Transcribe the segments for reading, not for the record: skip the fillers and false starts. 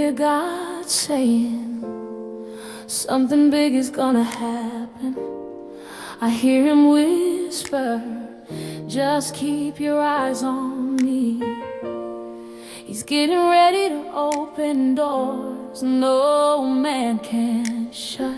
hear God saying something big is gonna happen. I hear him whisper, just keep your eyes on me. He's getting ready to open doors no man can shut.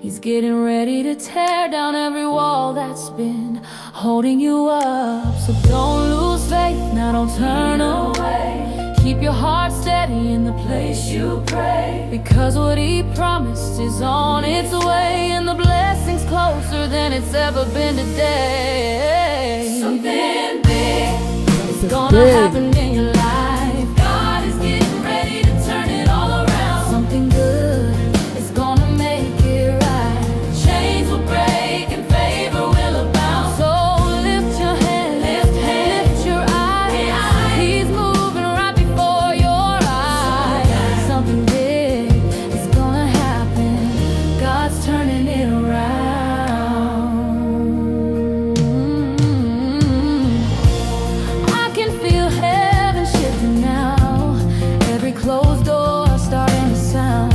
He's getting ready to tear down every wall that's been holding you up. So don't lose faith, now don't turn away. Keep your heart steady in the place you pray, because what he promised is on its way, and the blessing's closer than it's ever been today. Something big is gonna happen in your life. God is getting ready to turn it all around. Something good is gonna make it right. Chains will break and favor will abound. So lift your head, lift your eyes. He's moving right before your eyes. Something big is gonna happen. God's turning it around. I can feel heaven shifting now. Every closed door starting to sound.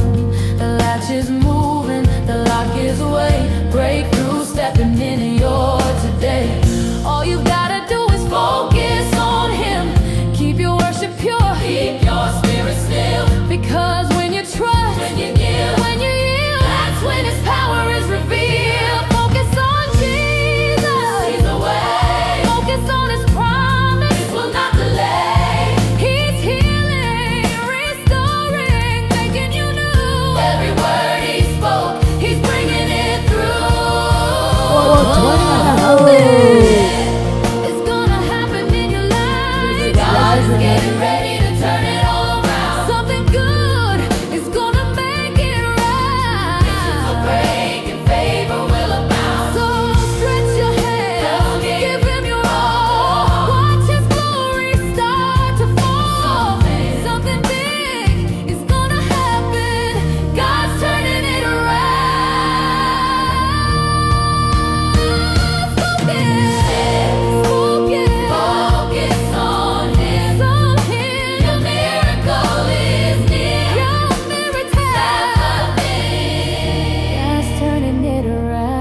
The latch is moving, the lock is away. Breakthrough stepping into your today. All you gotta do is focus on him. Keep your worship pure, keep your spirit still. Because when you trust, when you give, when you yield, that's when his power is revealed. Focus on Jesus, he's the way. Focus on his promise, it will not delay. He's healing, restoring, making you new. Every word he spoke, he's bringing it through. It's gonna happen in your life. God's getting ready to turn it all around. Something good is gonna make it right. Nations will break and favor will abound. So stretch your hands, give him your all. Watch his glory start to fall. Something big is gonna happen. God's turning it around. Focus on him. Your miracle is near. Your miracle. God's turning it around.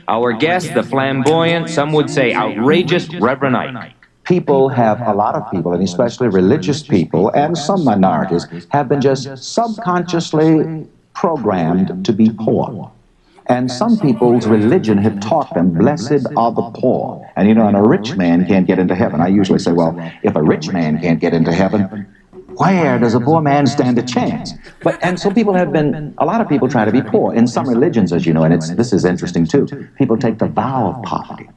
Our guest, the flamboyant, some would say outrageous Reverend Ike. People have, a lot of people, and especially religious people and some minorities, have been just subconsciously programmed to be poor. And some people's religion have taught them, blessed are the poor. And you know, and a rich man can't get into heaven. I usually say, well, if a rich man can't get into heaven, where does a poor man stand a chance? And so people have been, a lot of people try to be poor. In some religions, as you know, and this is interesting too, people take the vow of poverty.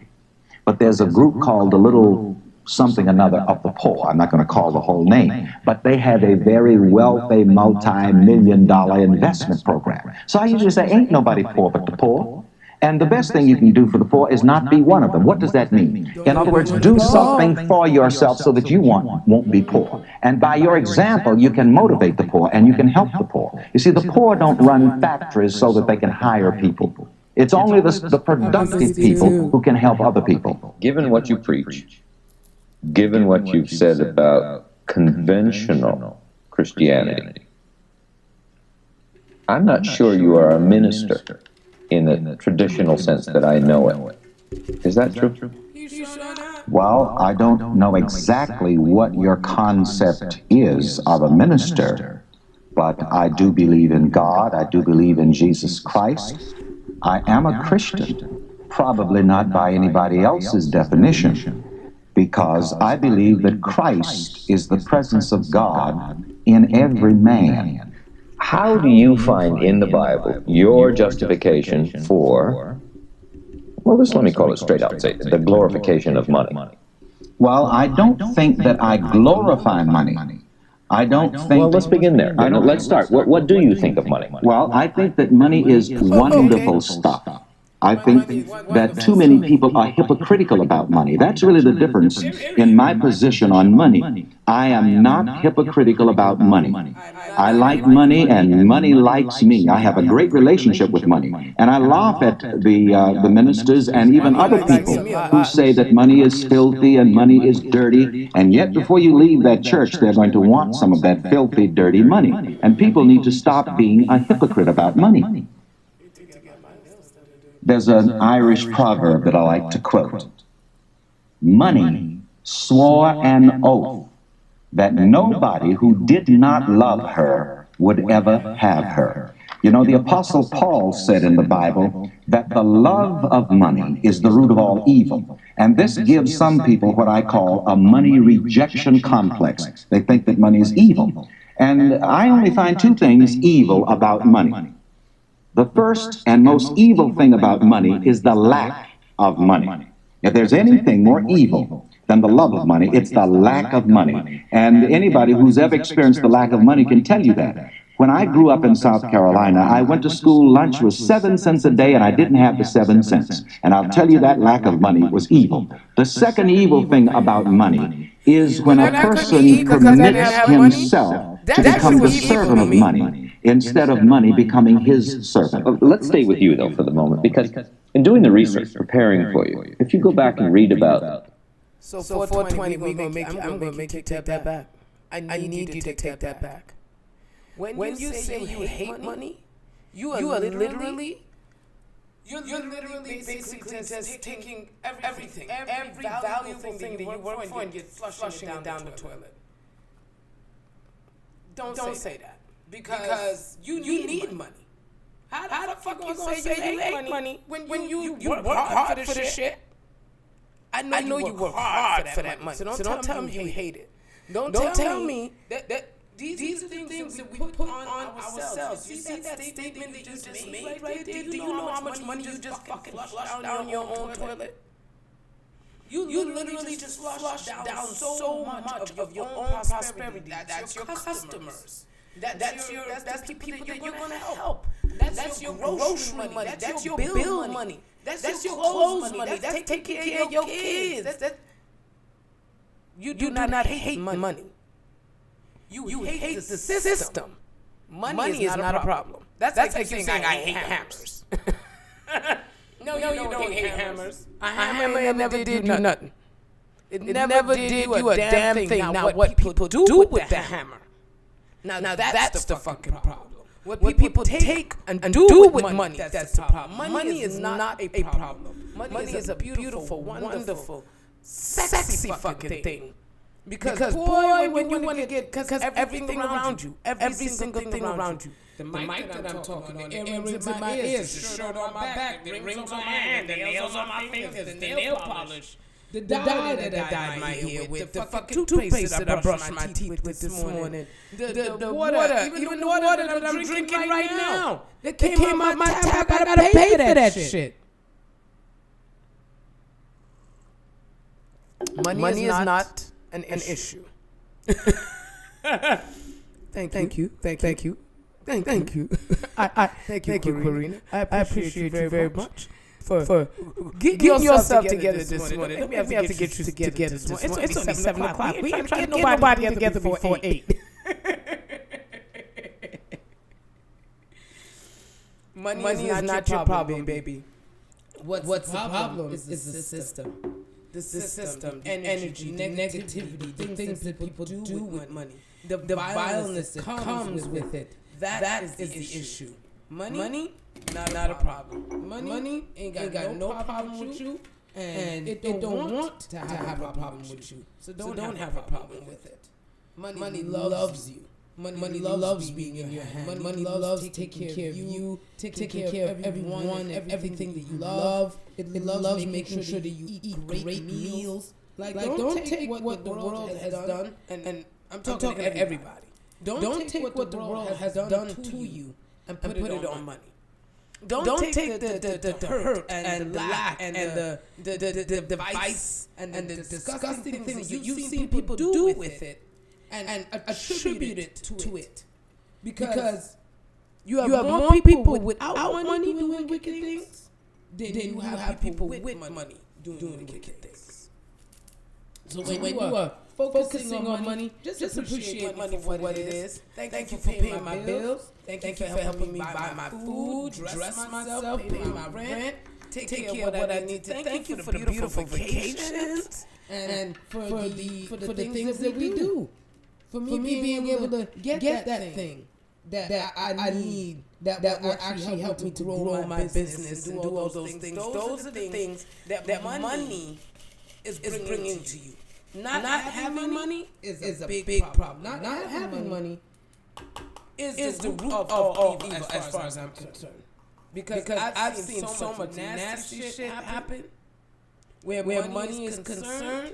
But there's a group called the Little Something Another of the Poor. I'm not going to call the whole name, but they have a very wealthy, multi-million-dollar investment program. So I usually say, ain't nobody poor but the poor. And the best thing you can do for the poor is not be one of them. What does that mean? In other words, do something for yourself so that you won't be poor. And by your example, you can motivate the poor and you can help the poor. You see, the poor don't run factories so that they can hire people. It's only the productive people who can help other people. Given what you preach, given what you've said about conventional Christianity, I'm not sure you are a minister in the traditional sense that I know it. Is that true? Well, I don't know exactly what your concept is of a minister, but I do believe in God. I do believe in Jesus Christ. I am a Christian, probably not by anybody else's definition, because I believe that Christ is the presence of God in every man. How do you find in the Bible your justification for, well, let me call it straight out, say, the glorification of money? Well, I don't think that I glorify money. I don't think... Well, let's begin there. Let's start. What do you think of money? Well, I think that money is wonderful stuff. I think that too many people are hypocritical about money. That's really the difference in my position on money. I am not hypocritical about money. I like money and money likes me. I have a great relationship with money. And I laugh at the ministers and even other people who say that money is filthy and money is dirty. And yet before you leave that church, they're going to want some of that filthy, dirty money. And people need to stop being a hypocrite about money. There's an Irish proverb that I like to quote. Money swore an oath that nobody who did not love her would ever have her. You know, the Apostle Paul said in the Bible that the love of money is the root of all evil. And this gives some people what I call a money rejection complex. They think that money is evil. And I only find two things evil about money. The first and most evil thing about money is the lack of money. If there's anything more evil than the love of money, it's the lack of money. And anybody who's ever experienced the lack of money can tell you that. When I grew up in South Carolina, I went to school, lunch was 7 cents a day, and I didn't have the 7 cents. And I'll tell you that lack of money was evil. The second evil thing about money is when a person permits himself to become the servant of money instead of money becoming his servant. Let's stay with you, though, for the moment, because in doing the research, preparing for you, if you go back and read about... So 420, I'm going to make you take that back. I need you to take that back. When you say you hate money, you are literally basically just taking everything, every valuable thing that you work for and you're flushing it down the toilet. Don't say that. Because you need money. How the fuck you gonna say you hate money when you work hard for this shit? I know you work hard for that money. So don't tell me you hate it. Don't tell me that these are the things that we put on ourselves. You see that statement that you just made right there? Do you know how much money you just fucking flush down your own toilet? You literally just flush down so much of your own prosperity. That's your customers. That's the people that you're going to help. That's your grocery money. That's your bill money. That's your clothes money. That's taking care of your kids. You do not hate money. You hate the system. Money is not a problem. That's like saying I hate hammers. No, you don't hate hammers. A hammer never did you nothing. It never did you a damn thing. Now what people do with the hammer. Now that's the fucking problem. What people take and do with money, that's the problem. Money is not a problem. Money is a beautiful, wonderful, sexy fucking thing. Because boy, when you want to get, because everything around you, every single thing around you, the mic that I'm talking on, the earrings in my ears, the shirt on my back, the rings on my hand, the nails on my fingers, the nail polish, the dye that I dyed my hair with, the fucking toothpaste that I brushed my teeth with this morning, the water, even the water that I'm drinking right now, that came out my tap, I gotta pay for that shit. Money is not an issue. Thank you. Thank you. Thank you, Karina. I appreciate you very much for getting yourself together this morning. Let me have to get you together this morning. It's only 7 o'clock. We ain't trying to get nobody together before 8. Money is not your problem, baby. What's the problem is the system. The system, energy, negativity, the things that people do with money, the violence that comes with it. That is the issue. Money, not a problem. Money ain't got no problem with you, and it don't want to have a problem with you. So don't have a problem with it. Money loves you. Money loves being in your hand. Money loves taking care of you, taking care of everyone, everything that you love. It loves making sure that you eat great meals. Like don't take what the world has done, and I'm talking to everybody. Don't take what the world has done to you and put it on money. Don't take the hurt and the lack and the vice and the disgusting things that you've seen people do with it and attribute it to it. Because you have more people without money doing wicked things then you have people with money doing wicked things. So when you are focusing on money, just appreciate money for what it is. Thank you for paying my bills. Thank you for helping me buy my food, dress myself, pay my rent, take care of what I need to. Thank you for the beautiful vacations and for the things that we do. For me being able to get that thing that I need, that will actually help me to grow my business and do all those things. Those are the things that money is bringing to you. Not having money is a big problem. Not having money is the root of evil as far as I'm concerned. Because I've seen so much nasty shit happen where money is concerned,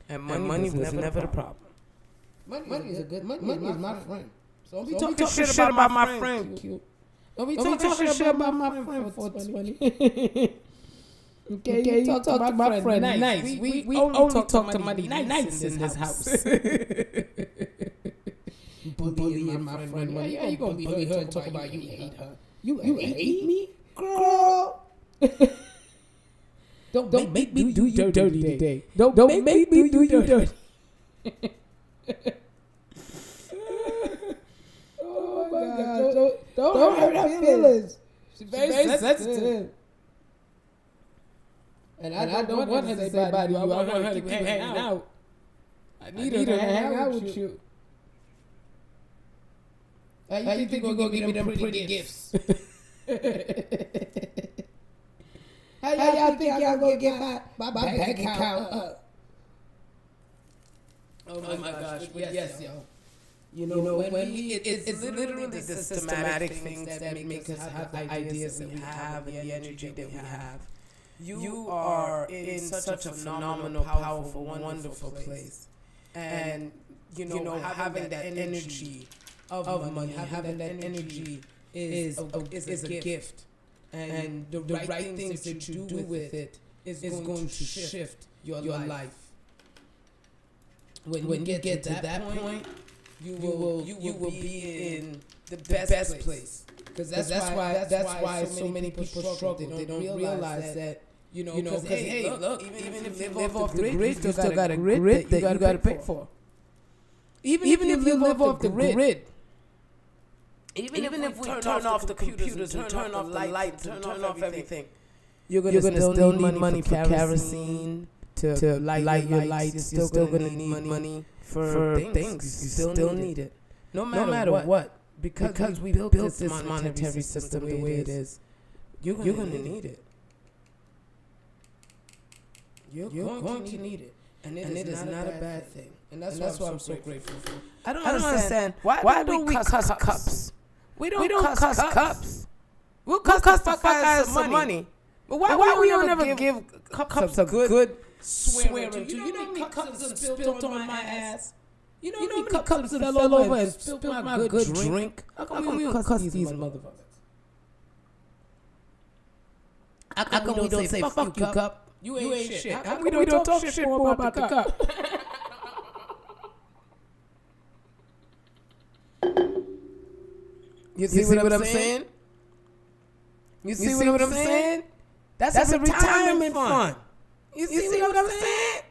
and money was never the problem. Money is a good. Money is my friend. So don't be talking shit about my friend. Don't be talking shit about my friend. 420. Okay, you talk to my friend nice. We only talk to money nice in this house. Bullying my friend money. Yeah, you gonna bully her and talk about you hate her. You hate me, girl. Don't make me do you dirty today. Don't make me do you dirty. Oh my God! Don't hurt her feelings. She's very sensitive. And I don't want her to say bye to you. I want her to keep hanging out. I need her to hang out with you. How you think you're going to give me them pretty gifts? How y'all think y'all going to get my bank account up? Oh my gosh. Yes, yo. You know, when it's literally the systematic things that make us have the ideas that we have and the energy that we have. You are in such a phenomenal, powerful, wonderful place. And, you know, having that energy of money, having that energy is a gift. And the right things that you do with it is going to shift your life. When you get to that point, you will be in the best place. Because that's why so many people struggle. They don't realize that. You know, because hey, look, even if you live off the grid, you still got a grid that you got to pay for. Even if you live off the grid, even if we turn off the computers and turn off the lights and turn off everything, you're gonna still need money for kerosene to light your lights. You're still gonna need money for things. You still need it, no matter what. Because we built this monetary system the way it is, you're gonna need it. You're going to need it. And it is not a bad thing. And that's why I'm so grateful for. I don't understand. Why don't we cuss cups? We don't cuss cups. We'll cuss the fuck out of some money. But why we don't ever give cups a good swearing to? You know how many cups have spilled on my ass? You know how many cups have fell over and spilled my good drink? How come we don't cuss these motherfuckers? How come we don't say fuck you, cup? You ain't shit. How come we don't talk shit more about the cup? You see what I'm saying? You see what I'm saying? That's a retirement fund. You see what I'm saying?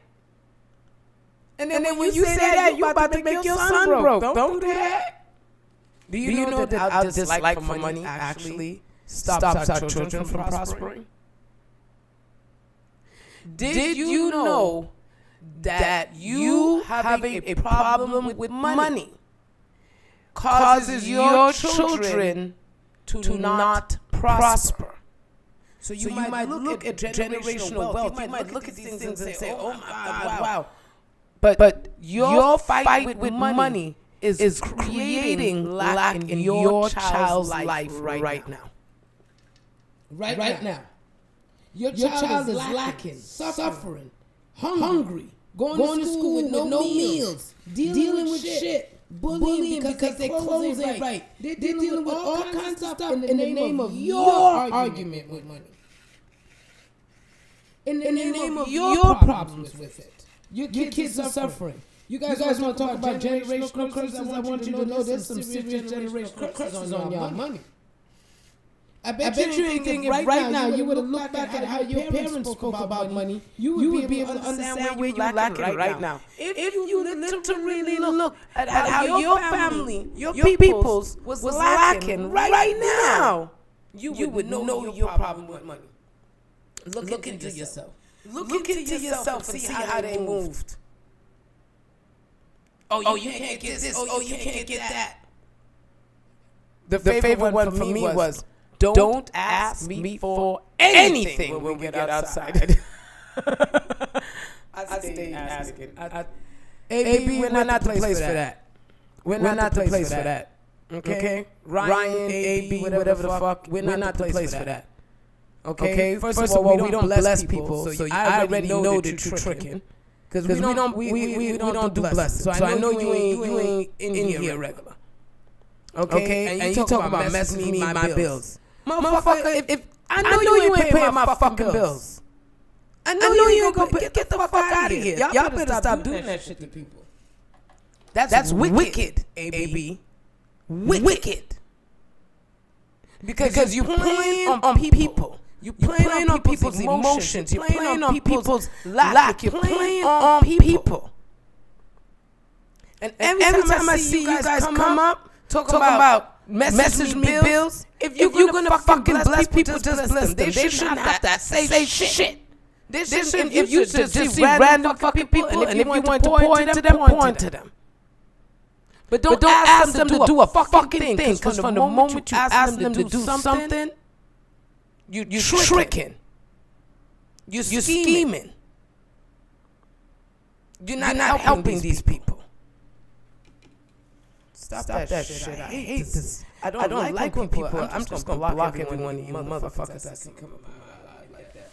And then when you say that, you about to make your son broke. Don't do that. Do you know that our dislike for money actually stops our children from prospering? Did you know that you having a problem with money causes your children to not prosper? So you might look at generational wealth. You might look at these things and say, oh my God, wow. But your fight with money is creating lack in your child's life right now. Right now. Your child is lacking, suffering, hungry, going to school with no meals, dealing with shit, bullying because their clothes ain't right. They're dealing with all kinds of stuff in the name of your argument with money. In the name of your problems with it. Your kids are suffering. You guys want to talk about generational curses? I want you to know there's some serious generational curses on y'all money. I bet you ain't thinking if right now you would have looked back at how your parents spoke about money, you would be able to understand where you're lacking right now. If you literally look at how your family, your peoples was lacking right now, you would know your problem with money. Look into yourself. Look into yourself and see how they moved. Oh, you can't get this. Oh, you can't get that. The favorite one for me was, don't ask me for anything when we get outside. I stay asking. AB, we're not the place for that. We're not the place for that. Okay? Ryan, AB, whatever the fuck, we're not the place for that. Okay? First of all, we don't bless people, so I already know that you're tricking. Because we don't do blessings. So I know you ain't in here regular. Okay? And you talk about messing me my bills. Motherfucker, if I know you ain't paying my fucking bills. I know you ain't gonna get the fuck out of here. Y'all better stop doing that shit to people. That's wicked, AB. Wicked. Because you playing on people. You playing on people's emotions. You playing on people's lack. You playing on people. And every time I see you guys come up, talk about message me bills. If you're gonna fucking bless people, just bless them. They shouldn't have to say shit. If you just see random fucking people, and if you want to pour into them, pour into them. But don't ask them to do a fucking thing. Because from the moment you ask them to do something, you tricking. You scheming. You're not helping these people. Stop that shit. I hate this. I don't like when people. I'm just gonna block everyone. You motherfuckers that can come up like that.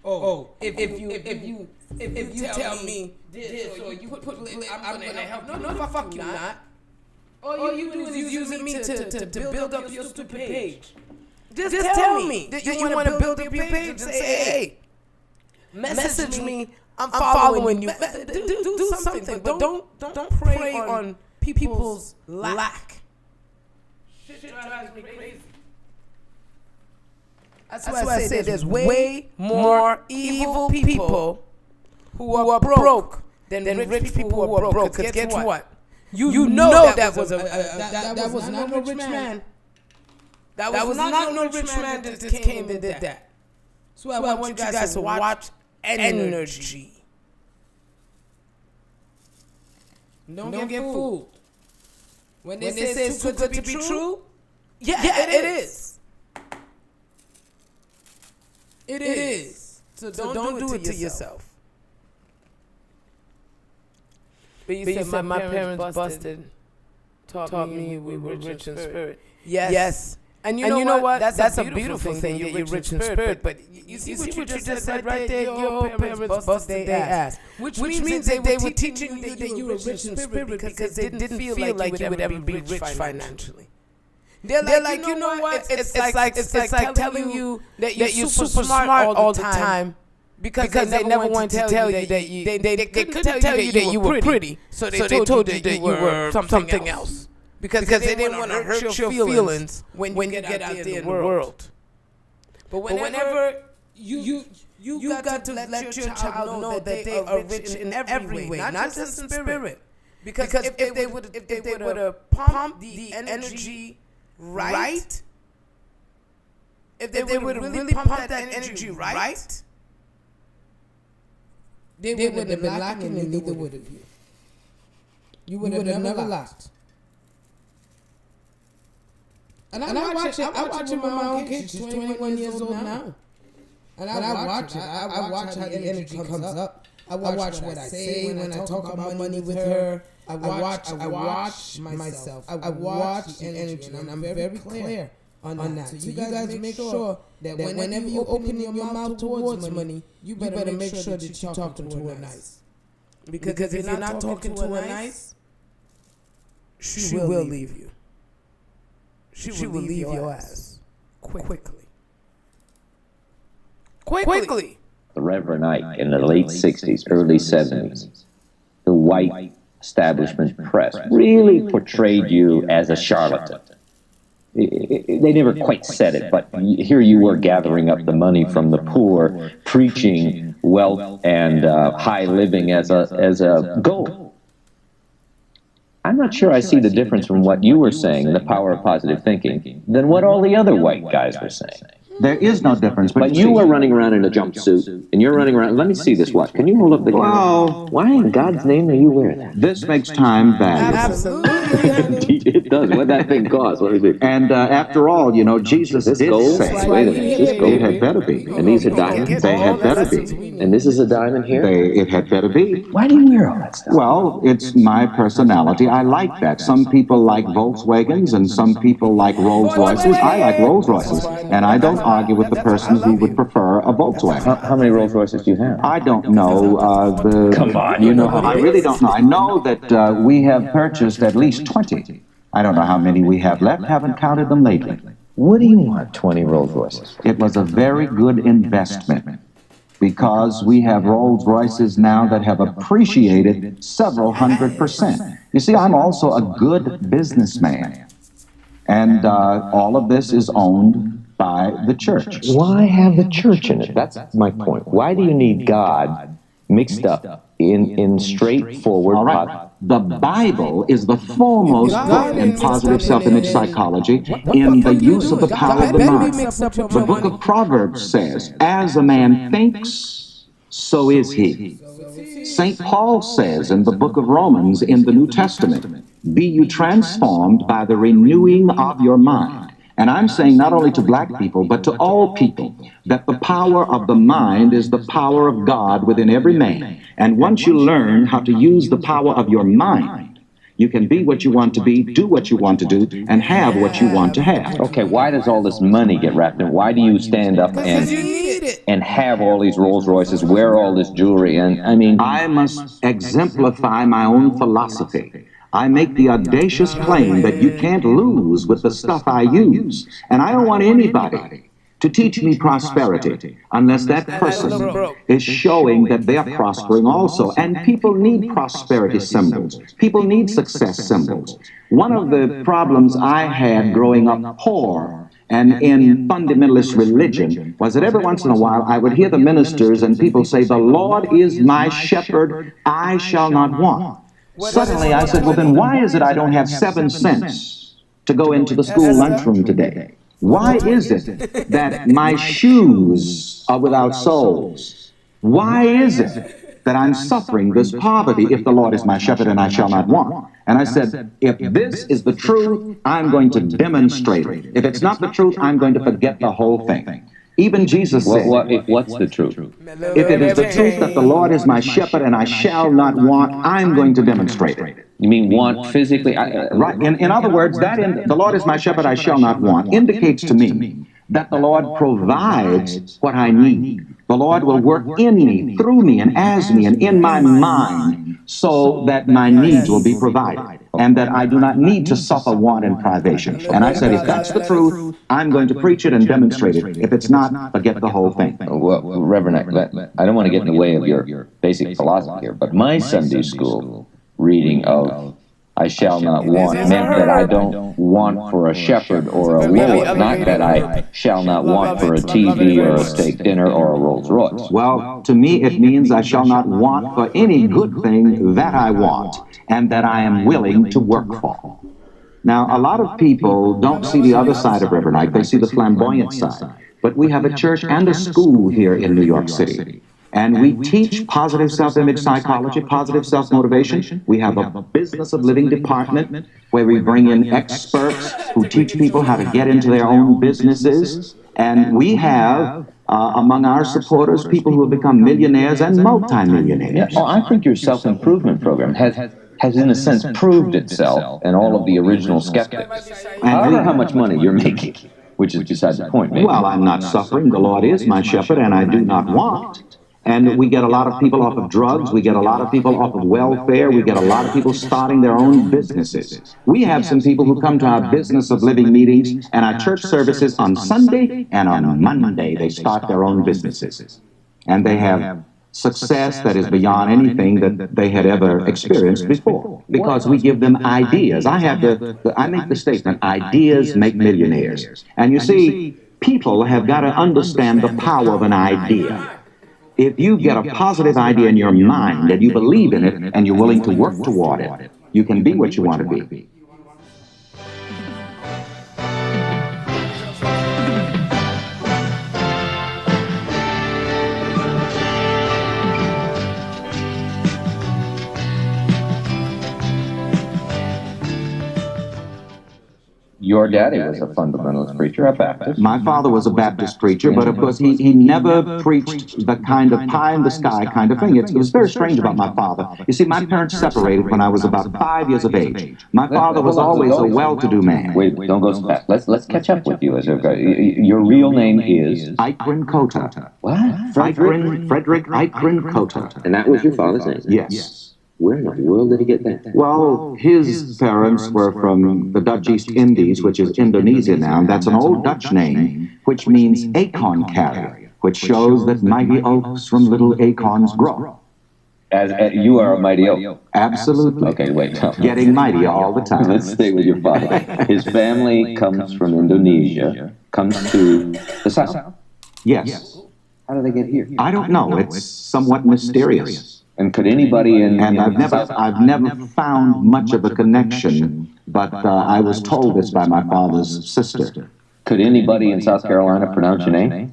Oh, if you tell me this or you put I'm gonna help. No, fuck you not. All you do is using me to build up your stupid page. Just tell me that you want to build up your page. Say, hey, message me. I'm following you. Do something, but don't prey on people's lack. Shit drives me crazy. That's why I say there's way more evil people who are broke than rich people who are broke. Because guess what? You know that was not no rich man. That was not no rich man that just came and did that. So I want you guys to watch energy. Don't get fooled. When they say it's too good to be true, yeah, it is. It is. So don't do it to yourself. But you said my parents busted, taught me we were rich in spirit. Yes. And you know what? That's a beautiful thing. You're rich in spirit. But you see what you just said right there? Your parents busted their ass. Which means that they were teaching you that you were rich in spirit because they didn't feel like you would ever be rich financially. They're like, you know what? It's like telling you that you're super smart all the time. Because they never wanted to tell you that they couldn't tell you that you were pretty. So they told you that you were something else. Because they didn't want to hurt your feelings when you get out there in the world. But whenever you got to let your child know that they are rich in every way, not just in spirit. Because if they would have pumped the energy right, if they would have really pumped that energy right, they wouldn't have been lacking, and neither would have you. You would have never lacked. And I watch it with my own kid. She's 21 years old now. And I watch it. I watch how the energy comes up. I watch what I say when I talk about money with her. I watch myself. I watch the energy. And I'm very clear on that. So you guys make sure that whenever you open your mouth towards money, you better make sure that you're talking to her nice. Because if you're not talking to her nice, she will leave you. She will leave your ass quickly. The Reverend Ike in the late 60s, early 70s, the white establishment press really portrayed you as a charlatan. they never quite said it, but here you were gathering up the money from the poor, preaching wealth and high living as a goal. I'm not sure I see the difference from what you were saying, the power of positive thinking, than what all the other white guys were saying. There is no difference. But you were running around in a jumpsuit, and you're running around. Let me see this watch. Can you hold up the camera? Well, Why in God's name are you wearing that? this makes time valuable. Absolutely. It does. What that thing cost? What is it? And after all, you know, Jesus This did gold? say, Wait a minute. This gold? it had better be. And these are diamonds? They had better be. And this is a diamond here? It had better be. Why do you wear all that stuff? Well, it's my personality. I like that. Some people like Volkswagens and some people like Rolls Royces. I like Rolls Royces. And I don't argue with the person who would prefer a Volkswagen. How many Rolls Royces do you have? I don't know Come on, you know how I really don't know. I know that we have purchased at least 20. I don't know how many we have left. Haven't counted them lately. What do you want 20 Rolls Royces for? It was a very good investment because we have Rolls Royces now that have appreciated several 100%. You see, I'm also a good businessman. And all of this is owned by the church. Why have the church in it? That's my point. Why do you need God mixed up in straightforward All right. The Bible is the foremost book in positive self-image psychology in the use of the power of the mind. The book of Proverbs says, as a man thinks, so is he. St. Paul says in the book of Romans in the New Testament, be you transformed by the renewing of your mind. And I'm saying not only to black people, but to all people, that the power of the mind is the power of God within every man. And once you learn how to use the power of your mind, you can be what you want to be, do what you want to do, and have what you want to have. Okay, why does all this money get wrapped in? Why do you stand up and have all these Rolls Royces, wear all this jewelry? And I mean, I must exemplify my own philosophy. I make the audacious claim that you can't lose with the stuff I use. And I don't want anybody to teach me prosperity unless that person is showing that they're prospering also. And people need prosperity symbols. People need success symbols. One of the problems I had growing up poor and in fundamentalist religion was that every once in a while I would hear the ministers and people say, the Lord is my shepherd, I shall not want. Suddenly I said, well then why is it I don't have 7 cents to go into the school lunchroom today? Why is it that my shoes are without soles? Why is it that I'm suffering this poverty if the Lord is my shepherd and I shall not want? And I said, if this is the truth, I'm going to demonstrate it. If it's not the truth, I'm going to forget the whole thing. Even Jesus said, what's the truth? if it is the truth that the Lord is my shepherd and I shall not want, I'm going to demonstrate it. You mean want physically? Right. In other words, the Lord is my shepherd, I shall not want, indicates to me that the Lord provides what I need. The Lord will work in me, through me, and as me, and in my mind, so that my needs will be provided, and that I do not need to suffer want and privation. And I said, if that's the truth, I'm going to preach it and demonstrate it. If it's not, forget the whole thing. Well, Reverend, I don't want to get in the way of your basic philosophy here, but my Sunday school reading of I shall not want meant that I don't want for a shepherd or a Lord, not that I shall not want for a TV or a steak dinner or a Rolls Royce. Well, to me it means I shall not want for any good thing that I want and that I am willing to work for. Now, a lot of people don't see the other side of Reverend Ike. They see the flamboyant side. But we have a church and a school here in New York City. And we teach positive self-image psychology, positive self-motivation. We have a business of living department where we bring in experts who teach people how to get into their own businesses. And we have, among our supporters, people who have become millionaires and multimillionaires. Oh, I think your self-improvement program has in a sense proved itself and all of the original skeptics. I don't know how much money you're making, which is beside the point, maybe. Well, I'm not suffering. The Lord is my shepherd, and I do not want. And we get a lot of people off of drugs. We get a lot of people off of welfare. We get a lot of people starting their own businesses. We have some people who come to our business of living meetings and our church services on Sunday, and on Monday they start their own businesses. And they have success that is beyond anything that they had ever experienced before, because we give them ideas. I make the statement, ideas make millionaires. And you see, people have got to understand the power of an idea. If you get a positive idea in your mind and you believe in it and you're willing to work toward it, you can be what you want to be. Your daddy was a fundamentalist preacher, a Baptist. My father was a Baptist preacher, but of course he never preached the kind of pie-in-the-sky kind of thing. It was very strange about my father. You see, my parents separated when I was about 5 years of age. My father was always a well-to-do man. Wait, don't go so fast. Let's catch up with you. Your real name is? Ikrin Kota. What? Frederick Ikrin Kota. And that was your father's name? Yes. Where in the world did he get that? Well, his parents were from the Dutch East Indies, which is Indonesia now, and that's an old Dutch name, which means acorn carrier, which shows that mighty oaks from little acorns grow. As you are a mighty oak. Absolutely. Okay, wait. Getting mightier all the time. Let's stay with your father. His family comes from Indonesia, comes to the South. Yes. How did they get here? I don't know. It's somewhat mysterious. And could anybody in... And I've never found much of a connection, but I was told this by my father's sister. Could anybody in South Carolina pronounce your name?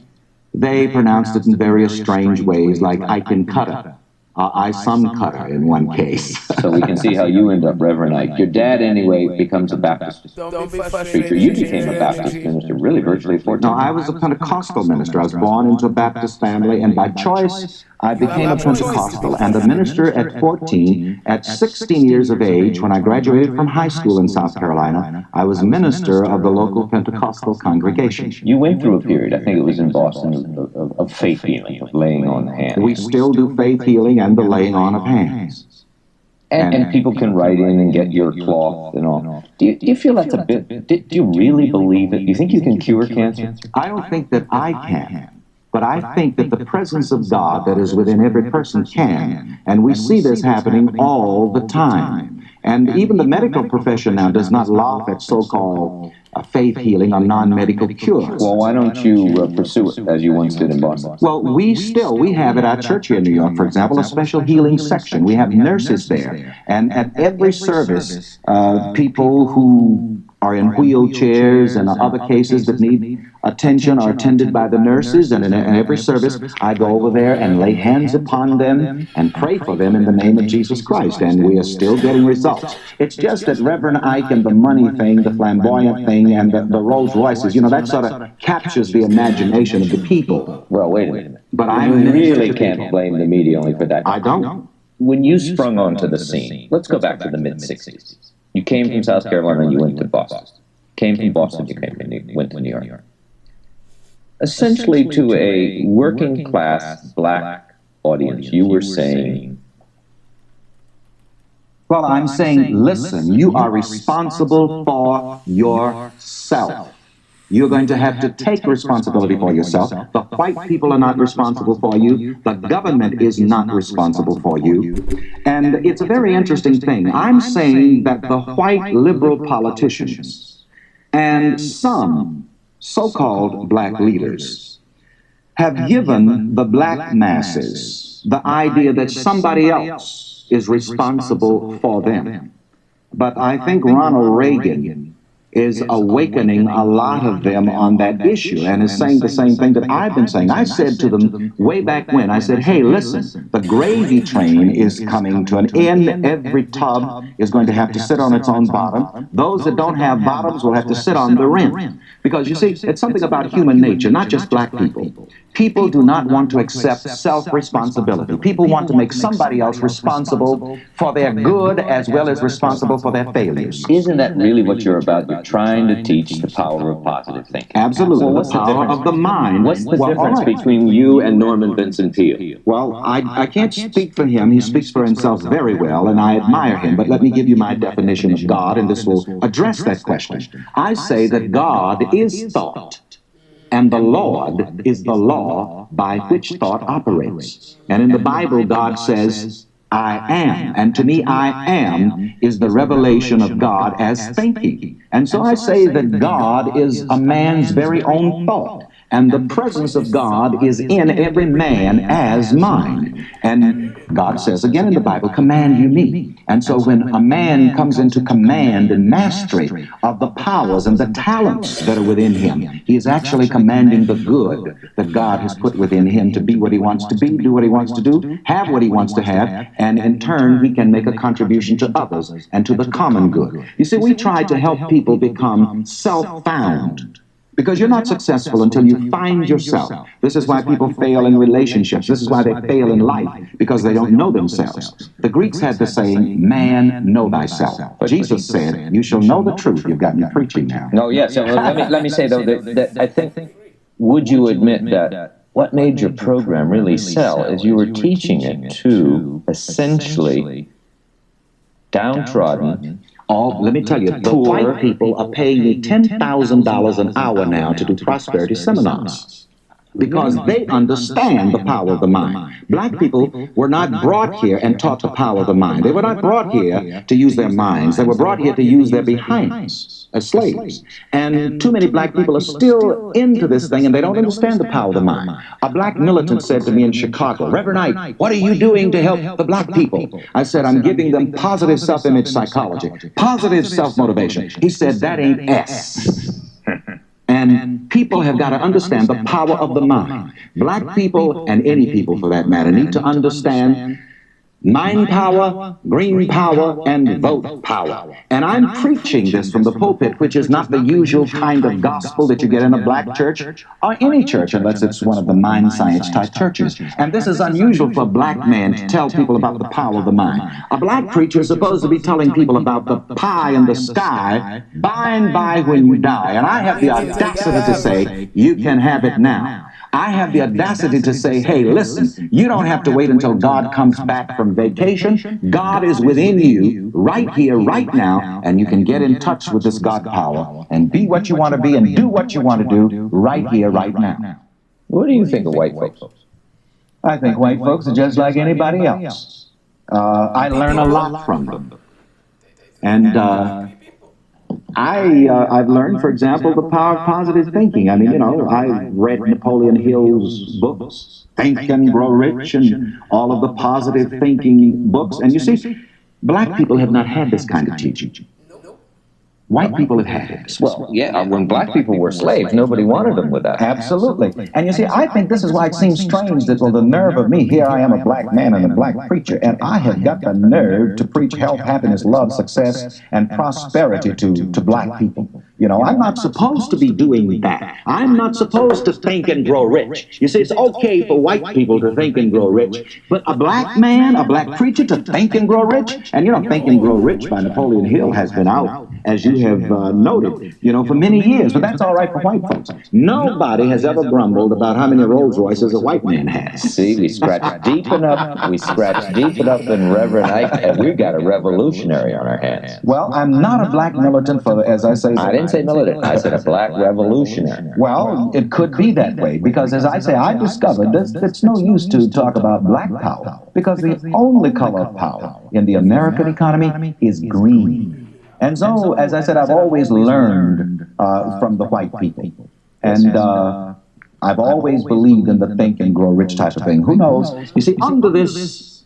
They pronounced it in various strange ways, like Iken Cutter. I some Cutter in one case. So we can see how you end up Reverend Ike. Your dad, anyway, becomes a Baptist preacher. You became a Baptist minister, really, virtually 14. No, I was a Pentecostal minister. I was born into a Baptist family, and by choice, I became a Pentecostal and a minister at 14. At 16 years of age, when I graduated from high school in South Carolina, I was minister of the local Pentecostal congregation. You went through a period, I think it was in Boston, of faith healing, of laying on the hands. We still do faith healing and the laying on of hands. And people can write in and get your cloth and all. Do you feel that's a bit... Do you really believe it? Do you think you can cure cancer? I don't think that I can. But I think that the presence of God that is within every person can. And we see this happening all the time. And even the medical profession now does not laugh at so-called faith healing or non-medical cures. Well, why don't you pursue it as you once did in Boston? Well, we have at our church here in New York, for example, a special healing section. We have nurses there. And at every service, people who are in wheelchairs and other cases that need attention are attended by the nurses, and in every service I go over there and lay hands upon them and pray for them in the name of Jesus Christ, and we are still getting results. It's just that Reverend Ike and the money thing, the flamboyant thing, and the Rolls Royces, you know, that sort of captures the imagination of the people. Well, wait a minute. But I really can't blame the media only for that. I don't. When you sprung onto the scene, let's go back to the mid-'60s. You came from South Carolina and you went to Boston. Came from Boston, you went to New York. Essentially to a working class black audience, you were saying... Well, I'm saying, listen, you are responsible for yourself. You're going to have to take responsibility for yourself. The white people are not responsible for you. The government is not responsible for you. And it's a very interesting thing. I'm saying that the white liberal politicians and some so-called black leaders have given the black masses the idea that somebody else is responsible for them. But I think Ronald Reagan is awakening a lot of them on that issue and is saying the same thing that I've been saying. I said to them way back when, I said, hey, listen, the gravy train is coming to an end. Every tub is going to have to sit on its own bottom. Those that don't have bottoms will have to sit on the rim. Because you see, it's something about human nature, not just black people. People do not want to accept self-responsibility. People want to make somebody else responsible for their good as well as responsible for their failures. Isn't that really what you're about? You're trying to teach the power of positive thinking. Absolutely. Well, the power of the mind. What's the difference between you and Norman Vincent Peale? Well, I can't speak for him. He speaks for himself very well, and I admire him. But let me give you my definition of God, and this will address that question. I say that God is thought. and the Lord is the law by which thought operates. And in the Bible, God says, I am, and to me I am is the revelation of God as thinking. And so I say that God is a man's very own thought, and the presence of God is in every man as mind. And God says again in the Bible, command you me. And so when a man comes into command and mastery of the powers and the talents that are within him, he is actually commanding the good that God has put within him to be what he wants to be, do what he wants to do, have what he wants to have, and in turn he can make a contribution to others and to the common good. You see, we try to help people become self-found, because you're not successful until you find yourself. This is why people fail in relationships. This is why they fail in life, because they don't know themselves. The Greeks had the saying, man, know thyself. Jesus said, you shall know the truth. You've got me preaching now. No, yes. So let me say, though, that I think, would you admit that what made your program really sell is you were teaching it to essentially downtrodden, Let me tell you, the white people are paying me $10,000 an hour now to do prosperity seminars, because they understand the power of the mind. Black people were not brought here and taught the power of the mind. They were not brought here to use their minds. They were brought here to use their behinds as slaves. And too many black people are still into this thing, and they don't understand the power of the mind. A black militant said to me in Chicago, Reverend Knight, what are you doing to help the black people? I said, I'm giving them positive self-image psychology, positive self-motivation. He said, that ain't S. And people have got to understand the power of the mind. Black people, and any people for that matter, need to understand mind power, green power, and vote power. And I'm preaching this from the pulpit, which is not the usual kind of gospel that you get in a black church or any church, unless it's one of the mind science type churches. And this is unusual for a black man to tell people about the power of the mind. A black preacher is supposed to be telling people about the pie in the sky by and by when you die. And I have the audacity to say, you can have it now. I have the audacity to say, hey, listen, you don't have to wait until God comes back from vacation. God is within you right here, right now, and you can get in touch with this God power and be what you want to be and do what you want to do right here, right now. what do you think of white folks? I think white folks are just like anybody else. I learn a lot from them. And I've learned, for example, the power of positive thinking. I mean, I read Napoleon Hill's books, Think and Grow Rich, and all of the positive thinking books. And you see, black people have not had this kind of teaching. White people have had it. Well, yeah, when black people were slaves, nobody wanted them with that. Absolutely. And you see, I think this is why it seems strange that, well, the nerve of me, here I am, a black man and a black preacher, and I have got the nerve to preach health, happiness, love, success, and prosperity to black people. I'm not supposed to be doing that. I'm not supposed to think and grow rich. You see, it's okay for white people to think and grow rich, but a black man, a black preacher to think and grow rich, and Think and Grow Rich by Napoleon Hill has been out, as you have noted, for many years, but that's all right for white folks. Nobody has ever grumbled about how many Rolls Royces a white man has. See, we scratched deep enough in Reverend Ike, and we've got a revolutionary on our hands. Well, I'm not a black militant for, as I say... I didn't say militant, I said a black revolutionary. Well, it could be that way, because as I say, I discovered it's no use to talk about black power, because the only color of power in the American economy is green. And so, as I said, I've always learned from the white people. And I've always believed in the think and grow rich type of thing. Who knows? You see, under this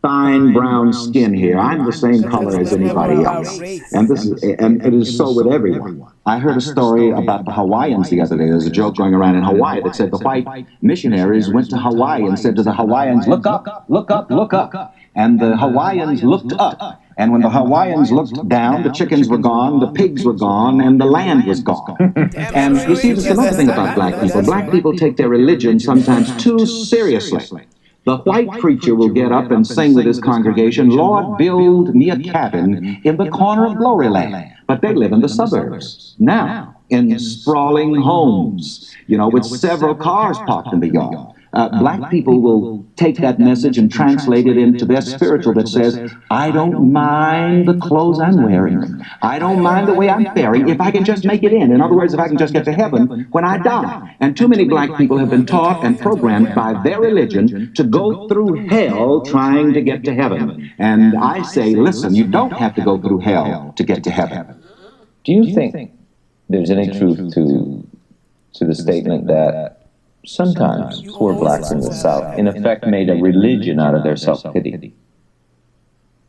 fine brown skin here, I'm the same color as anybody else. And it is so with everyone. I heard a story about the Hawaiians the other day. There's a joke going around in Hawaii that said the white missionaries went to Hawaii and said to the Hawaiians, look up, look up, look up. And the Hawaiians looked up. And when the Hawaiians looked down, the chickens were gone, the pigs were gone, and the land was gone. And you see, there's another thing about black people. Black people take their religion sometimes too seriously. The white preacher will get up and sing with his congregation, Lord, build me a cabin in the corner of Glory Land. But they live in the suburbs now, in sprawling homes, with several cars parked in the yard. black people will take that message and translate it into their spiritual that says, I don't mind the clothes I'm wearing. I don't mind the way I'm faring if I can just make it in. In other words, if I can just get to heaven when I die. And too many black people have been taught and programmed by their religion to go through hell trying to get to heaven. And I say, listen, you don't have to go through hell to get to heaven. Do you think there's any truth to the statement that sometimes poor blacks in the South, in effect, made a religion out of their self-pity?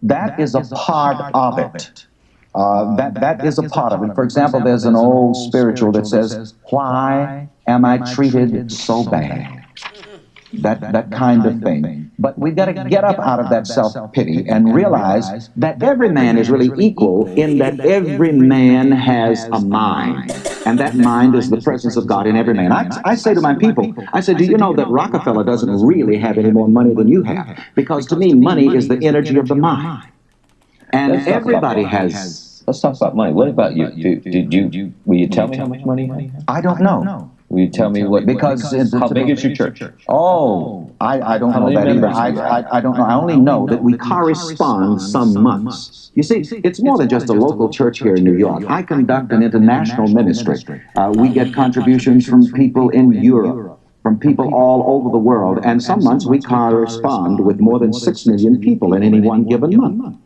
That is a part of it. That is a part of it. For example, there's an old spiritual that says, why am I treated so bad? That kind of thing. But we've got to get up out of that self-pity and realize that every man is really equal in that every man has a mind. And that mind is the presence of God in every man. I say to my people, I say, do you know that Rockefeller doesn't really have any more money than you have? Because to me, money is the energy of the mind. And everybody has... Let's talk about money. What about you? Will you tell me how much money you have? I don't know. Will you tell me what? Because how big is your church? Oh, I don't know that either. I don't know. I only know that we correspond some months. You see, it's more than just a local church here in New York. I conduct an international ministry. We get contributions from people in Europe, from people all over the world, and some months we correspond with more than 6 million people in any one given month.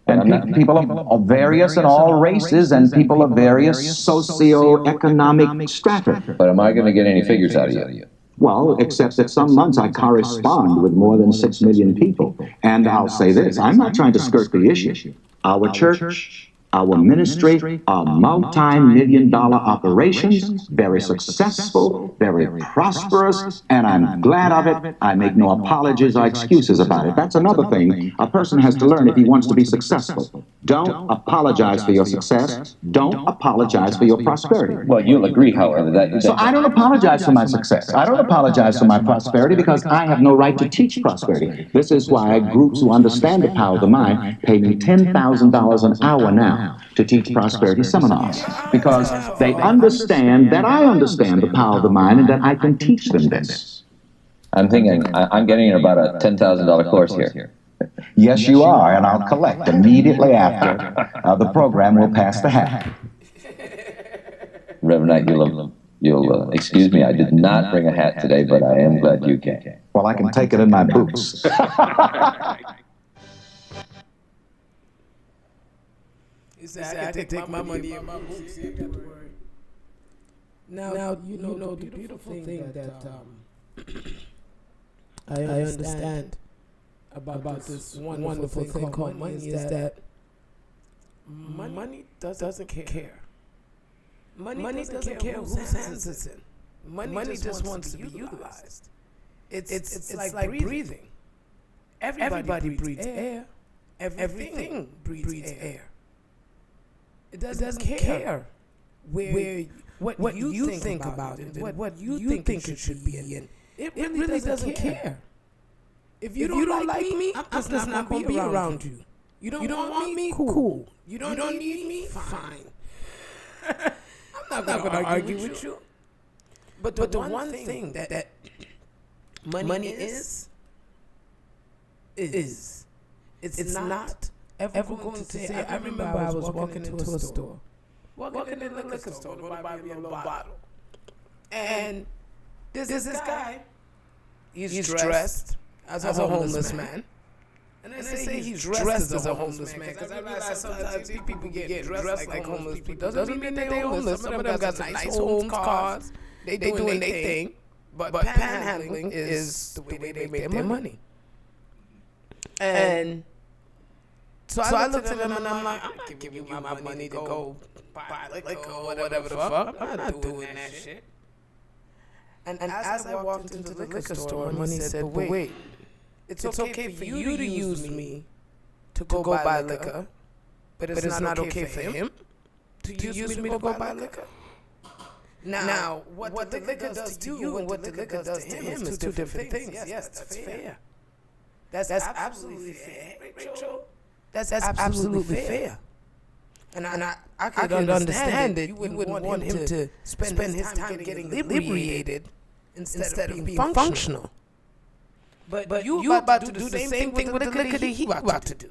And people of various and all races, and people of various socioeconomic strata. But am I going to get any figures out of you? Well, except that some months I correspond with more than 6 million people. And I'll say this, I'm not trying to skirt the issue. Our church, our ministry are multi-million-dollar operations, very successful, very prosperous, and I'm glad of it. I make no apologies or excuses about it. That's another thing a person has to learn if he wants to be successful. Don't apologize for your success. Don't apologize for your prosperity. Well, you'll agree, however, that... So I don't apologize for my success. I don't apologize for my prosperity because I have no right to teach prosperity. This is why groups who understand the power of the mind pay me $10,000 an hour now to teach prosperity seminars, because they understand that I understand the power of the mind and that I can teach them this. I'm thinking, I'm getting about a $10,000 course here. Yes, you are, and I'll collect immediately after the program will pass the hat. Reverend Knight, you'll excuse me, I did not bring a hat today, but I am glad you came. Well, I can take it in my boots. He said, I can take my money in my boots. You got to worry. Now you know the beautiful thing that I understand about this wonderful thing called money is that money doesn't care. Money doesn't care whose hands it's in. Money just wants to be utilized. It's like breathing. Everybody breathes air. Everything breathes air. It doesn't care what you think about it, what you think it should be in. It really doesn't care. If you don't like me, I'm just not going to be around you. You don't want me? Cool. You don't need me? Fine. I'm not going to argue with you. But the one thing that money is it's not ever going to say. I remember I was walking into a store. Walking in the liquor store to buy me a little bottle. And there's this guy. He's dressed as a homeless man. And I say he's dressed as a homeless man because I realize sometimes people get dressed like homeless people. Doesn't mean that they're homeless. Some of them got some nice homes, cars. They doing their thing. But panhandling is the way they make their money. And so I looked at him and I'm like, I'm not giving you my money to go buy liquor or whatever the fuck. I'm not doing that shit. And as I walked into the liquor store, Money said, but wait, it's okay for you to use me to go buy liquor, but it's not okay for him to use me to go buy liquor. Now, what the liquor does to you and what the liquor does to him is two different things. Yes, that's fair. That's absolutely fair, Rachel. That's absolutely fair. And I could understand that you wouldn't want him to spend his time getting inebriated instead of being functional. But you about to do the same thing with the liquor that he about to do.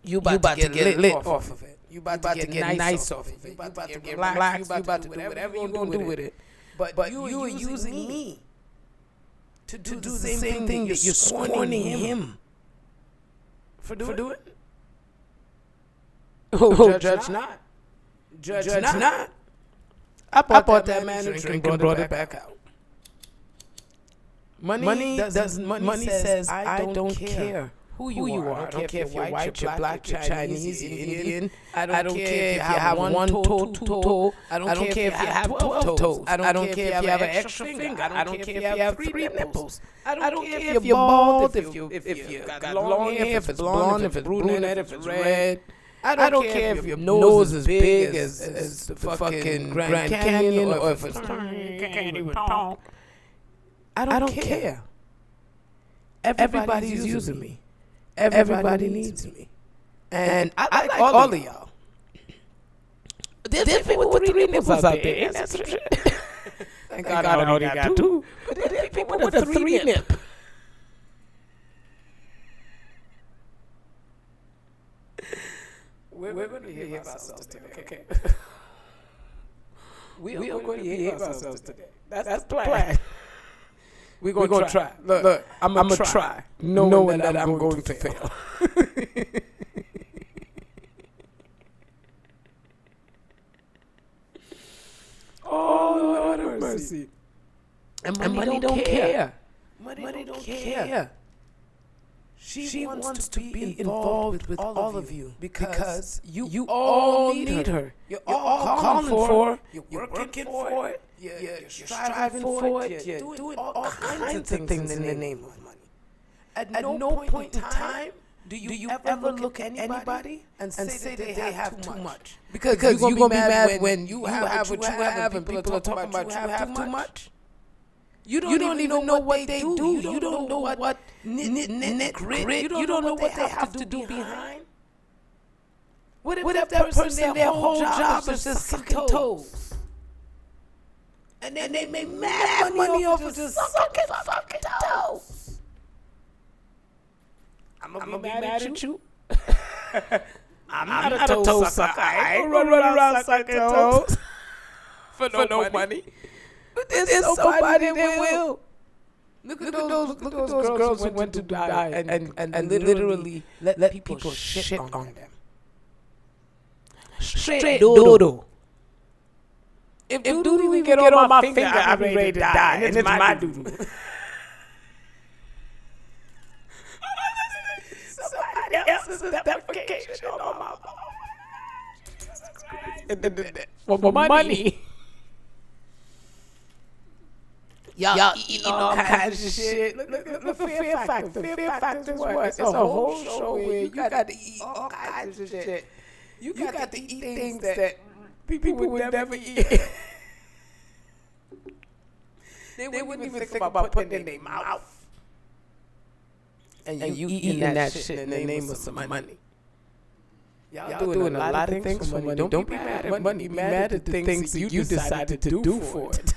You about to get lit off of it. You about to get nice off of it. You about to get relaxed. You about to do whatever you gonna do with it. But you are using me to do the same thing that you're scorning him for doing. Oh, judge not. Judge not. I bought that man a drink and brought it back out. Money says, I don't care who you are. I don't care if you're white, you're black, you're Chinese, you're Indian. I don't care if you have one toe, 2 toe. I don't care if you have 12 toes. I don't care if you have an extra finger. I don't care if you have 3 nipples. I don't care if you're bald, if you got long hair, if it's blonde, if it's brunette, if it's red. I don't care if your nose is big as the fucking Grand Canyon or if it's can't even talk. I don't care. Everybody's using me. Everybody needs me. And I like all of y'all. There's people with 3 nipples out there. Ain't that some shit? Thank God I only got 2. But there's people with a 3 nip. We're going to behave ourselves today, okay? We are going to behave ourselves today. That's the plan. We're going to try. Look, I'm going to try, knowing that I'm going to fail. Oh, Lord have mercy. And money don't care. Money don't care. She wants to be involved with all of you because you all need her. You're all calling for her. You're working for it. You're striving for it. You're doing all kinds of things in the name of money. At no point in time do you ever look at anybody and say that they have too much. Because you're going to be mad when you have what you have and people are talking about you have too much. You don't even know what they do. You don't know what knit grit. You don't know what they have to do behind. What if that person, their whole job is just sucking toes? And then they make mad money off of just sucking fucking toes. I'm gonna be mad at you. I'm not a toe sucker. I ain't gonna run around sucking toes for no money. But there's somebody that will. Look at those girls who went to Dubai and literally let people shit on them. Straight dodo. If doodoo even get on my finger, I'll be ready to die. And it's my doodoo. Somebody else's defecation on my ball. For money. Y'all eating all kinds of shit. Look for Fear Factor. Fear Factor is what? It's a whole show where you got to eat all kinds of shit. You got to eat things that people would never eat. They wouldn't even think about putting in their mouth. And you eating that shit in the name of some money. Y'all doing a lot of things for money. Don't be mad at money. Be mad at the things you decided to do for it.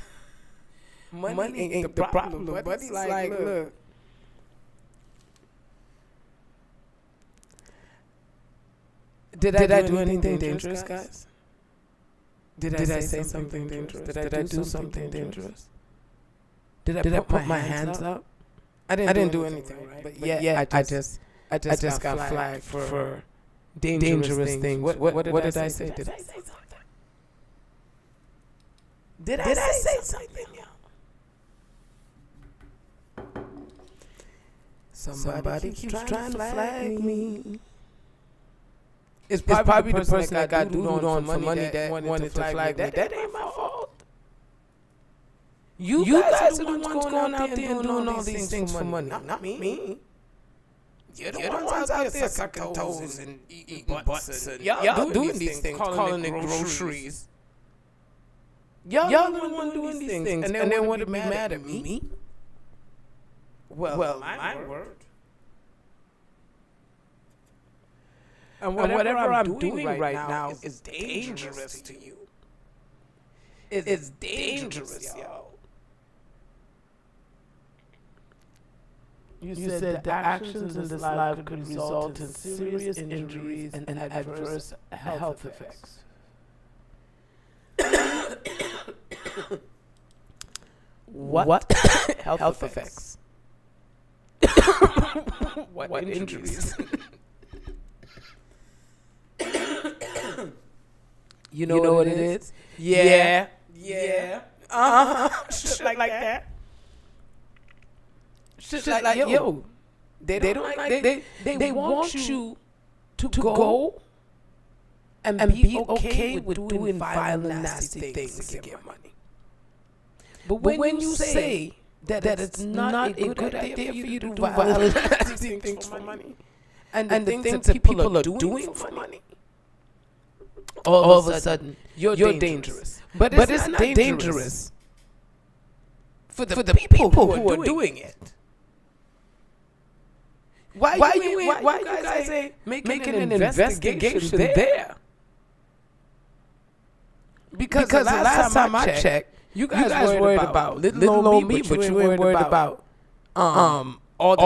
Money ain't the problem, but it's like, look. Did I do anything dangerous, guys? Did I say something dangerous? Did I do something dangerous? Did I put my hands up? I didn't do anything, right? But yeah, I just got flagged for dangerous things. What did I say? Did I say something? Did I say something? Somebody keeps trying to flag me. It's probably the person that got dooed on for money that wanted to flag me. That ain't my fault. You guys are the ones going out there and doing all these things for money. Not me. You're the ones out there sucking toes and eating butts. Y'all doing these things, calling it groceries. Y'all the ones doing these things, and they want to be mad at me. Well, my word. And whatever I'm doing right now is dangerous to you. It's dangerous, y'all. You said the actions in this life could result in serious injuries and adverse health effects. What health effects? What injuries? You know what it is? Yeah. Shit like that. Shit like yo. They don't like they want you to go and be okay with doing violent, nasty things to get money. But when you say that it's not a good idea for you to do violent, nasty things for money, and the things that people are doing for money, all of a sudden you're dangerous. But it's not dangerous for the people who are doing it. Why you guys ain't making an investigation there? Because the last time I checked, you guys worried about little old me, but you ain't worried about all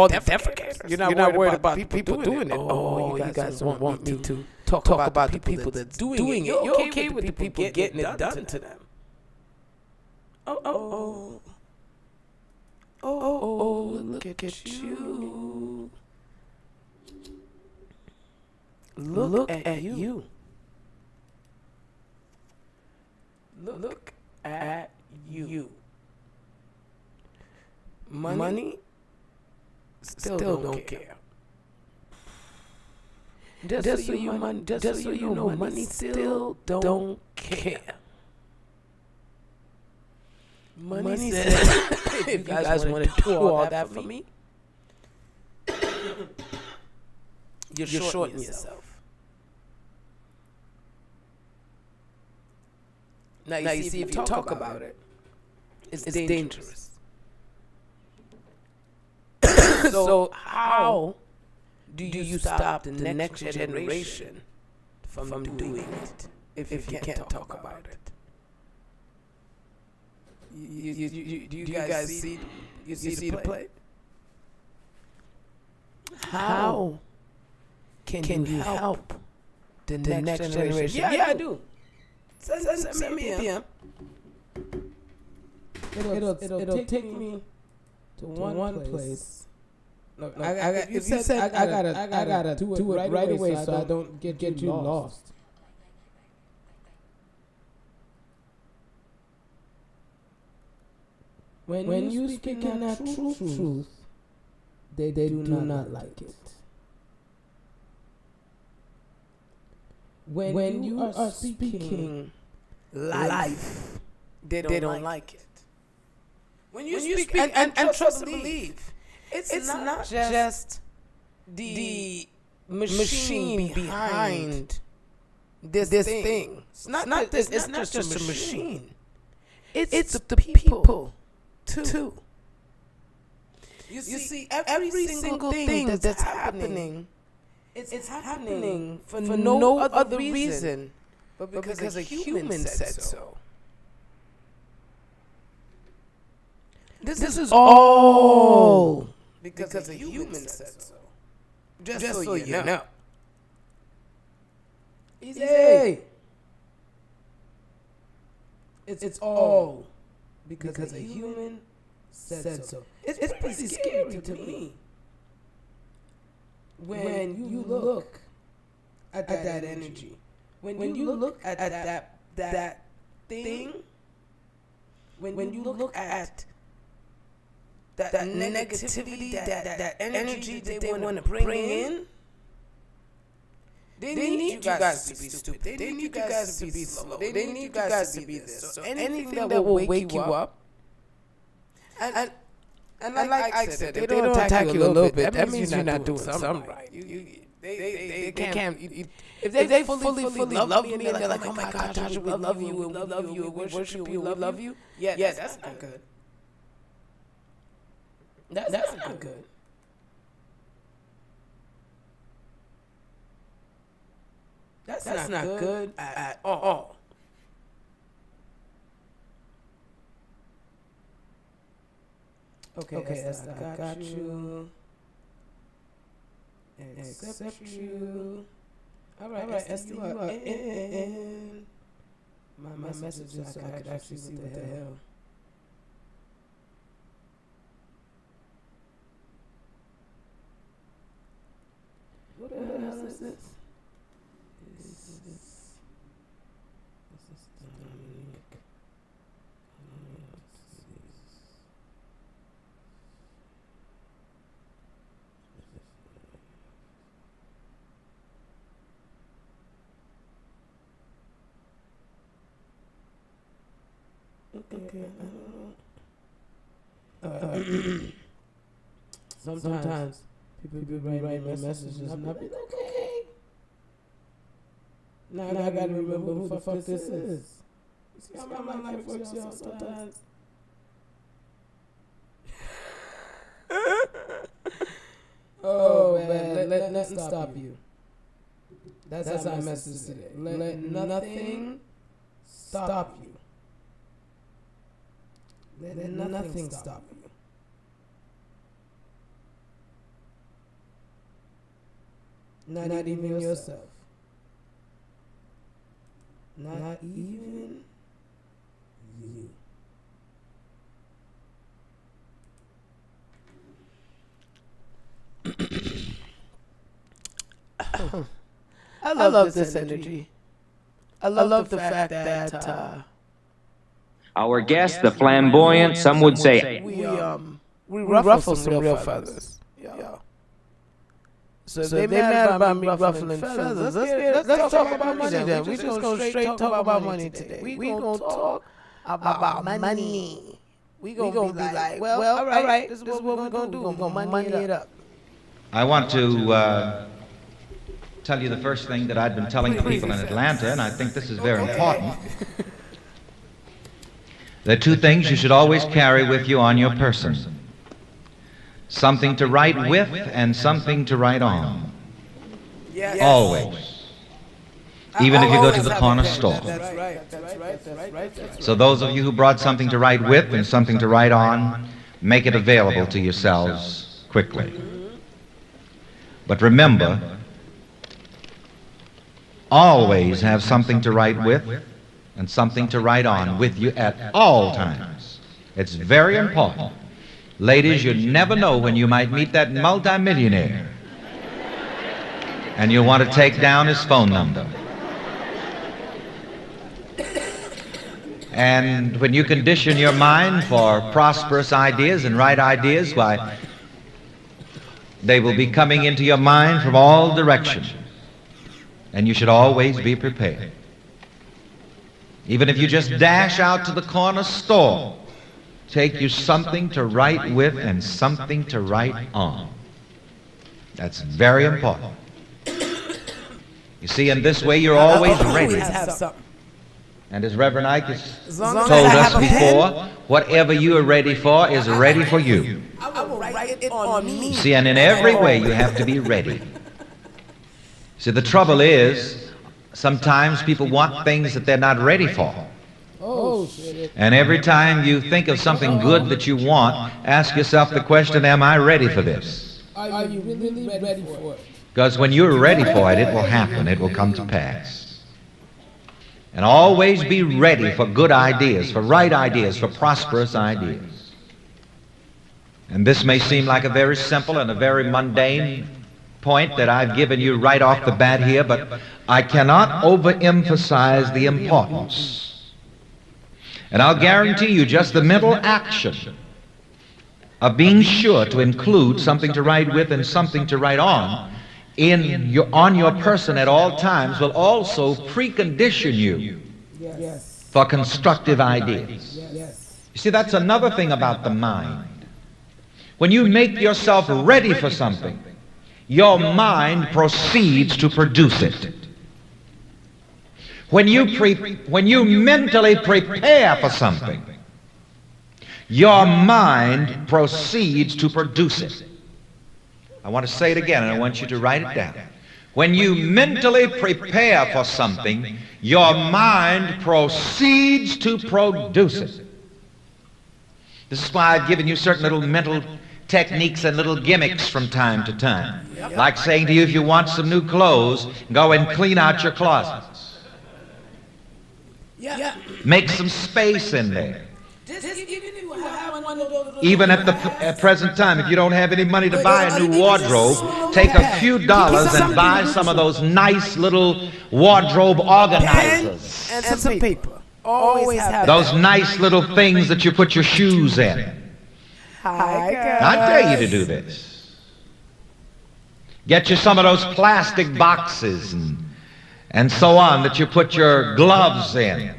the defecators. You're not worried about people doing it. Oh, you guys don't want me to talk about the people that's doing it. You're okay with the people getting it done to them. Oh, look at you. Look at you. Look at you. Money still don't care. Just so you know, money still don't care. Money says, if you guys want to do all that for me, you're shorting yourself. Now you see, if you talk about it, it's dangerous. So how do you stop the next generation from doing it if you can't talk about it? Do you guys see the play? How can you help the next generation? Yeah, I do. Send me a DM. It'll take me to one place. Look, if you said I gotta do it right away so I don't get you lost. When you speaking that truth, they do not like it. When you are speaking life, they don't like it. When you speak and trust and believe, it's not just the machine behind this thing. It's not just a machine. It's the people too. You see, every single thing that's happening, it's happening for no other reason but because a human said so. This is all because a human said so. Just so you know. Easy. It's all because a human said so. It's pretty scary to me when you look at that energy. When you look at that thing, when you look at that negativity, that energy that they want to bring in, they need you guys to be stupid. They need you guys to be slow. They need you guys to be this. So anything that will wake you up, and like I said, they don't attack you a little bit. That means you're not doing something right. They can't. If they fully love me and they're like, oh my God, Tasha, we love you and we love you and we worship you, we love you. Yeah, that's not good. That's not good. That's not good at all. Okay, I got you. Accept you. All right, Esther, you are in. My message is so I could actually see what the hell. What the hell is this? This is Dominic. Okay. Sometimes people be writing me messages and I'll be like, okay. Now I gotta remember who the fuck this is. See how my life works out sometimes. Oh man, let nothing stop you. That's our message today. Let nothing stop you. Let nothing stop you. Not even yourself. Not even you. I love this energy. I love the fact that Our guest, the flamboyant, some would say, we ruffle some real feathers. Yeah. So if they mad about me ruffling feathers, let's talk about money then. We just gonna straight talk about money today. We gonna talk about money. We gonna be like, well, all right, this is what we're gonna do. We're gonna money it up. I want to tell you the first thing that I've been telling the people in Atlanta, and I think this is very important. There are two things you should always carry with you on your person. Something to write with and something to write on. Yes. Always. Even if you go to the corner store. That's right. So those of you who brought something to write with and something to write on, make it available to yourselves quickly. But remember, always have something to write with and something to write on with you at all times. It's very important. Ladies, you never know when you might meet that multimillionaire. And you'll want to take down his phone number. And when you condition your mind for prosperous ideas and right ideas, why, they will be coming into your mind from all directions. And you should always be prepared. Even if you just dash out to the corner store, take you something to write with and something to write on. That's very important. You see, in this way, you're always ready. And as Reverend Ike has told us before, whatever you are ready for is ready for you. I will write it on me. See, and in every way, you have to be ready. See, the trouble is, sometimes people want things that they're not ready for. Oh, shit. And every time you think of something good that you want, ask yourself the question, am I ready for this? Are you really ready for it? Because when you're ready for it, it will happen. It will come to pass. And always be ready for good ideas, for right ideas, for prosperous ideas. And this may seem like a very simple and a very mundane point that I've given you right off the bat here, but I cannot overemphasize the importance. And I'll guarantee you just the mental action of being sure to include something to write with and something to write on on your person at all times will also precondition you for constructive ideas. You see, that's another thing about the mind. When you make yourself ready for something, your mind proceeds to produce it. When you mentally prepare for something, your mind proceeds to produce it. I want to say it again, and I want you to write it down. When you mentally prepare for something, your mind proceeds to produce it. This is why I've given you certain little mental techniques and little gimmicks from time to time. Like saying to you, if you want some new clothes, go and clean out your closets. Yeah. Make some space in there. Just even if you have one of those. Even at present time, if you don't have any money to buy a new wardrobe, take a few dollars and buy some of those nice little wardrobe organizers. And some paper. Always have Those nice little things that you put your shoes in. Hi, guys. I dare you to do this. Get you some of those plastic boxes and so on that you put your gloves in.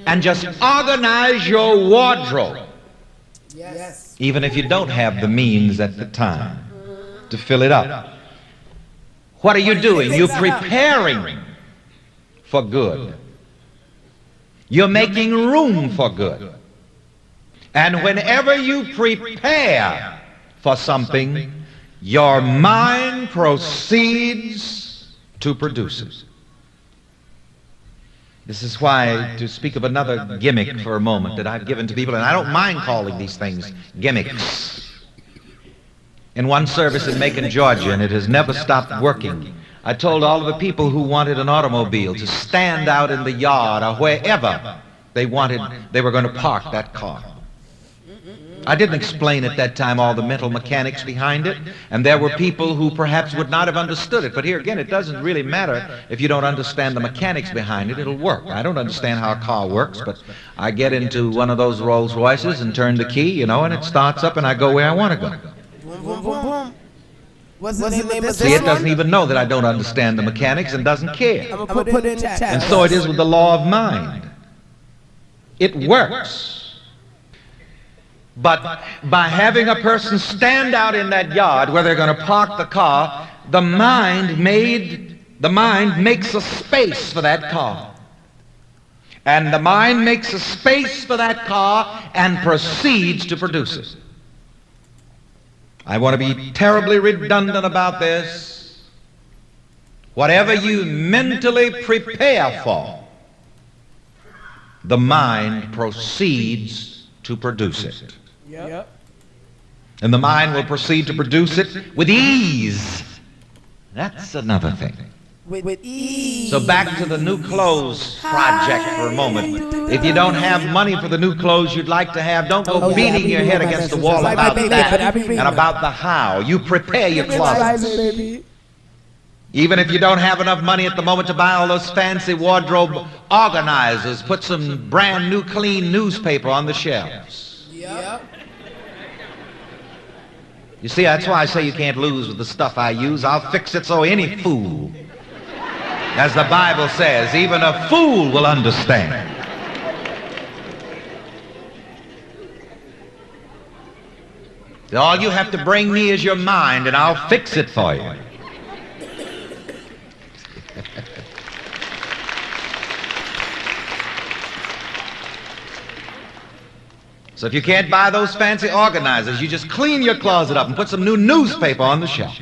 And just organize your wardrobe. Yes. Even if you don't have the means at the time to fill it up. What are you doing? You're preparing for good. You're making room for good. And whenever you prepare for something, your mind proceeds to produce it. This is why, to speak of another gimmick for a moment that I've given to people, and I don't mind calling these things gimmicks. In one service in Macon, Georgia, and it has never stopped working, I told all of the people who wanted an automobile to stand out in the yard or wherever they were going to park that car. I didn't explain at that time all the mental mechanics behind it, and there were people who perhaps would not have understood it. But here again, it doesn't really matter if you don't understand the mechanics behind it, it'll work. I don't understand how a car works, but I get into one of those Rolls Royces and turn the key, and it starts up and I go where I want to go. Boom, boom, boom, boom. What's the name of this See, it one? doesn't even know that I don't understand the mechanics and doesn't care. I'm gonna put it in chat. And so it is with the law of mind. It works. But by having a person stand out in that yard where they're going to park the car, the mind makes a space for that car. And the mind makes a space for that car and proceeds to produce it. I want to be terribly redundant about this. Whatever you mentally prepare for, the mind proceeds to produce it. Yep. And the mind will proceed to produce it with ease. That's another thing. With ease. So back to the new clothes project for a moment. If you don't have money for the new clothes you'd like to have, don't go beating your head against the wall about that and about the how. You prepare your closet. Even if you don't have enough money at the moment to buy all those fancy wardrobe organizers, put some brand new clean newspaper on the shelves. Yep. You see, that's why I say you can't lose with the stuff I use. I'll fix it so any fool, as the Bible says, even a fool will understand. All you have to bring me is your mind, and I'll fix it for you. So if you can't buy those fancy organizers, you just clean your closet up and put some new newspaper on the shelf.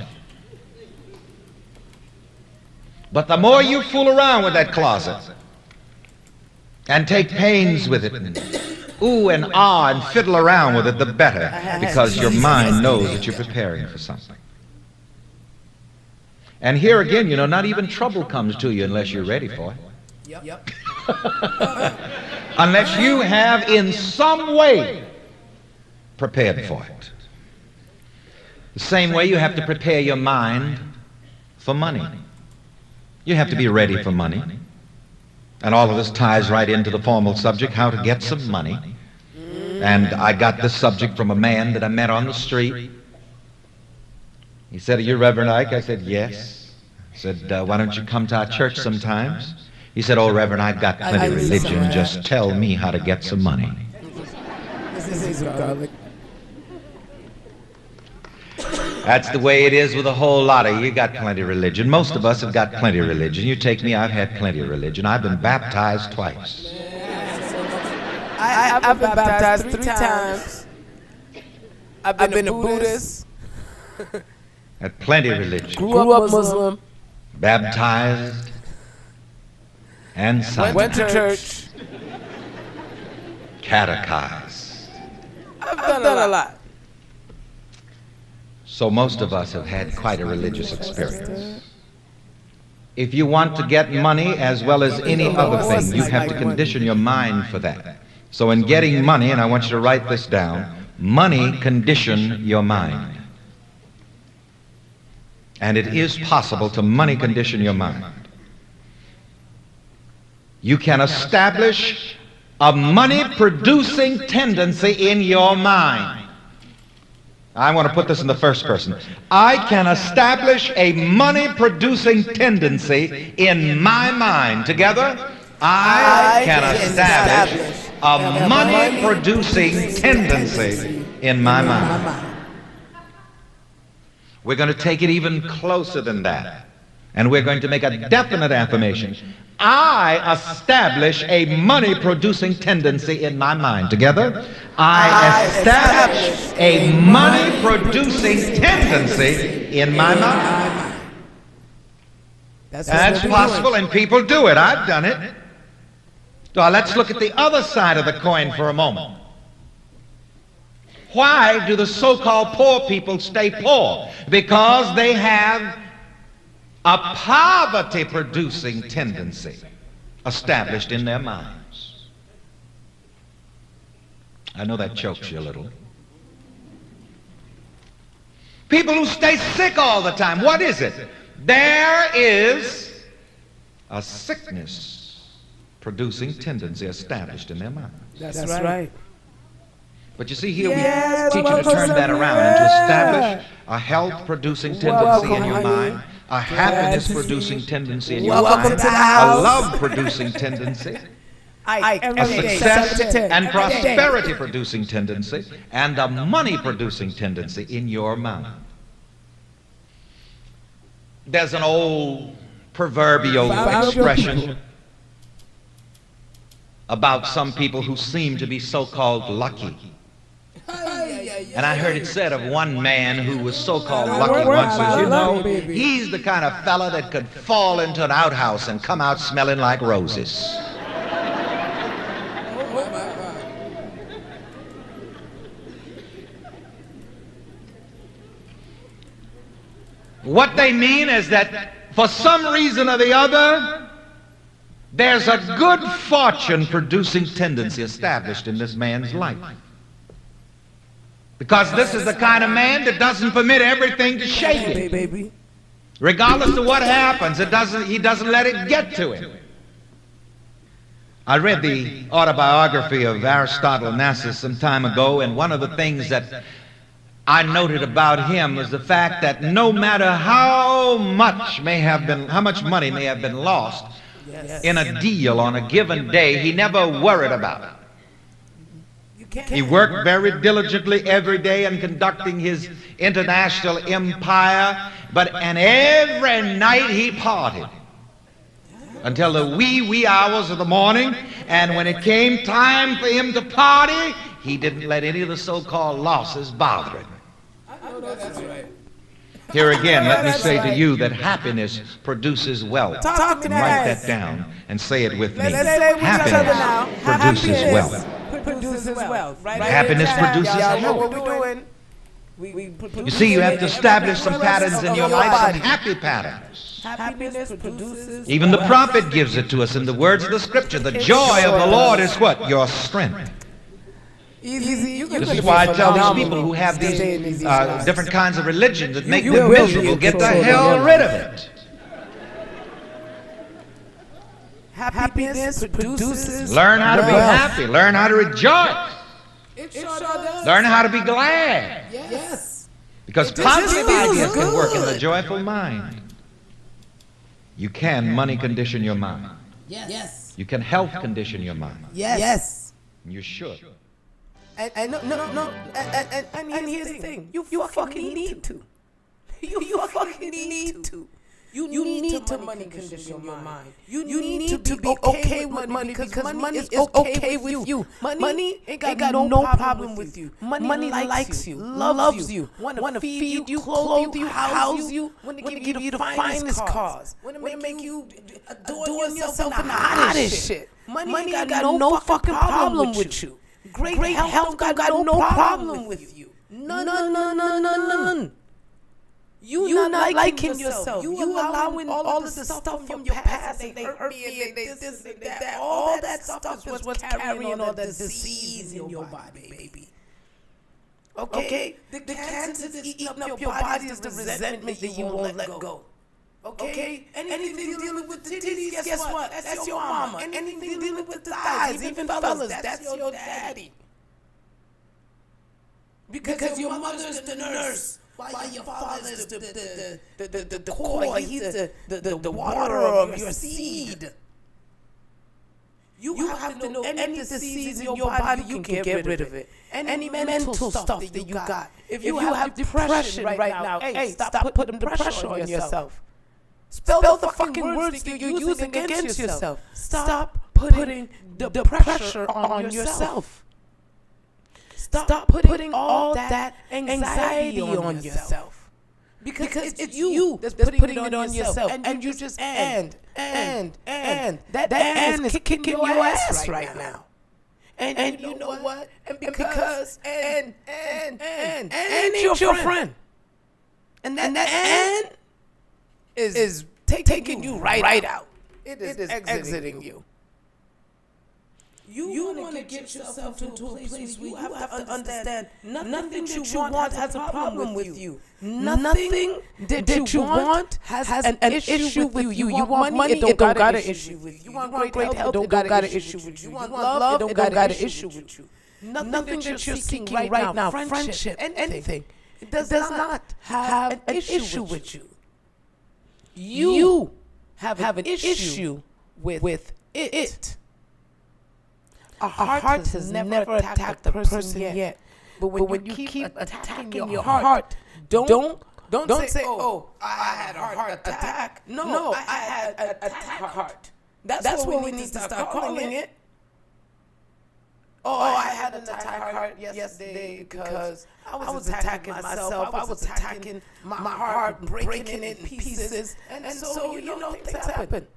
But the more you fool around with that closet and take pains with it and ooh and ah and fiddle around with it, the better, because your mind knows that you're preparing for something. And here again, not even trouble comes to you unless you're ready for it. Yep. Unless you have in some way prepared for it. The same way you have to prepare your mind for money. You have to be ready for money. And all of this ties right into the formal subject, how to get some money. And I got this subject from a man that I met on the street. He said, "Are you Reverend Ike?" I said, "Yes." I said, "Why don't you come to our church sometimes?" He said, "Oh, Reverend, I've got plenty of religion. Just tell me how to get some money." That's the way it is with a whole lot of you. You got plenty of religion. Most of us have got plenty of religion. You take me, I've had plenty of religion. I've been baptized twice. I've been baptized 3 times. I've been a Buddhist. Had plenty of religion. Grew up Muslim. Baptized and silent. Went to church. Catechized. I've done a lot. So most of us have had quite a religious experience. If you want to get money as well as any other thing, you have to condition your mind for that. So in getting money, and I want you to write this down, money condition your mind. And it is possible to money condition your mind. You can establish a money-producing tendency in your mind. I want to put this in the first person. I can establish a money-producing tendency in my mind. Together, I can establish a money-producing tendency in my mind. We're going to take it even closer than that. And we're going to make a definite affirmation. I establish a money-producing tendency in my mind. Together, I establish a money-producing tendency in my mind. That's possible, and people do it. I've done it. So let's look at the other side of the coin for a moment. Why do the so-called poor people stay poor? Because they have a poverty-producing tendency established in their minds. I know that chokes you a little. People who stay sick all the time, what is it? There is a sickness-producing tendency established in their minds. That's right. But you see, here we teach you to turn that around and to establish a health-producing tendency in your mind, a happiness-producing tendency in your mind, a love-producing tendency, a success and prosperity-producing tendency, and a money-producing tendency in your mind. There's an old proverbial expression about some people who seem to be so-called lucky. And I heard it said of one man who was so-called lucky once, as you know, he's the kind of fella that could fall into an outhouse and come out smelling like roses. What they mean is that for some reason or the other, there's a good fortune-producing tendency established in this man's life. Because this is the kind of man that doesn't permit everything to shake it. Regardless of what happens, he doesn't let it get to him. I read the autobiography of Aristotle Onassis some time ago, and one of the things that I noted about him was the fact that no matter how much money may have been lost in a deal on a given day, he never worried about it. He worked very diligently every day in conducting his international empire, and every night he partied until the wee hours of the morning, and when it came time for him to party, he didn't let any of the so-called losses bother him. Here again, let me say to you that happiness produces wealth. Write that down and say it with me. Happiness produces wealth. Happiness produces health. You see, you have to establish some patterns in your life, some happy patterns. Even the prophet gives it to us in the words of the scripture. The joy of the Lord is what? Your strength. This is why I tell these people who have these different kinds of religions that make them miserable, get the hell rid of it. Happiness produces. Learn how to be happy. Learn how to rejoice. Learn how to be glad. Yes. Because positive ideas can work in the joyful mind. You can money condition your mind. Yes. You can health condition your mind. Yes. You should. And no. And here's the thing. You fucking need to. You fucking need to. You need to money condition your mind. You need to be okay with money because money is okay with you. Money ain't got no problem with you. Money likes you, loves you, want to feed you, clothe you, house you, want to give you the finest cars, want to make you adorn yourself in the hottest shit. Money ain't got no fucking problem with you. Great health got no problem with you. None. You not liking yourself. You allowing all of the stuff from your past, and they hurt me, and they this and that. All that stuff is what's carrying all that disease in your body, baby. Okay? The cancer that's eating up your body is the resentment that you won't let go. Okay? Anything dealing with the titties, guess what? That's your mama. Anything dealing with the thighs, even fellas, that's your daddy. Because your mother's the nurse, while your father's the core, he's the water of your seed. You have to know any disease in your body, you can get rid of it. Any mental stuff that you got. If you have depression right now, hey, stop putting the pressure on yourself. Spell the fucking words that you're using against yourself. Stop putting the pressure on yourself. Stop putting all that anxiety on yourself. Because it's you that's putting it on yourself. And you just and. That and is kicking your ass right now. And you know what? And because and ain't your friend. And that and is taking you right out. It is exiting you. You want to get yourself into a place where you have to understand nothing that you want has a problem with you. Nothing that you want has an issue with you. You want money, it don't got an issue with you. You want great health, it don't got an issue with you. You want love, it don't got an issue with you. Nothing that you're seeking right now, friendship, anything, it does not have an issue with you. You have an issue with it. A heart has never attacked a person yet. But when you keep attacking your heart, don't say, oh, I had a heart attack. No, I had an attack heart. That's what we need to start calling it. Oh, I had an attack heart yesterday because I was attacking myself. I was attacking my heart, breaking it in pieces. And so, you know, things happen.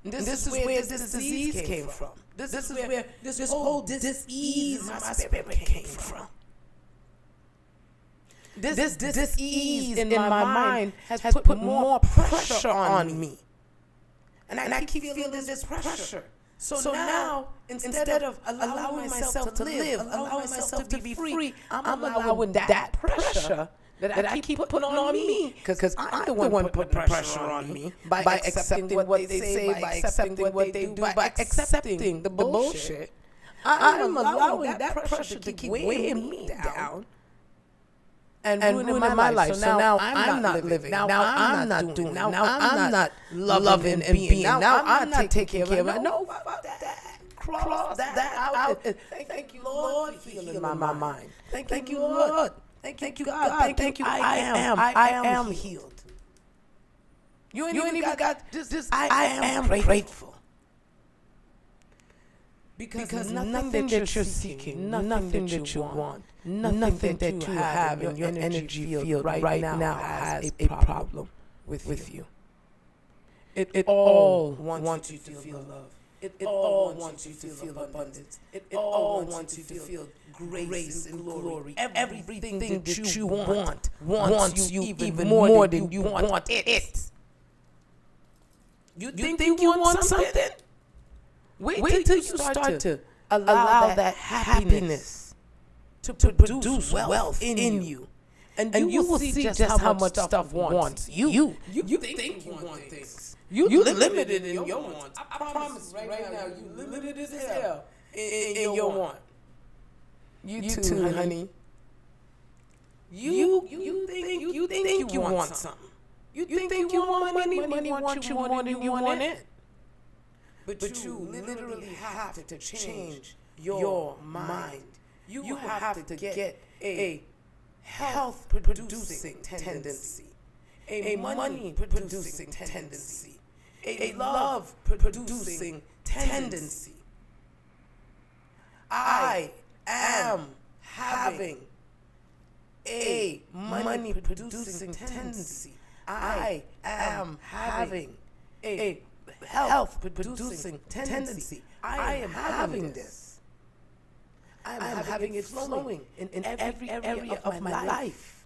This is where this disease came from. This is where this whole dis-ease in my spirit came from. This dis-ease in my mind has put more pressure on me. And I keep feeling this pressure. So now, instead of allowing myself to live, allowing myself to be free, I'm allowing that pressure that I keep putting on me, because I'm the one putting pressure on me by accepting what they say, by accepting what they do, by accepting the bullshit. I'm allowing that pressure to keep weighing me down and ruining my life. So now I'm not living. Now I'm not doing. Now I'm not loving and being. Now I'm not taking care of it. No, fuck that. Cross that out. Thank you, Lord, for healing my mind. Thank you, Lord. Thank you, God. Thank you. I am healed. You ain't even got this. I am grateful. Because nothing that you're seeking, nothing that you want, nothing that you have in your energy field right now has a problem with you. It all wants you to feel love. It all wants you to feel abundance. It all wants you to feel grace and glory. Everything that you want wants you even more than you want it. You think you want something? Wait till you start to allow that happiness to produce wealth in you. And you will see just how much stuff wants you. You think you want things. You limited in your wants. I promise right now, you limited as hell in your want. You too, honey. You think you want something. You think you want money wants you more than you want it. But you literally have to change your mind. You have to get a health-producing tendency, a money-producing tendency, a love-producing tendency. I am having a money-producing tendency. I am having a health-producing tendency. I am having this. I am having it flowing in every area of my life.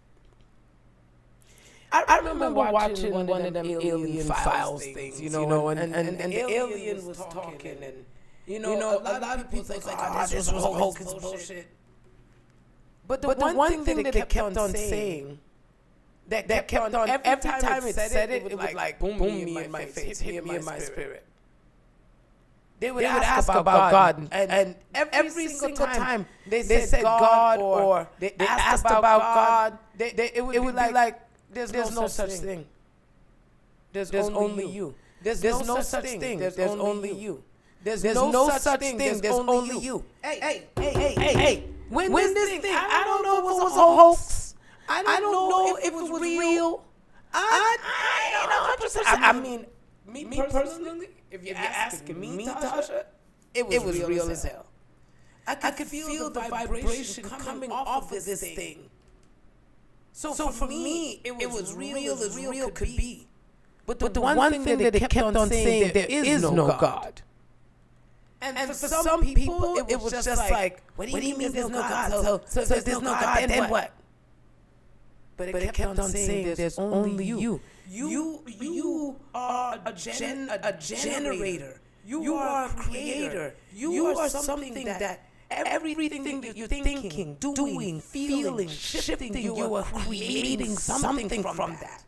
I remember watching one of them alien files things, you know, and the alien was talking, and you know, a lot of people think like, oh, this was hoax, it's bullshit. But the one thing that it kept on saying, that kept on every time it said it would like boom me in my face, hit me in my spirit. They would ask about God, and every single time they said God or they asked about God, it would be like, there's no such thing. There's only you. There's no such thing. There's only you. There's no such thing. There's only you. Hey. When this thing, I don't know if it was a hoax. I don't know if it was real. I ain't 100%. I mean, me personally, if you're asking me, Tasha, it was real as hell. I could feel the vibration coming off of this thing. So for me, it was real as real could be. But the one thing that it kept on saying, there is no God. And for some people, it was just like, what do you mean there's no God? So if there's no God, then what? But it kept on saying there's only you. You are a generator. You are a creator. You are something that everything that you're thinking, doing, feeling, shifting, you are creating something from that.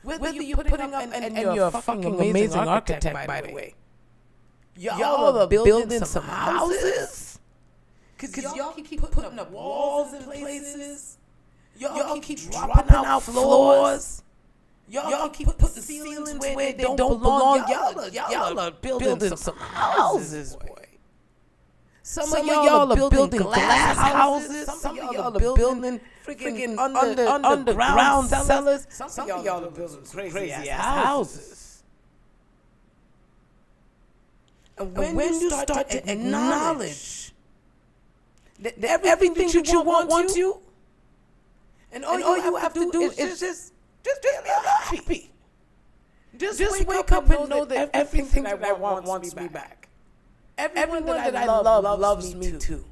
Whether you're putting up, and you're a fucking amazing architect, by the way. Y'all are building some houses. Because y'all keep putting up walls in places. Y'all keep dropping out floors. Y'all keep putting ceilings where they don't belong. Y'all are building some houses, boy. Some of y'all are building glass houses. Some of y'all are building freaking underground cellars. Some of y'all are building crazy ass houses. And when you start to acknowledge that everything that you want you, and all you have to do is just be happy. Just wake up and know that everything that I want wants me back. Everyone that I love loves me too.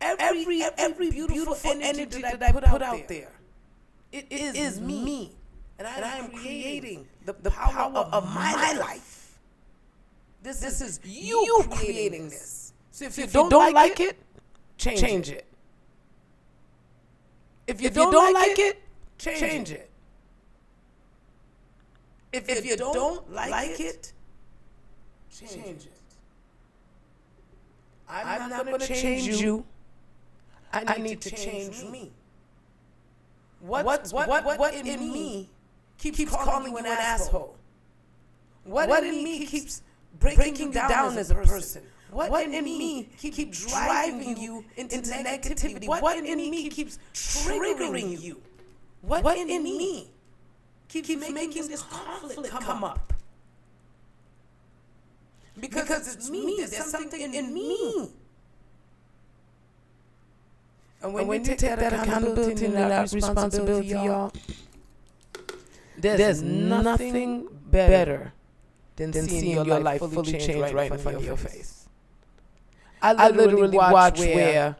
Every beautiful energy that I put out there, it is me. And I am creating the power of my life. This is you creating this. So if you don't like it, change it. If you don't like it, change it. If you don't like it, change it. I'm not going to change you. I need to change me. What in me keeps calling you an asshole? What in me keeps breaking you down as a person? What in me keeps driving you into negativity? What in me keeps triggering you? What in me keeps making this conflict come up? Because it's me. There's something in me. And when you take that accountability and that responsibility, y'all, there's nothing better than seeing your life fully change right in front of your face. I literally watched where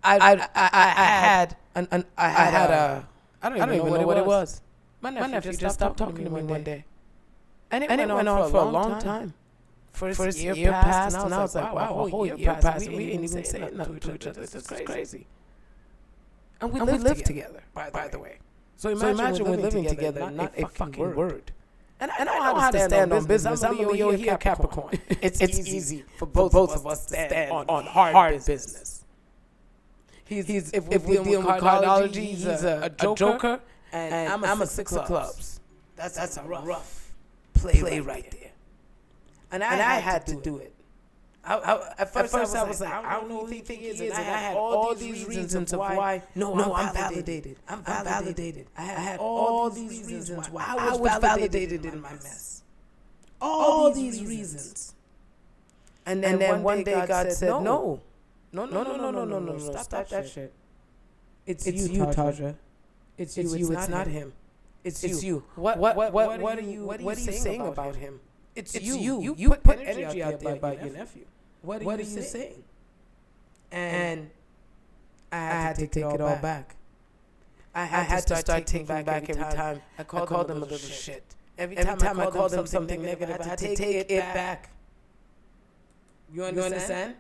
I had a I don't even know what it was. My nephew just stopped talking to me one day, and it went on for a long time. First year passed, and I was like, wow, a whole year passed, and we didn't even say nothing to each other. This is crazy. And we lived together, by the way. So imagine we're living together, not a fucking word. And I know how to stand on business. I'm a Leo here, Capricorn. It's easy for both of us to stand on hard business. If we're dealing with cardiology, he's a joker, and I'm a six of clubs. That's a rough play right there. And I had to do it. At first I was like, I don't know who he is, and I had all these reasons of why. No, I'm validated. I'm validated. I had all these reasons why I was validated in my mess. All these reasons. And then one day God said, no, stop that shit. It's you, Taja. It's you. It's not him. It's you. What are you saying about him? It's you. You put energy out there about your nephew. What are you saying? And I had to take it all back. I had to start taking back every time I called them a little shit. Every time I called them something negative, I had to take it back. You understand?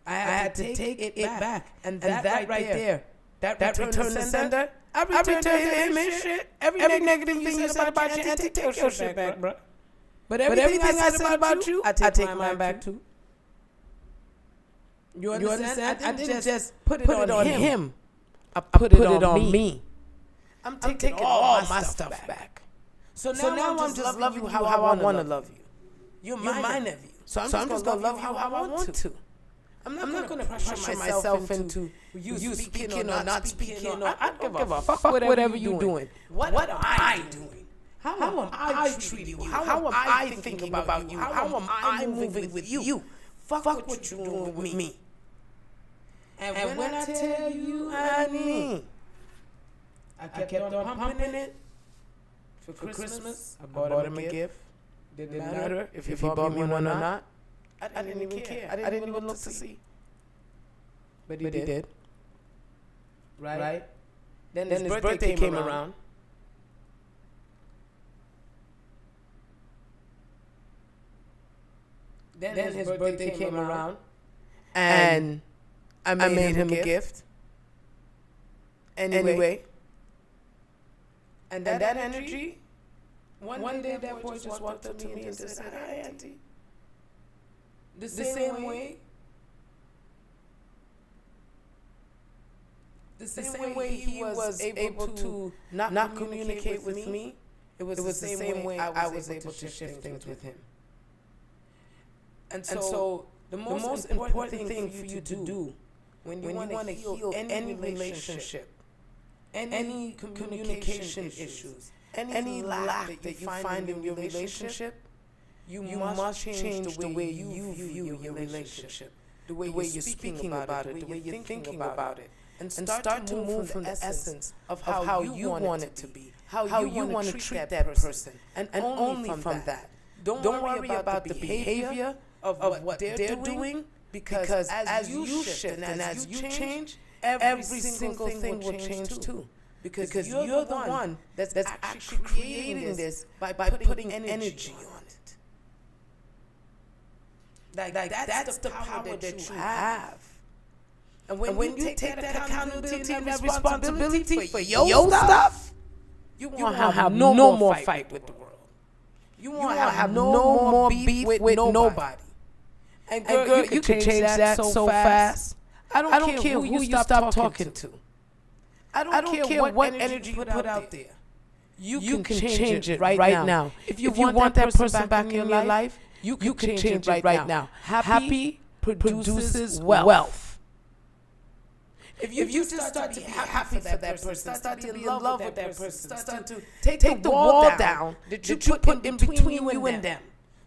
I had to take it back. And that right there, that return to sender, I returned him his shit. Every negative thing you said about you, I take your shit back, bro. But everything I said about you, I take mine back too. You understand? I didn't just put it on him. I put it on me. I'm taking all my stuff back. So now I'm just loving you how I want to love you. You're mine of you. So I'm just going to love you how I want to. I'm not going to pressure myself into you speaking or not speaking. I don't give a fuck whatever you're doing. What am I doing? How am I treating you? How am I thinking about you? How am I moving with you? Fuck what you're doing with me. And when I tell you, honey, I kept on pumping it for Christmas. I bought him a gift. Didn't matter if he bought me one or not. I didn't even care. I didn't even look to see. But he did. Right? Then his birthday came around. Then his birthday came around. And I made him a gift. Anyway. And that energy, one day that boy just walked up to me and said, "Hi, Auntie." The same way he was able to not communicate with me, it was the same way I was able to shift things with him. And so the most important thing for you to do when you want to heal any relationship, any communication issues, any lack that you find in your relationship, you must change the way you view your relationship, the way you're speaking about it, the way you're thinking about it, and start to move from the essence of how you want it to be, how you want to treat that person, and only from that. Don't worry about the behavior of what they're doing, because as you shift and as you change, every single thing will change too. Because you're the one that's actually creating this by putting energy on it. Like that's the power that you have. And when you take that accountability and that responsibility for your stuff, you won't have no more fight with the world. You won't have no more beef with nobody. And girl, you can change that so fast. I don't care who you stop talking to. I don't care what energy you put out there. You can change it right now. If you want that person back in your life, you can change it right now. Happy produces wealth. If you just start to be happy for that person, start to be in love with that person, start to take the wall down that you put in between you and them.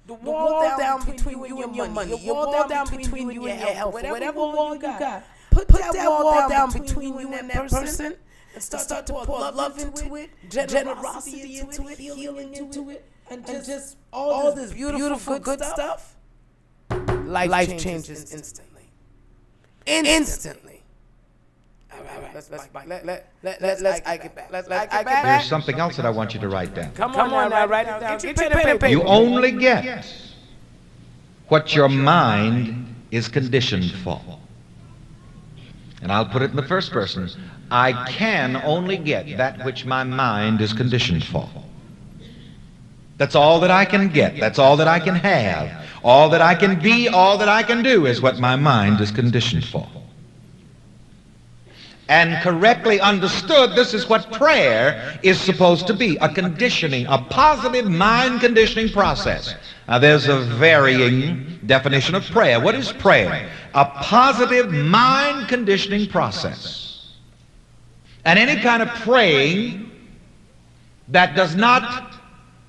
The wall down between you and your money. The wall down between you and your health. Whatever wall you got, put that wall down between you and that person, and start to pour love into it, generosity into it, healing into it, and just all this beautiful good stuff. Life changes instantly. Instantly. All right. Let's get back. There's something else that I want you to write down. Come on now, write it down. Get your pen and paper. You only get what your mind is conditioned for. And I'll put it in the first person. I can only get that which my mind is conditioned for. That's all that I can get. That's all that I can have. All that I can be, all that I can do is what my mind is conditioned for. And correctly understood, this is what prayer is supposed to be, a conditioning, a positive mind conditioning process. Now, there's a varying definition of prayer. What is prayer? A positive mind conditioning process. And any kind of praying that does not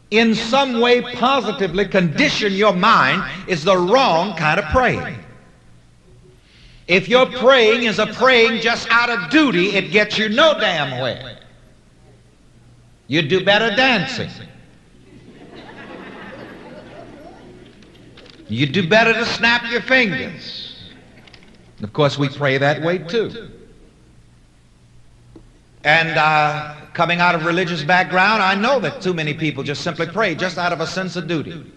in some way positively condition your mind is the wrong kind of praying. If your praying is a praying just out of duty, it gets you no damn where. You do better dancing. You do better to snap your fingers. Of course, we pray that way too. And coming out of religious background, I know that too many people just simply pray just out of a sense of duty.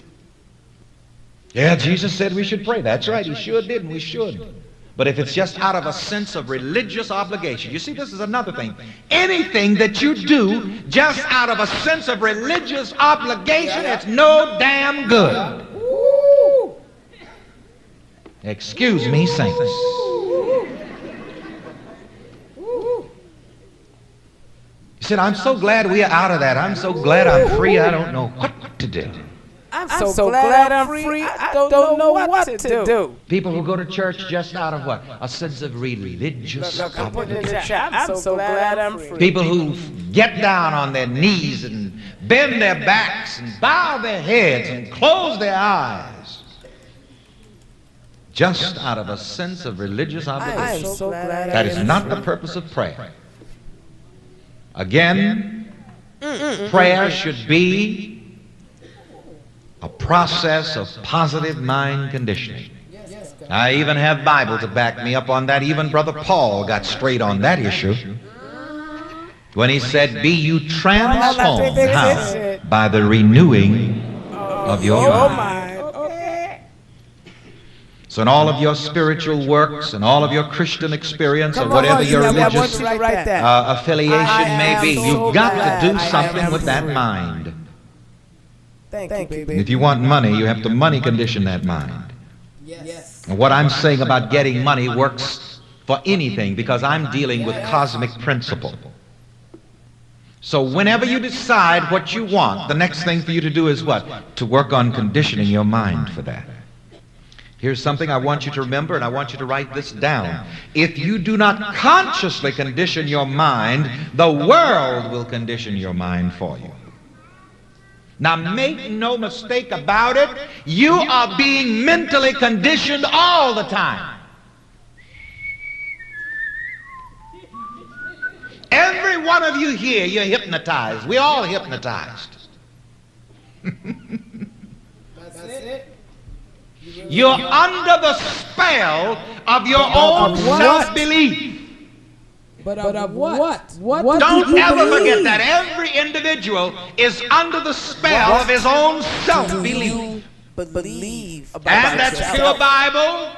Yeah, Jesus said we should pray. That's right, he sure did, and we should. But if it's just out of a sense of religious obligation, you see, this is another thing. Anything that you do just out of a sense of religious obligation, it's no damn good. Excuse me, saints. He said, I'm so glad we are out of that. I'm so glad I'm free. I don't know what to do. I'm so glad I'm free. I don't know what to do. People who go to church just out of what? A sense of religious obligation. I'm so glad I'm free. People who get down on their knees and bend their backs and bow their heads and close their eyes just out of a sense of religious obligation. I'm so glad That is not the purpose of prayer. Again, prayer should be a process of positive mind conditioning. I even have Bible to back me up on that. Even Brother Paul got straight on that issue when he said, be you transformed. How? By the renewing of your mind. So in all of your spiritual works and all of your Christian experience or whatever your religious affiliation may be, you've got to do something with that mind. Thank you, baby. If you want money, you have to money condition that mind. Yes. And what I'm saying about getting money works for anything because I'm dealing with cosmic principle. So whenever you decide what you want, the next thing for you to do is what? To work on conditioning your mind for that. Here's something I want you to remember, and I want you to write this down. If you do not consciously condition your mind, the world will condition your mind for you. Now make no mistake about it, you are being mentally conditioned all the time. Every one of you here, you're hypnotized. We're all hypnotized. That's it. You're under the spell of your own self-belief. But of what? Don't ever forget that every individual is under the spell of his own self-belief. Believe And that's pure Bible.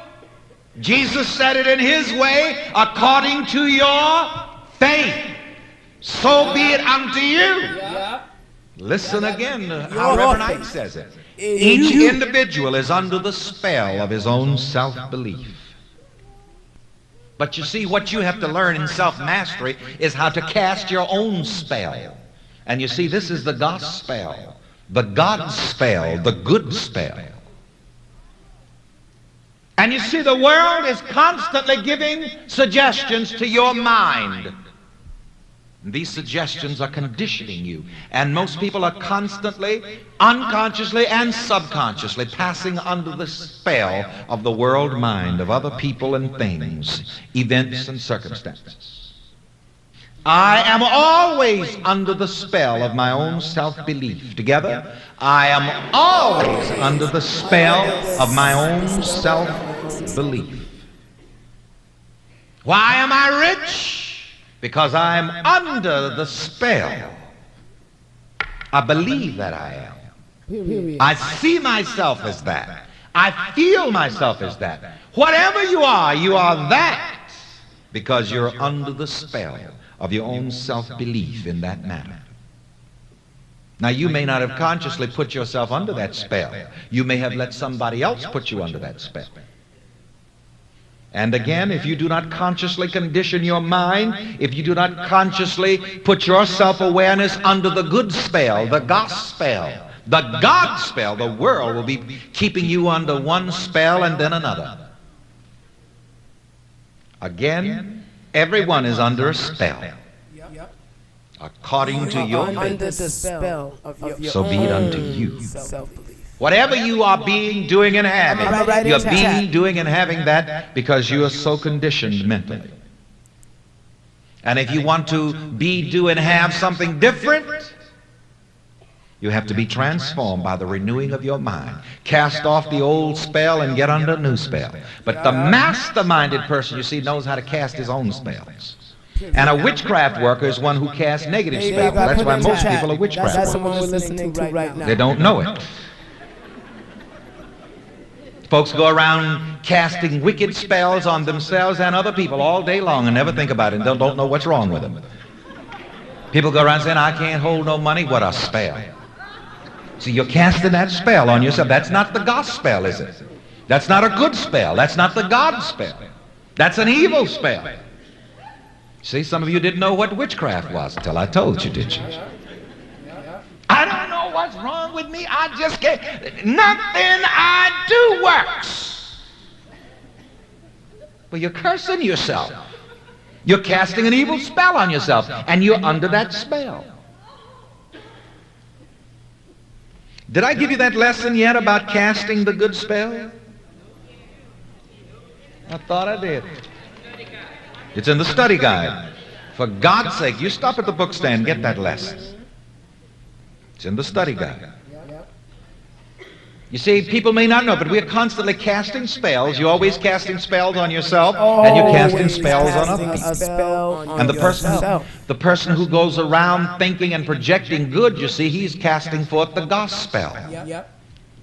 Jesus said it in his way, according to your faith. So be it unto you. Listen again to how Reverend Ike says it. Each individual is under the spell of his own self-belief. But you see, what you have to learn in self-mastery is how to cast your own spell. And you see, this is the gospel, the God spell, the good spell. And you see, the world is constantly giving suggestions to your mind. And these suggestions are conditioning you. And most people are constantly, unconsciously and subconsciously passing under the spell of the world mind, of other people and things, events and circumstances. I am always under the spell of my own self-belief. Together, I am always under the spell of my own self-belief. Why am I rich? Because I'm under the spell. I believe that I am. I see myself as that. I feel myself as that. Whatever you are that because you're under the spell of your own self-belief in that matter. Now, you may not have consciously put yourself under that spell. You may have let somebody else put you under that spell. And again, if you do not consciously condition your mind, if you do not consciously put your self-awareness under the good spell, the gospel, the God spell, the world will be keeping you under one spell and then another. Again, everyone is under a spell. According to your under the faith, spell of your so be it unto you. self-belief. Whatever you are being, doing, and having, you're being, doing, and having that because you are so conditioned mentally. And if you want to be, do, and have something different, you have to be transformed by the renewing of your mind. Cast off the old spell and get under a new spell. But the master-minded person, you see, knows how to cast his own spells. And a witchcraft worker is one who casts negative spells. That's why most people are witchcraft That's workers. what we're listening to right now. They don't know it. Folks go around casting wicked spells on themselves and other people all day long and never think about it and don't know what's wrong with them. People go around saying, I can't hold no money. What a spell. See, you're casting that spell on yourself. That's not the gospel, is it? That's not a good spell. That's not the God spell. That's an evil spell. See, some of you didn't know what witchcraft was until I told you, did you? I don't know what's wrong with me. I just can't. Nothing I do works. Well, you're cursing yourself. You're casting an evil spell on yourself, and you're under that spell. Did I give you that lesson yet about casting the good spell? I thought I did. It's in the study guide. For God's sake, you stop at the book stand and get that lesson. It's in the study guide. You see, people may not know, but we're constantly casting spells. You're always casting spells on yourself, and you're casting spells on other people. And the person who goes around thinking and projecting good, you see, he's casting forth the gospel.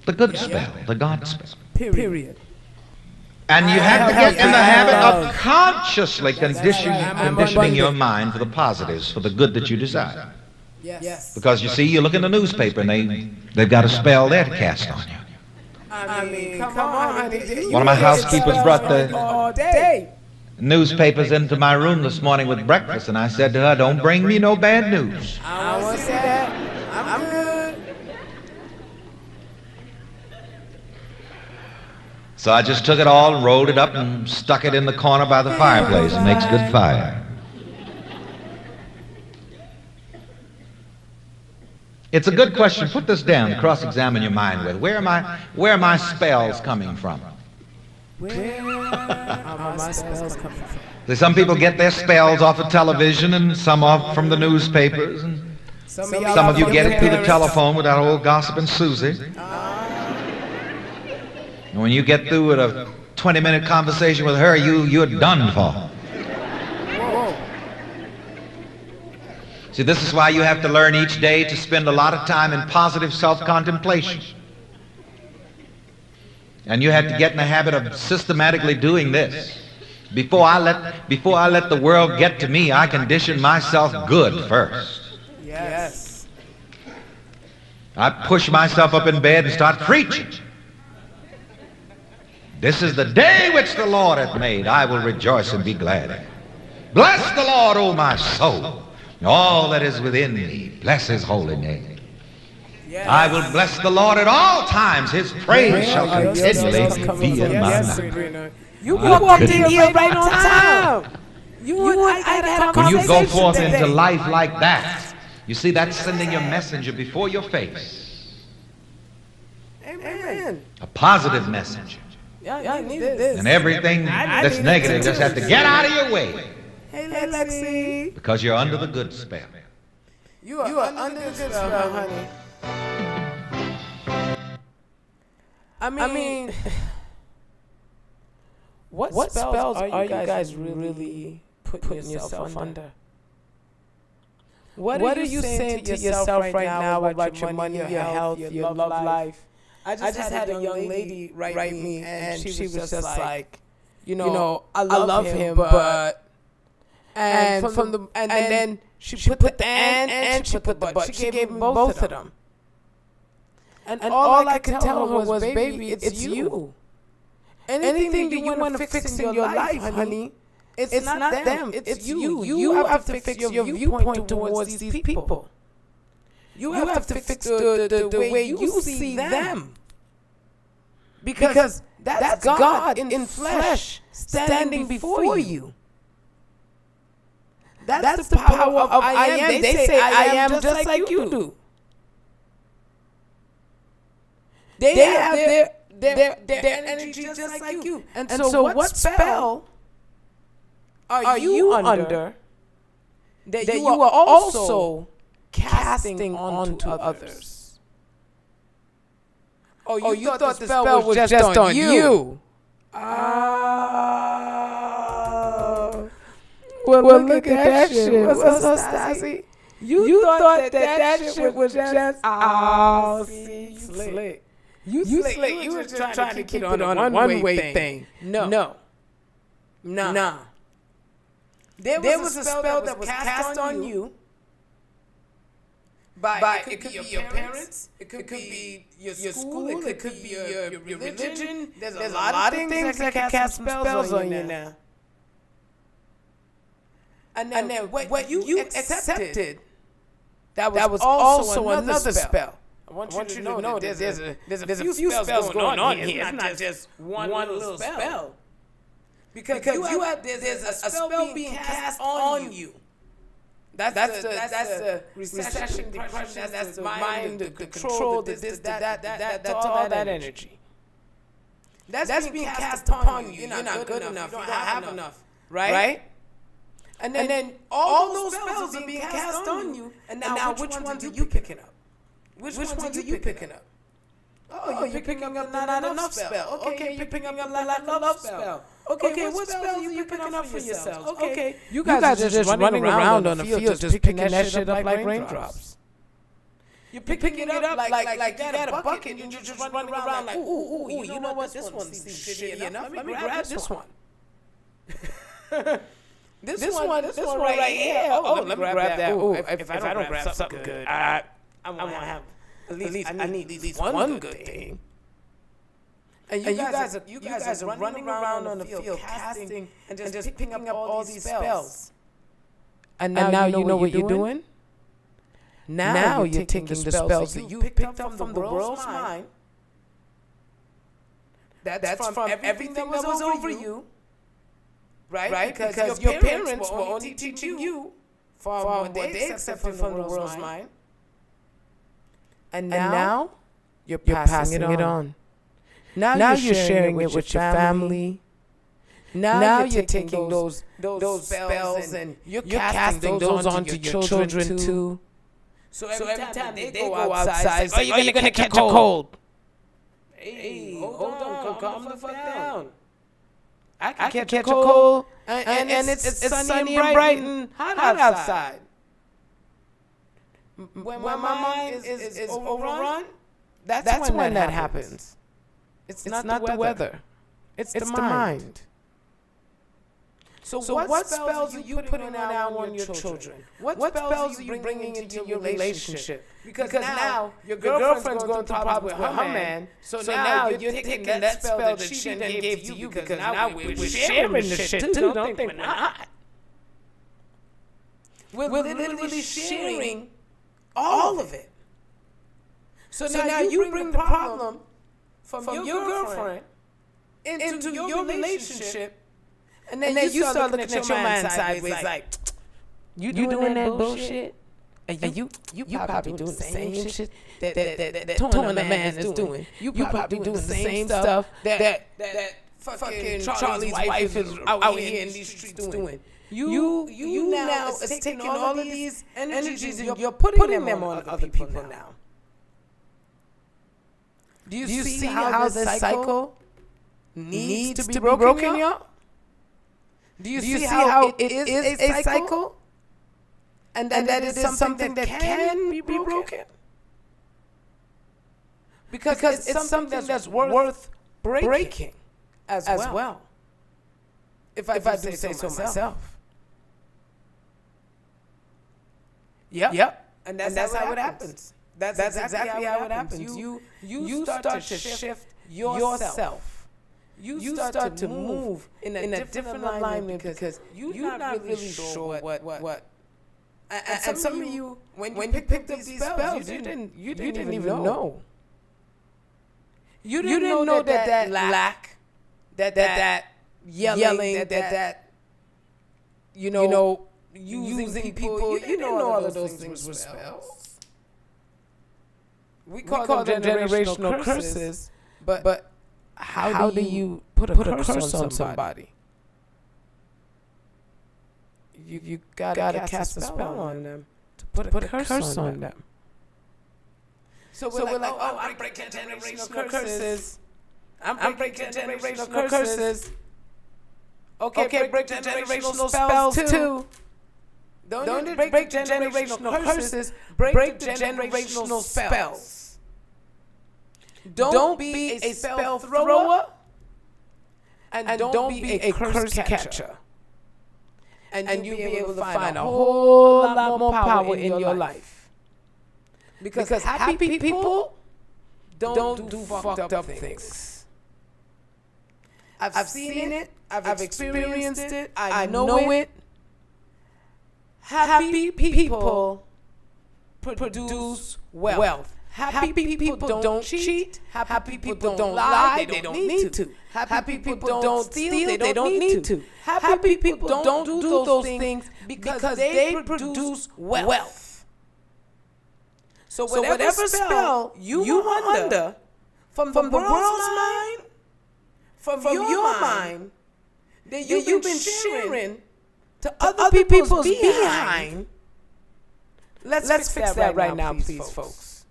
The good spell, the God spell. Period. And you have to get in the habit of consciously conditioning your mind for the positives, for the good that you desire. Yes. Because you see, you look in the newspaper and they've got a spell there to cast on you. I mean, come on, honey. One of my housekeepers brought the all day. newspapers into my room this morning with breakfast, and I said to her, don't bring me no bad news. I don't want to say that. I'm good. So I just took it all, rolled it up, and stuck it in the corner by the fireplace. It makes good fire. It's a good question. Put this down. Cross-examine your mind with. Where are my spells coming from? Where are my spells coming from? See, some people get their spells off of television and some off from the newspapers. And some of you get it through the telephone with that old gossiping Susie. And when you get through with a 20-minute conversation with her, you're done for. See, this is why you have to learn each day to spend a lot of time in positive self-contemplation. And you have to get in the habit of systematically doing this. Before I let the world get to me, I condition myself good first. Yes. I push myself up in bed and start preaching. This is the day which the Lord hath made. I will rejoice and be glad in it. Bless the Lord, O my soul, and all that is within me. Bless his holy name. Yes. I will bless the Lord at all times. His praise shall continually be in my mouth. You walked in here right on time. I had a When you go conversation forth today. into life like that, you see, that's sending your messenger before your face. Amen. A positive messenger. Y'all need this. And everything that's negative just has to get out of your way. Hey, Lexi. Because you're under the good spell. You are under the good spell, honey. I mean, what spells are you guys really putting yourself under? What are you saying to yourself right now about your money, your health, your love life? I just had a young lady write me, and she was just like, you know, I love him, but and then she put the and she put the but. She gave me both of them. And all I could tell her was, baby, it's you. Anything that you want to fix in your life, honey, it's not them. It's you. You have to fix your viewpoint towards these people. You have to fix the way you see them. Because that's God in flesh standing before you. That's the power of I am. They say I am just like you do. They have their energy just like you. And so what spell are you under that you are also casting onto others? Oh, you thought the spell was just on you. Well, look at that shit. What's up, Stassi? You thought that shit was just see, slick. You slick. You were just trying to keep it on a one-way thing. No. Nah. There was a spell that was cast on you by it could be your parents, it could be your school, it could be your religion. There's a lot of things that can cast spells on you now. And then what you accepted, that was also another spell. I want you to know that there's a few spells going on here. It's not just one little spell. Because there's a spell being cast on you. That's the recession, depression, that's the mind, the control, this, that's all that energy. That's being cast upon you. You're not good enough. You don't have enough. Right? And then all those spells are being cast on you. And now which ones are you picking up? Which ones are you picking up? Oh, you're picking up the not enough spell. Okay, you're picking up the lack of love spell. Okay, what spells are you picking up for yourselves? Okay, you guys are just running around on the field just picking that shit up like raindrops. You're picking it up like you got a bucket and you're just running around like, ooh, you know what? This one seems shitty enough. Let me grab this one. This one right here. Oh, let me grab that. Oh, if I don't grab something good, I want to have I need at least one good thing. And you guys are running around on the field casting and just picking up all these spells. And now you know what you're doing? Now you're taking the spells that you picked up from the world's mind. That's from everything that was over you. Right? Because your parents were only teaching you from what they accepted from the world's mind. And now you're passing it on. Now you're sharing it with your family. Now you're taking those spells and you're casting those onto your children too. So every time they go outside, oh, you're gonna catch a cold. Hey, hold on, calm the fuck down. I can catch a cold, and it's sunny and bright and hot outside. When my mind is overrun, that's when that happens. It's not the weather. It's the mind. So what spells are you putting down on your children? What spells are you bringing into your relationship? Because now your girlfriend's going through problems with her man. So now you're taking that spell that she then gave to you because now we're sharing the shit too. Don't think we're not. We're literally sharing all of it. So now you bring the problem from your girlfriend into your relationship, and then you start looking at your man sideways like, you doing that bullshit? And you probably doing the same shit that Tony the man is doing. You probably doing the same stuff that fucking Charlie's wife is out here in these streets doing. You now is taking all of these energies and you're putting them on other people now. Do you see how this cycle needs to be broken, y'all? Do you see how it is a cycle? And that it is something that can be broken? Because it's something that's worth breaking as well. If I do say so myself. Yep. And that's how it happens. That's exactly how it happens. You start to shift yourself. You start to move in a different alignment because you're not really sure what. And some of you, when you picked up these spells, you didn't even know. You didn't know that lack, that yelling, that using people. You didn't know all of those things were spells. We call them generational curses, but how do you put a curse on somebody? You gotta cast a spell on them to put a curse on them. So we're like, oh, I'm breaking generational curses. I'm breaking generational curses. Okay, break the generational spells too. Don't just break the generational curses, break the generational spells. Don't be a spell thrower, and don't be a curse catcher. And you'll be able to find a whole lot more power in your life. Because happy people don't do fucked up things. I've seen it. I've experienced it. I know it. Happy people produce wealth. Happy people don't cheat. Happy people don't lie. They don't need to. Happy people don't steal. They don't need to. Happy people don't do those things because they produce wealth. So whatever spell you under from the world's mind, from your mind, that you've been sharing to other people's behind, let's fix that right now, please, folks.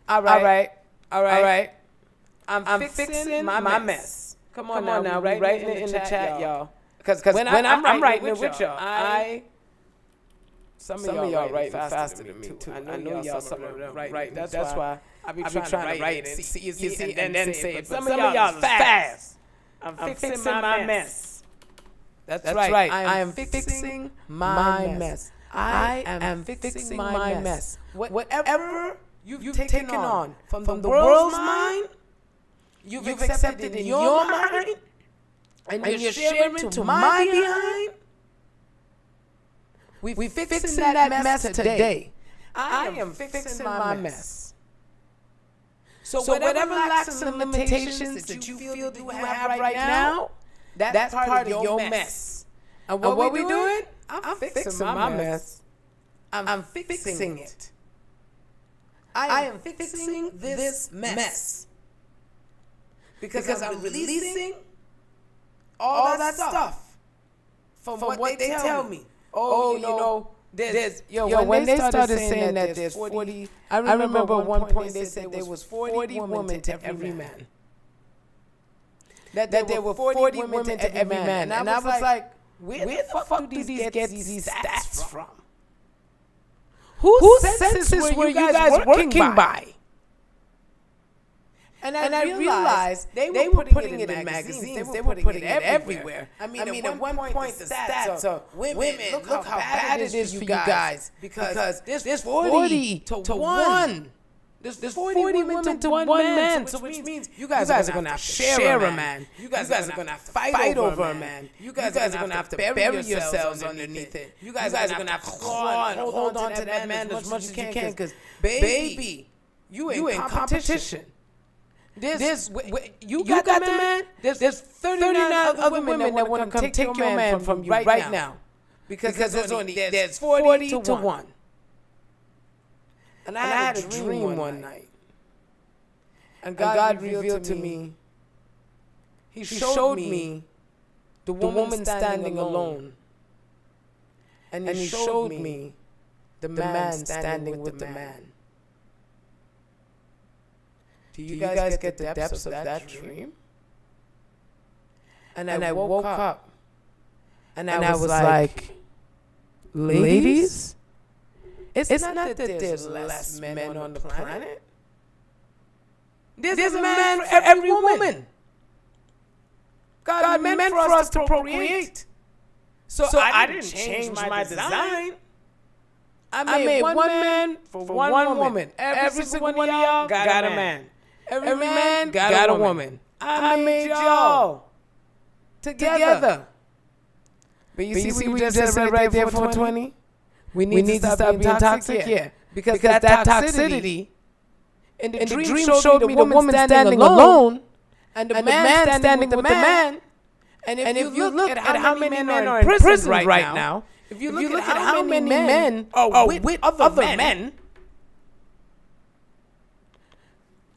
All right. I'm fixing my mess. Come on now, write it in the chat, y'all. Because when I'm writing it with y'all, some of y'all write faster than me too. I know y'all some of them right. That's why I be trying to write it, see, and then say it. Some of y'all fast. I'm fixing my mess. That's right. I am fixing my mess. I am fixing my mess. Whatever you've taken on from the world's mind, you've accepted in your mind, and you're sharing to my behind. We fixing that mess today. I am fixing my mess. So whatever lacks and limitations that you feel you have right now, that's part of your mess. And what we doing? I'm fixing my mess. I'm fixing it. I am fixing this mess. Because I'm releasing all that stuff from what they tell me. When they started saying that there's 40, I remember at one point they said there was 40 women to every man. That there were 40 women to every man. And I was like, where the fuck do these get these stats from? Whose census were you guys working by? And I realized they were putting it in magazines. They were putting it everywhere. I mean, at one point the stats are women. Look how bad it is for you guys. Because there's 40 to 1. There's 40 women to one man. So which means you guys are going to have to share a man. You guys are going to have to fight over a man. You guys are going to have to bury yourselves underneath it. You guys are going to have to claw and hold on to that man as much as you can. Because, baby, you in competition. You got the man. There's 39 other women that want to come take your man from you right now. Because there's 40 to 1. And I had a dream one night. And God revealed to me, He showed me the woman standing alone. And He showed me the man standing with the man. Do you guys get the depths of that dream? And I woke up. And I was like, ladies? It's not that there's less men on the planet. There's a man for every woman. God meant for us to procreate. So I didn't change my design. I made one man for one woman. Every single one of y'all got a man. Every man got a woman. I made y'all together. But you see what you just said right there, 420? We need to stop being toxic, yeah. Because that toxicity, in the dream showed me the woman standing alone, and the man standing with the man. And if you look at how many men are in prison right now, if you look at how many men are with other men,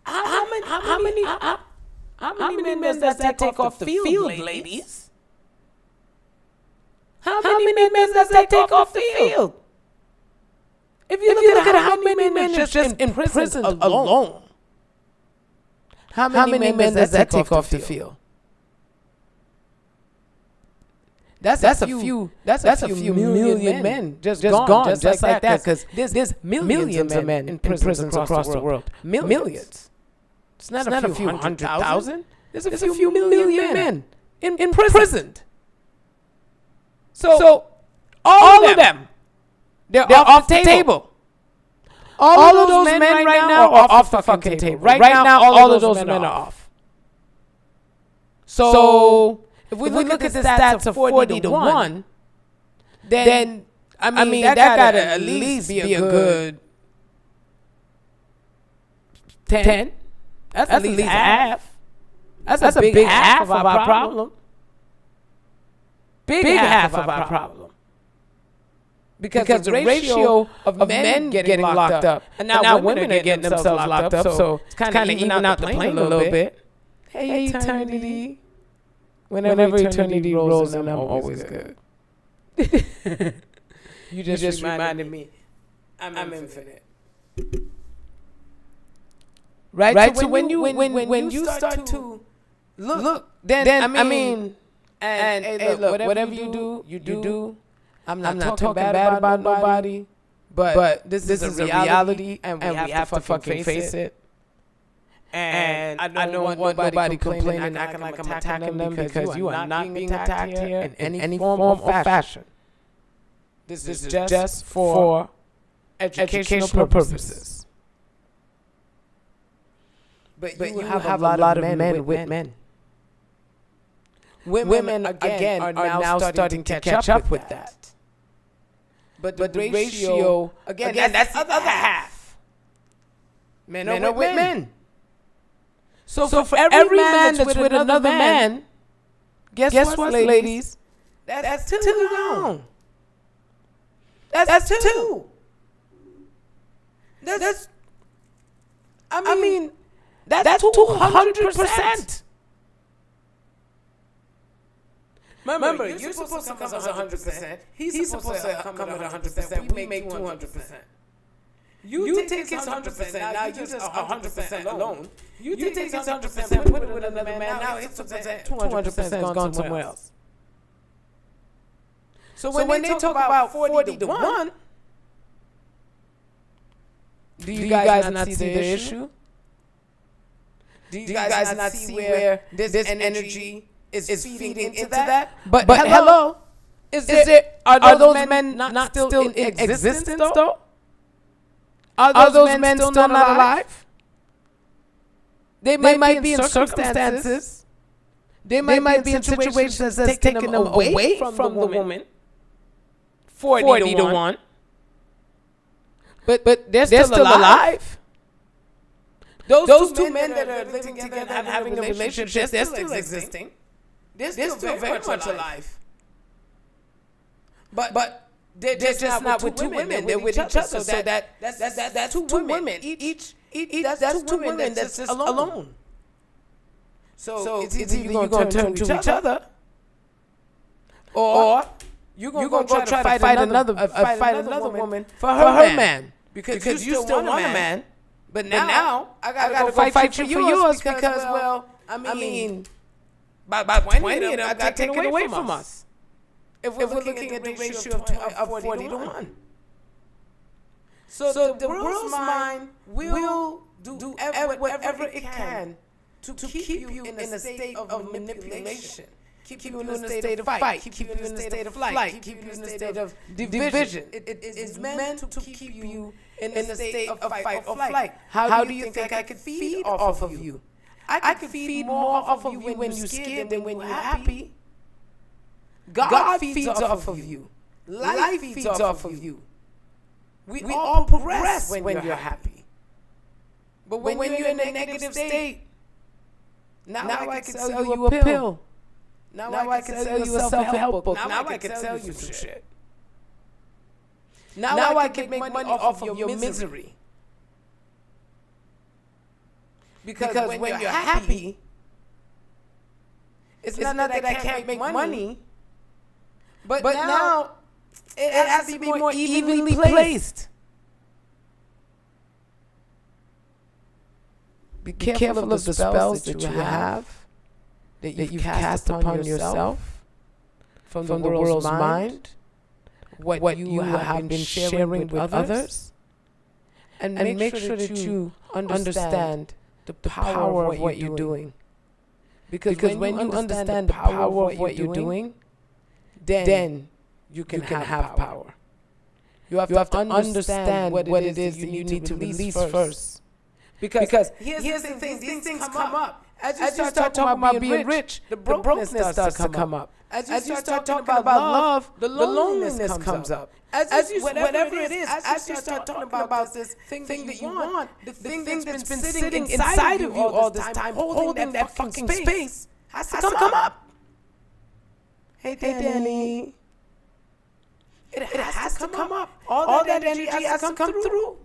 how many men does that take off the field, ladies? How many men does that take off the field? If you look at how many men are just in prison alone, how many men does that take off the field? That's a few million men just gone just like that, because there's millions of men in prisons across the world. Millions. It's not a few 100,000. There's a few million men imprisoned. So all of them, they're off the table. All of those men right now are off the fucking table. Right now, all of those men are off. So if we look at the stats of 40-1, then I mean that gotta at least be a good 10. That's at least half. That's a big half of our problem. Big half of our problem. Because the ratio of men getting locked up, and now women are getting themselves locked up, so it's kind of even out the plane a little bit. Hey, eternity. Whenever eternity rolls in, I'm always good. You just reminded me. I'm infinite. Right? So when you start to look, then I mean, and hey, look, whatever you do. I'm not talking bad about nobody, but this is a reality, and we have to fucking face it. And I don't want nobody complaining and acting like I'm attacking them, because you are not being attacked here in any form or fashion. This is just for educational purposes. But you have a lot of men with men. Women again are now starting to catch up with that. But the ratio, again, that's the other half. Men are with men. So for every man that's with another man, guess what, ladies? That's two down. That's two. That's I mean, that's 200%. Remember, you're supposed to come as 100%. He's supposed to come at 100%. We make 200%. You take his 100%. Now you're just 100% alone. You take his 100%, put it with another man. Now his 200% gone somewhere else. So when they talk about 40-1, do you guys not see the issue? Do you guys not see where this energy is feeding into that? But hello, are those men not still in existence though? Are those men still not alive? They might be in circumstances. They might be in situations that's taking them away from the woman. 40-1. But they're still alive. Those two men that are living together and having a relationship, they're still existing. They're still very much alive. But they're just not with two women. They're with each other. So that's two women. Each that's two women that's just alone. So it's either you're going to turn to each other, or you're going to try to fight another woman for her man. Because you still want a man. But now I gotta go fight for yours because, well, I mean, by 20 of them got taken away from us. If we're looking at the ratio of 40-1. So the world's mind will do whatever it can to keep you in a state of manipulation. Keep you in a state of fight. Keep you in a state of flight. Keep you in a state of division. It is meant to keep you in a state of fight or flight. How do you think I could feed off of you? I could feed more off of you when you're scared than when you're happy. God feeds off of you. Life feeds off of you. We all progress when you're happy. But when you're in a negative state, now I can sell you a pill. Now I can sell you a self-help book. Now I can sell you some shit. Now I can make money off of your misery. Because when you're happy, it's not that I can't make money, but now it has to be more evenly placed. Be careful of the spells that you have, that you cast upon yourself. from the world's mind, what you have been sharing with others, and make sure that you understand the power of what you're doing. Because when you understand the power of what you're doing, then you can have power. You have to understand what it is that you need to release first. Because here's the thing, these things come up. As you start talking about being rich, the brokenness starts to come up. As you start talking about love, the loneliness comes up. Whatever it is, as you start talking about this thing that you want, the thing that's been sitting inside of you all this time, holding that fucking space, has to come up. Hey, Danny. It has to come up. All that energy has to come through.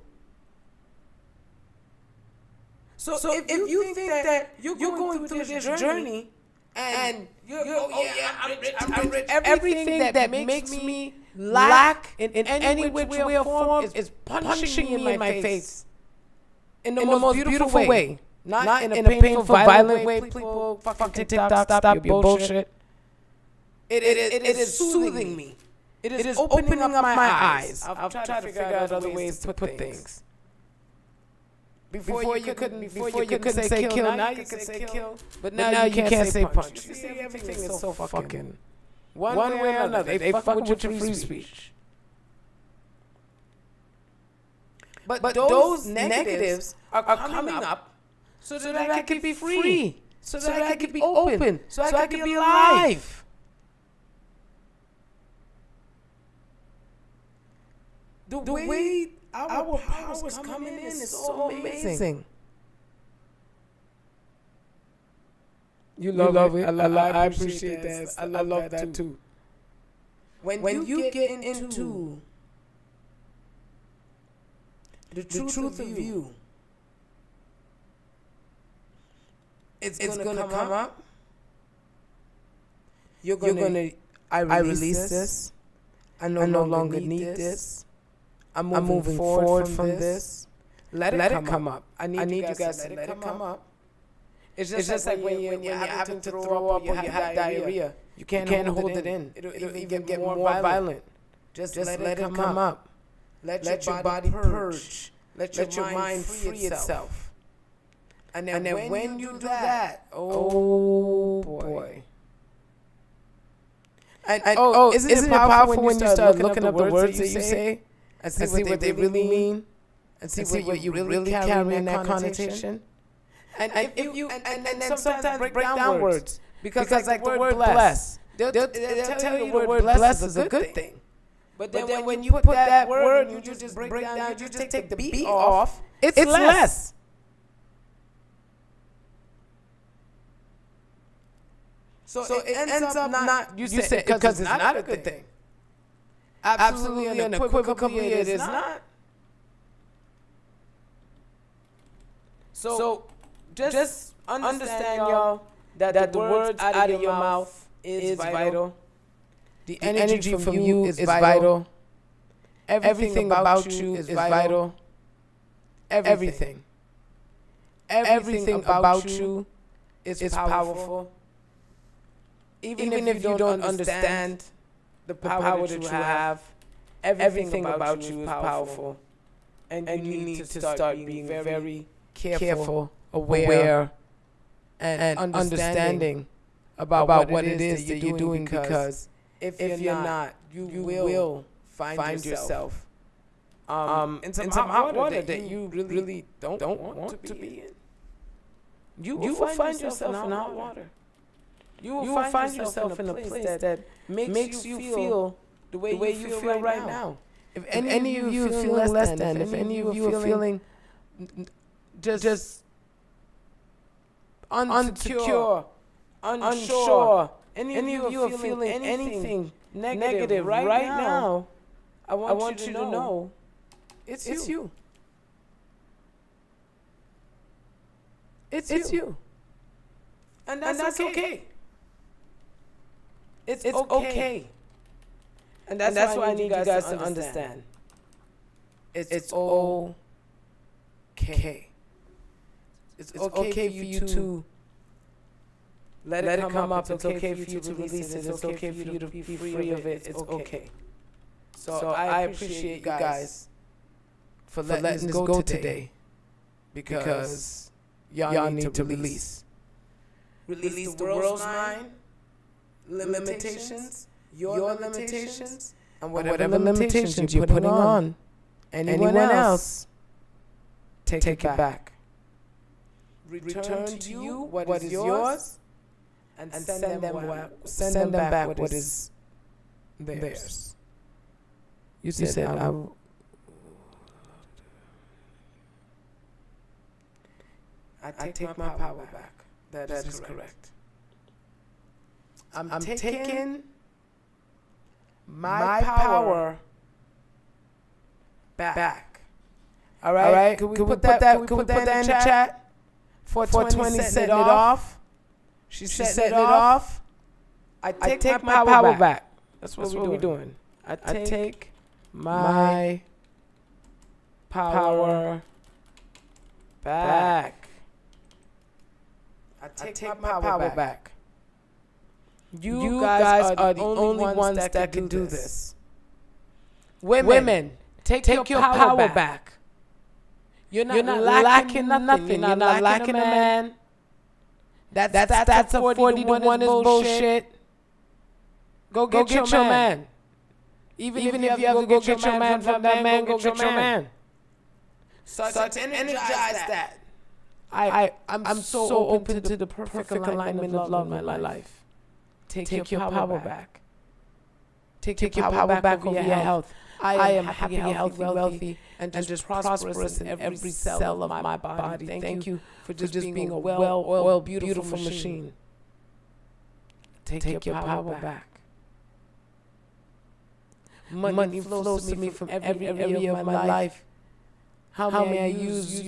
So if you think that you're going through this journey and I'm rich, everything that makes me lack in any which way or form is punching me in my face in the most beautiful way. Not in a painful, violent way. People fucking TikTok, stop your bullshit. It is soothing me. It is opening up my eyes. I've tried to figure out other ways to put things. Before you couldn't say kill, now you can say kill. But now you can't say punch. You see, everything is so fucking one way or another. They fuck with your free speech. But those negatives are coming up so that I can be free, so that I can be open, so I can be alive. The way our powers coming in is so amazing. You love it. I appreciate that. I love that too. When you get into the truth of you, it's gonna come up. You're gonna. I release this. I no longer need this. I'm moving forward from this. Let it come up. I need you guys to let it come up. It's just like when you're having to throw up or you have diarrhea. You can't hold it in. It'll even get more violent. Just let it come up. Let your body purge. Let your mind free itself. And then when you do that, oh boy. Isn't it powerful when you start looking up the words that you say? And see what they really mean, and see what you really carry in that connotation. And then sometimes break down words because like the word bless, they'll tell you the word bless is a good thing. But then when you put that word, you just break down, you just take the B off. It's less. So it ends up not. You say because it's not a good thing. Absolutely unequivocally it is not. So just understand, y'all, that the words out of your mouth is vital. The energy from you is vital. Everything about you is vital. Everything about you is powerful. Even if you don't understand the power that you have, everything about you is powerful. And you need to start being very careful, aware, and understanding about what it is that you're doing, because if you're not, you will find yourself in some hot water that you really don't want to be in. You will find yourself in hot water. You will find yourself in a place that makes you feel the way you feel right now. If any of you are feeling less than, if any of you are feeling just unsecure, unsure, any of you are feeling anything negative right now, I want you to know it's you. It's you. And that's okay. It's okay. And that's why I need you guys to understand. It's okay. It's okay for you to Let it come up. It's okay for you to release it. It's okay for you to be free of it. It's okay. So I appreciate you guys for letting this go today, because y'all need to release. Release the world's mind, limitations, your limitations, and whatever limitations you're putting on anyone else, take it back. Return to you what is yours, and send them back what is theirs. You said I take my power back. That is correct. I'm taking my power back. All right? Can we put that in the chat? 420 setting it off. She's setting it off. I take my power back. That's what we're doing. I take my power back. I take my power back. You guys are the only ones that can do this. Women, take your power back. You're not lacking nothing. You're not lacking a man. That's a 40 to 1 is bullshit. Go get your man. Even if you have to go get your man from that man, go get your man. Start to energize that. I'm so open to the perfect alignment of love in my life. Take your power back. Take your power back over your health. I am happy, healthy, wealthy, and just prosperous in every cell of my body. Thank you for just being a well-oiled, beautiful machine. Take your power back. Money flows to me from every area of my life. How may I use?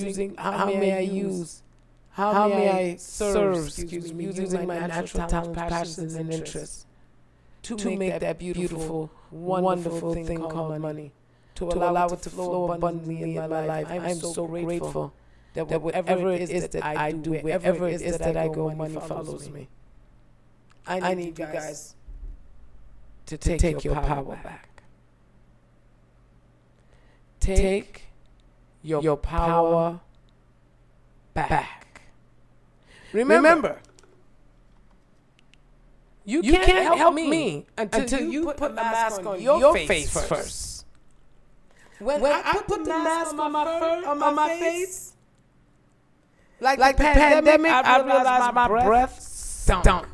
How may I serve? Using my natural talents, passions, and interests to make that beautiful, wonderful thing called money, to allow it to flow abundantly in my life. I'm so grateful that whatever it is that I do, wherever it is that I go, money follows me. I need you guys to take your power back. Take your power back. Remember, you can't help me until you put the mask on your face first. When I put the mask on my face, like the pandemic, I realized my breath stunk.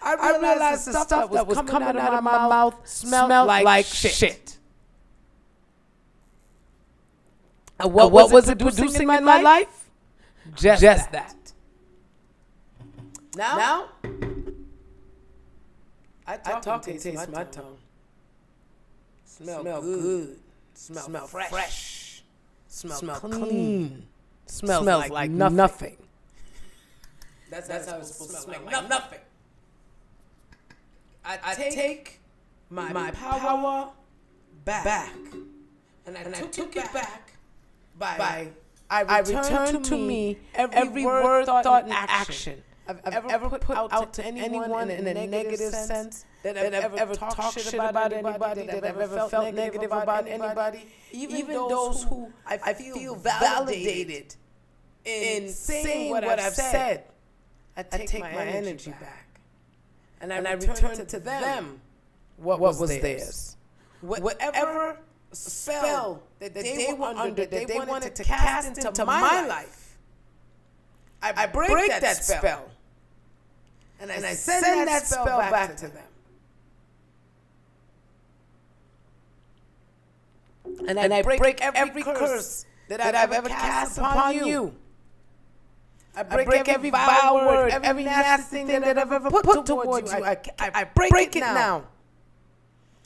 I realized the stuff that was coming out of my mouth smelled like shit. And what was it producing in my life? Just that. Now, I talk and taste my tongue. Smell good. Smell fresh. Smell clean. Smells like nothing. That's how it's supposed to smell, like nothing. I take my power back. And I took it back by I return to me every word, thought, and action I've ever put out to anyone in a negative sense, that I've ever talked shit about anybody, that I've ever felt negative about anybody, even those who I feel validated in saying what I've said. I take my energy back, and I return to them what was theirs. Whatever spell that they were under, that they wanted to cast into my life, I break that spell, and I send that spell back to them. And I break every curse that I've ever cast upon you. I break every vile word, every nasty thing that I've ever put towards you. I break it now.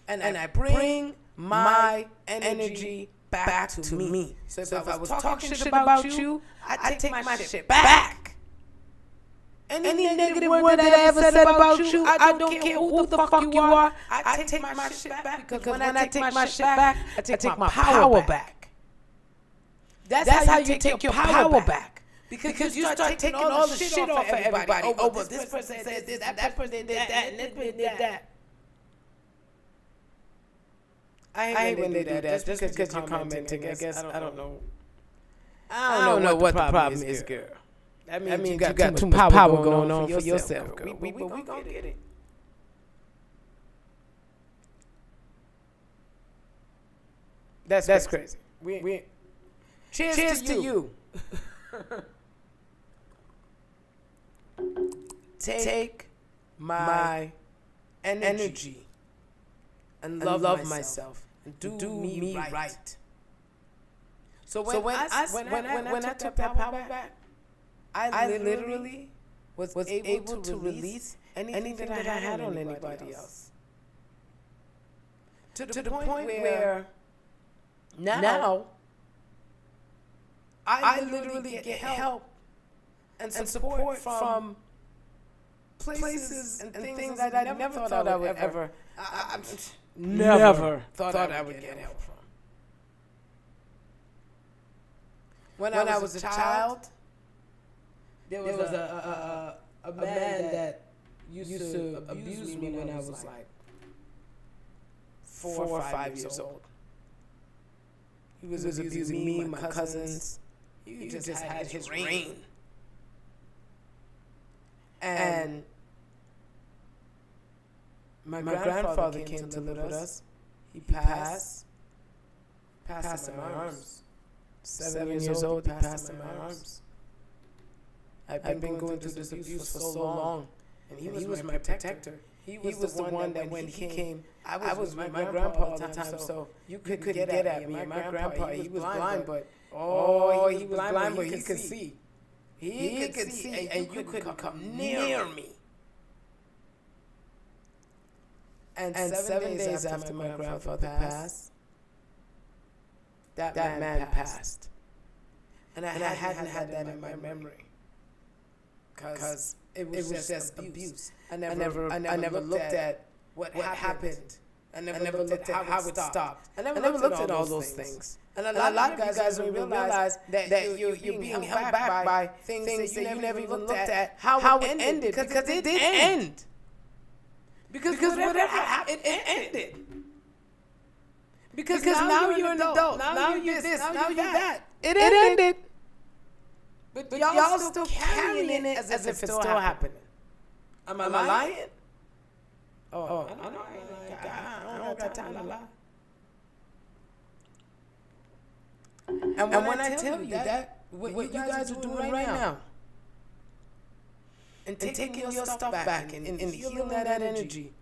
And I bring my energy back to me. So if I was talking shit about you, I take my shit back. Any negative word that I ever said about you, I don't care who the fuck you are, I take my shit back. Because when I take my shit back, I take my power back. That's how you take your power back. Because you start taking all the shit off of everybody. Oh, but this person said this, that person did that, and this person did that. I hate when they do that. Just because you're commenting, I guess, I don't know. I don't know what the problem is, girl. That means you got too much power going on for yourself, girl. We gonna get it. That's crazy. Cheers to you. Take my energy and love myself and do me right. So when I took that power back, I literally was able to release anything that I had on anybody else. To the point where now I literally get help and support from places and things that I never thought I would ever, never thought I would get help from. When I was a child, there was a man that used to abuse me when I was like 4 or 5 years old. He was abusing me, my cousins. He just had his reign. And my grandfather came to live with us. He passed in my arms. 7 years old, he passed in my arms. I've been going through this abuse for so long, and he was my protector. He was the one that when he came, I was with my grandpa all the time, so you couldn't get at me. And my grandpa, he was blind, but he was blind, but he could see. He could see, and you couldn't come near me. And 7 days after my grandfather passed, that man passed. And I hadn't had that in my memory. Because it was just abuse. I never looked at what happened. I never looked at how it stopped. I never looked at all those things. And a lot of you guys don't realize that you're being held back by things that you never even looked at how it ended. Because it did end. Because whatever happened, it ended. Because now you're an adult. Now you're this. Now you're that. It ended. But y'all still carrying it as if it's still happening. Am I lying? Oh, I don't got time to lie. And when I tell you that, what you guys are doing right now, and taking your stuff back and healing that energy,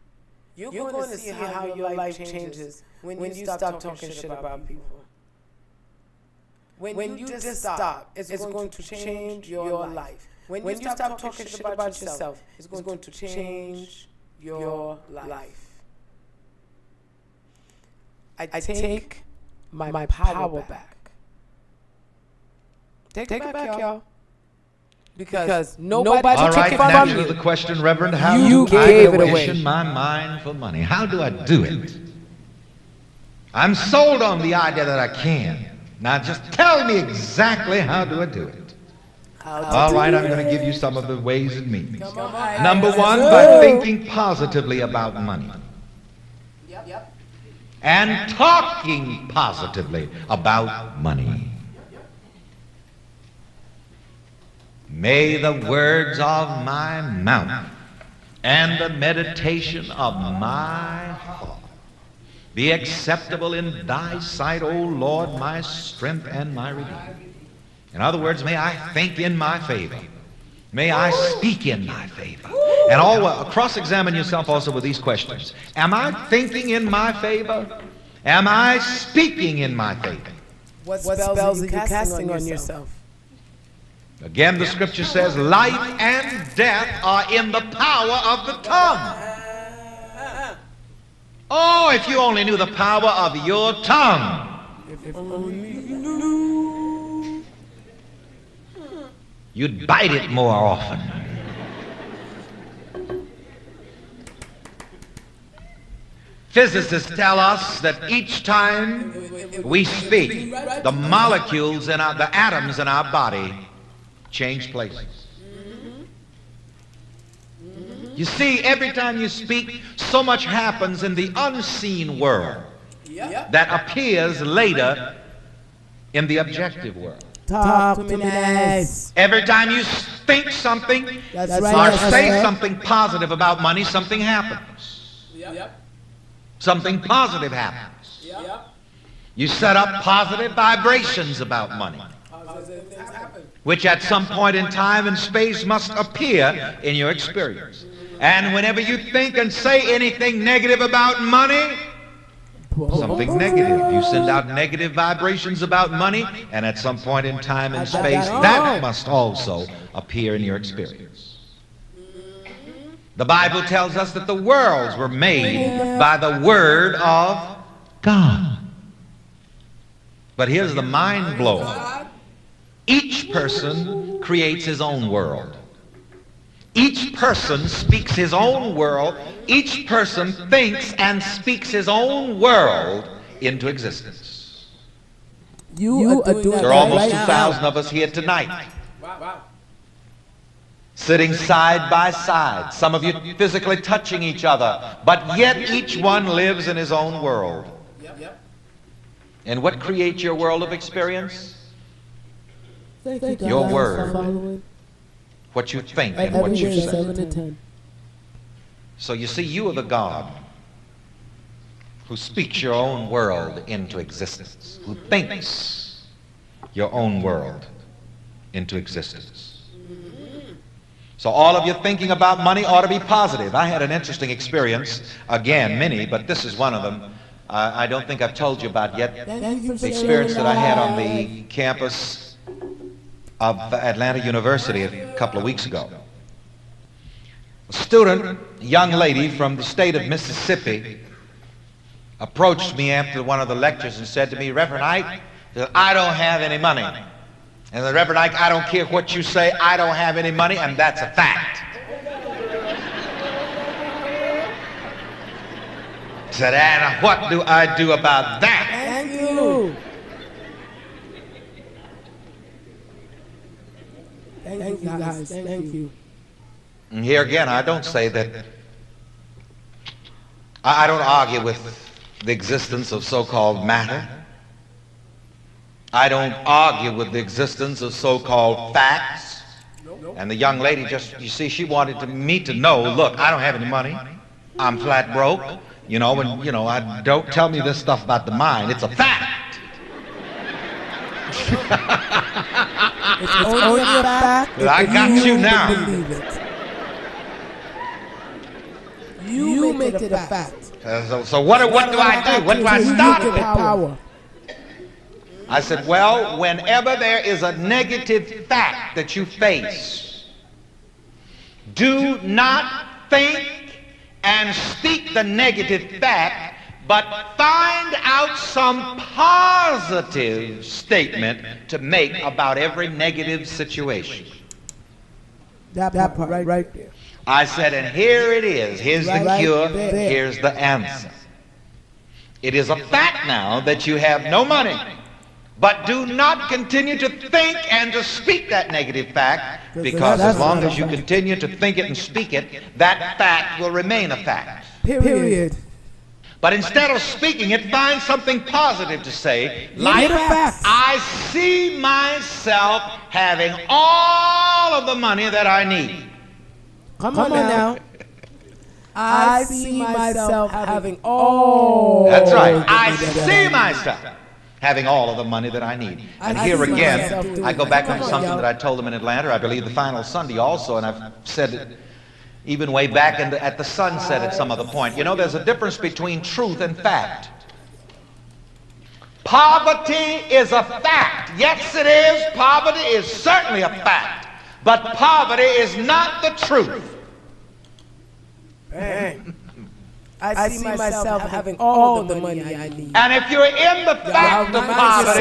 you're going to see how your life changes when you stop talking shit about people. When you just stop, it's going to change your life. When you stop talking shit about yourself, it's going to change your life. I take my power back. Take it back, y'all. Because nobody all took right, it from naturally you. the question, Reverend, how You do I gave it away. condition my mind for money? How do I do it? I'm sold on the idea that I can. Now just tell me exactly how do I do it. All right, I'm going to give you some of the ways and means. Number one, by thinking positively about money. And talking positively about money. May the words of my mouth and the meditation of my heart be acceptable in thy sight, O Lord, my strength and my redeemer. In other words, may I think in my favor. May I speak in my favor. And cross-examine yourself also with these questions. Am I thinking in my favor? Am I speaking in my favor? What spells are you casting on yourself? Again, the scripture says, life and death are in the power of the tongue. Oh, if you only knew the power of your tongue. If only you knew. You'd bite it more often. Physicists tell us that each time we speak, the molecules in the atoms in our body change places. You see, every time you speak, so much happens in the unseen world that appears later in the objective world. Talk to me nice. Every time you think something That's or right. say something positive about money, something happens. Something positive happens. You set up positive vibrations about money, which at some point in time and space must appear in your experience. And whenever you think and say anything negative about money, something negative, you send out negative vibrations about money, and at some point in time and space, that must also appear in your experience. The Bible tells us that the worlds were made by the Word of God. But here's the mind blower. Each person creates his own world. Each person speaks his own world. Each person thinks and speaks his own world into existence. You are doing There are almost 2,000 of us here tonight, sitting side by side, some of you physically touching each other, but yet each one lives in his own world. And what creates your world of experience? Your word, what you think and what you say. So you see, you are the God who speaks your own world into existence, who thinks your own world into existence. So all of your thinking about money ought to be positive. I had an interesting experience, again, many, but this is one of them. I don't think I've told you about yet, the experience that I had on the campus of Atlanta University a couple of weeks ago. A student, a young lady from the state of Mississippi, approached me after one of the lectures and said to me, Reverend Ike, I don't have any money. And the Reverend Ike, I don't care what you say, I don't have any money, and that's a fact. Said, and what do I do about that? Thank you. Thank you guys. Thank you. And here again, I don't say that, I don't argue with the existence of so-called matter. I don't argue with the existence of so-called facts. And the young lady just, you see, she wanted me to know, look, I don't have any money. I'm flat broke. You know, and, you know, I don't tell me this stuff about the mind. It's a fact. It's only a fact. I got you now. Believe it. You make it a fact. So what do I do? What do I start with? Power. I said, well, whenever there is a negative fact that you face, do not think and speak the negative fact, but find out some positive statement to make about every negative situation. That part right there. I said, and here it is. Here's the Right cure. there. Here's the answer. It is a fact now that you have no money, but do not continue to think and to speak that negative fact, because as long as you continue to think it and speak it, that fact will remain a fact. Period. But instead of speaking it, find something positive to say, like, I see myself having all of the money that I need. Come on now. I see myself having all. That's right. I see myself having all of the money that I need. And here again, I go back on something that I told them in Atlanta, I believe the final Sunday also, and I've said it even way back at the sunset at some other point. You know, there's a difference between truth and fact. Poverty is a fact. Yes, it is. Poverty is certainly a fact. But poverty is not the truth. I see myself having all the money I need. And if you're in the fact of poverty,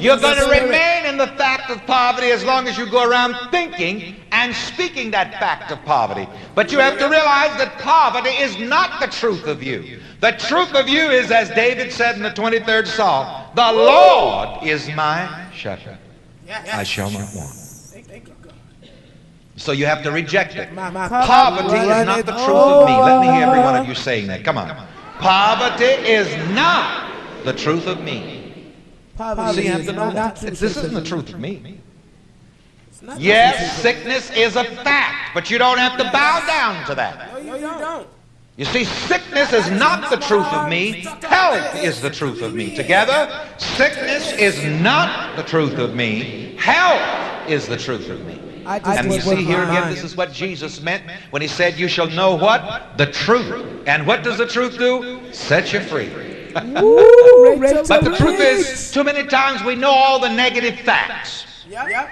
you're going to remain in the fact of poverty as long as you go around thinking and speaking that fact of poverty. But you have to realize that poverty is not the truth of you. The truth of you is, as David said in the 23rd Psalm, the Lord is my shepherd. I shall not want. Thank you, God. So you have to reject it. My Poverty is not the truth of me. Let me hear every one of you saying that. Come on. Poverty is not the truth of me. So you have to know that. This isn't the truth of me. Yes, sickness is a fact, but you don't have to bow down to that. No, you don't. You see, sickness is not the truth of me. Health is the truth of me. Together, sickness is not the truth of me. Health is the truth of me. And you see here again, this is what Jesus meant when he said, you shall know what? The truth. And what does the truth do? Set you free. But the truth is, too many times we know all the negative facts. Yep.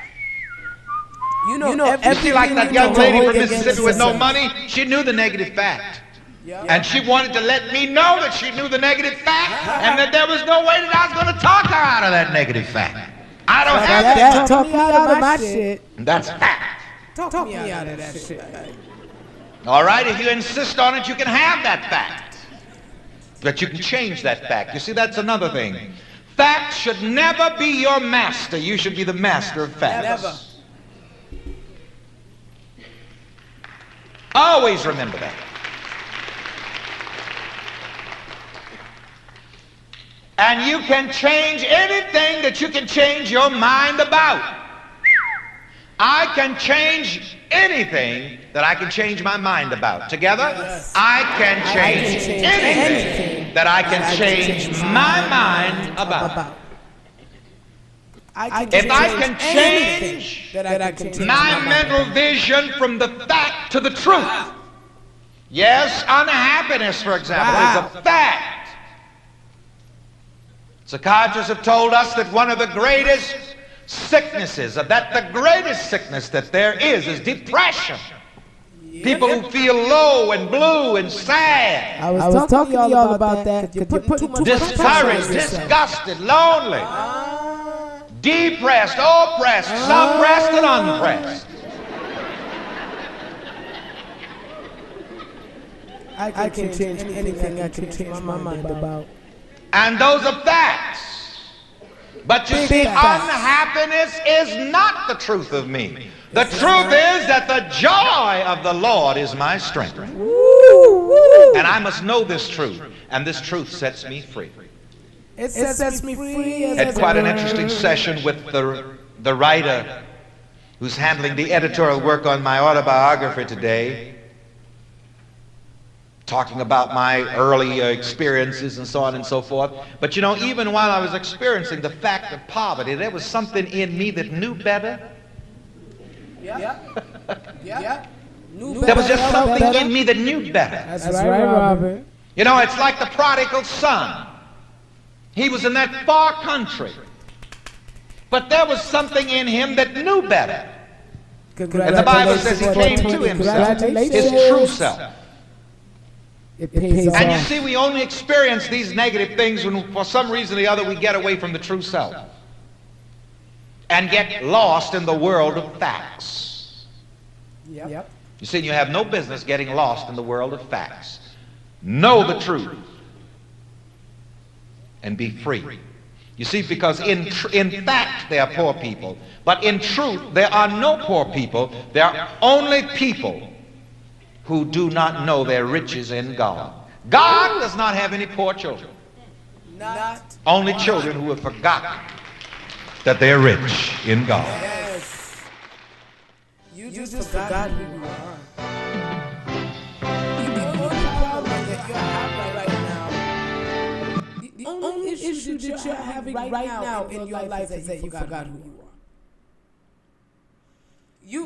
You know You see, like that young lady from Mississippi with no money, she knew the negative fact. And she wanted to let me know that she knew the negative fact and that there was no way that I was going to talk her out of that negative fact. I don't have that. Talk me out of my shit. That's fact. Talk me out of that shit. All right, if you insist on it, you can have that fact. But you can change that fact. You see, that's another thing. Fact should never be your master. You should be the master of facts. Never. Always remember that. And you can change anything that you can change your mind about. I can change anything that I can change my mind about. Together, I can change anything that I can change my mind about. If I can change my mental vision from the fact to the truth. Yes, unhappiness, for example, is a fact. Psychiatrists have told us that one of the greatest sicknesses, that the greatest sickness that there is depression. People who feel low and blue and sad. I was talking to y'all about that. Discouraged, disgusted, lonely, depressed, oppressed, suppressed, and unpressed. I can change anything I can change my mind about. And those are facts. But you see, unhappiness is not the truth of me. The truth is that the joy of the Lord is my strength. And I must know this truth. And this truth sets me free. It sets me free. Had quite an interesting session with the writer who's handling the editorial work on my autobiography today, talking about my early experiences and so on and so forth. But you know, even while I was experiencing the fact of poverty, there was something in me that knew better. Yeah. There was just something in me that knew better. That's right, Robert. You know, it's like the prodigal son. He was in that far country. But there was something in him that knew better. And the Bible says he came to himself, his true self. It pays And you off. see, we only experience these negative things when for some reason or the other we get away from the true self and get lost in the world of facts. Yep. You see, you have no business getting lost in the world of facts. Know the truth and be free. You see, because in fact there are poor people, but in truth there are no poor people. There are only people who do not know their riches in God. God does not have any poor children. Only children who have forgotten that they're rich in God. Yes. You just forgot who you are. The only problem that you have right now, the only issue that you're having right now in your life is that you forgot who you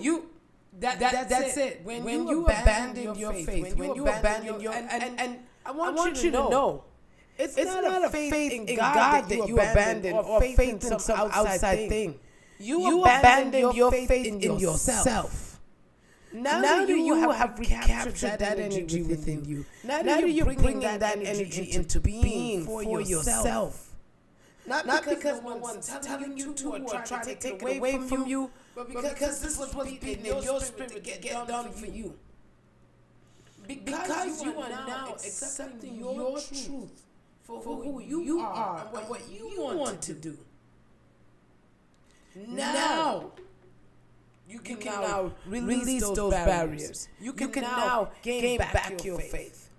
are. That's it. When you abandon your faith, when you abandon your and I want you to know, it's not a faith in God that you abandon or faith in some outside thing. You abandon your faith in yourself. Now that you have recaptured that energy within you, now that you're bringing that energy into being for yourself. Not because no one's telling you to or trying to take it away from you, but because this is what's beating in your spirit to get done for you. Because you are now accepting your truth for who you are and what you want to do. Now you can now release those barriers. You can now gain back your faith.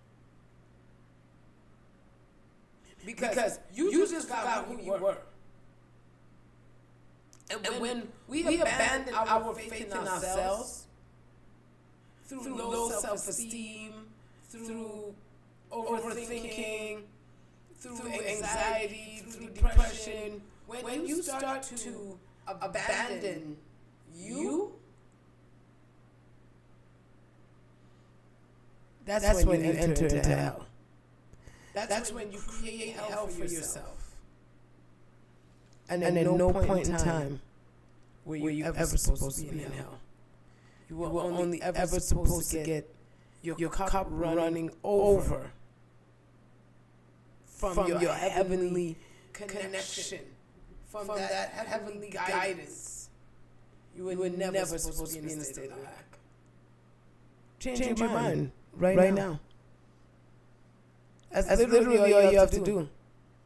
Because you just forgot who you were. And when we abandon our faith in ourselves, through low self-esteem, through overthinking, through anxiety, through depression, when you start to abandon you, that's when you enter into hell. That's when you create hell for yourself. And at no point in time were you ever supposed to be in hell. You were only ever supposed to get your cup running over from your heavenly connection, from that heavenly guidance. You were never supposed to be in a state of lack. Change your mind right now. That's literally all you have to do.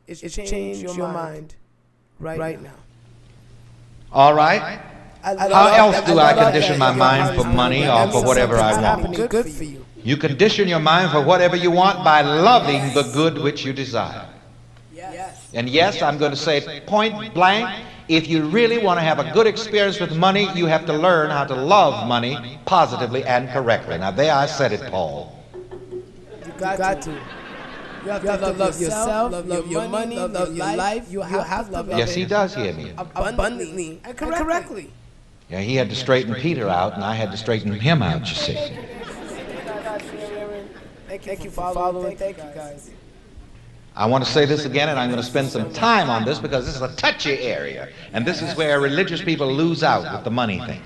Is change your mind right now. All right? How else do I condition my mind for money or for whatever I want? Good for you. You condition your mind for whatever you want by loving the good which you desire. Yes. And yes, I'm going to say point blank, if you really want to have a good experience with money, you have to learn how to love money positively and correctly. Now there I said it, Paul. You got to. You have to love yourself, love your money, love your life. You have to love Yes, he does hear me. abundantly and correctly. Yeah, he had to straighten Peter out, and I had to straighten him out, you see. Thank you for following. Thank you, guys. I want to say this again, and I'm going to spend some time on this because this is a touchy area, and this is where religious people lose out with the money thing.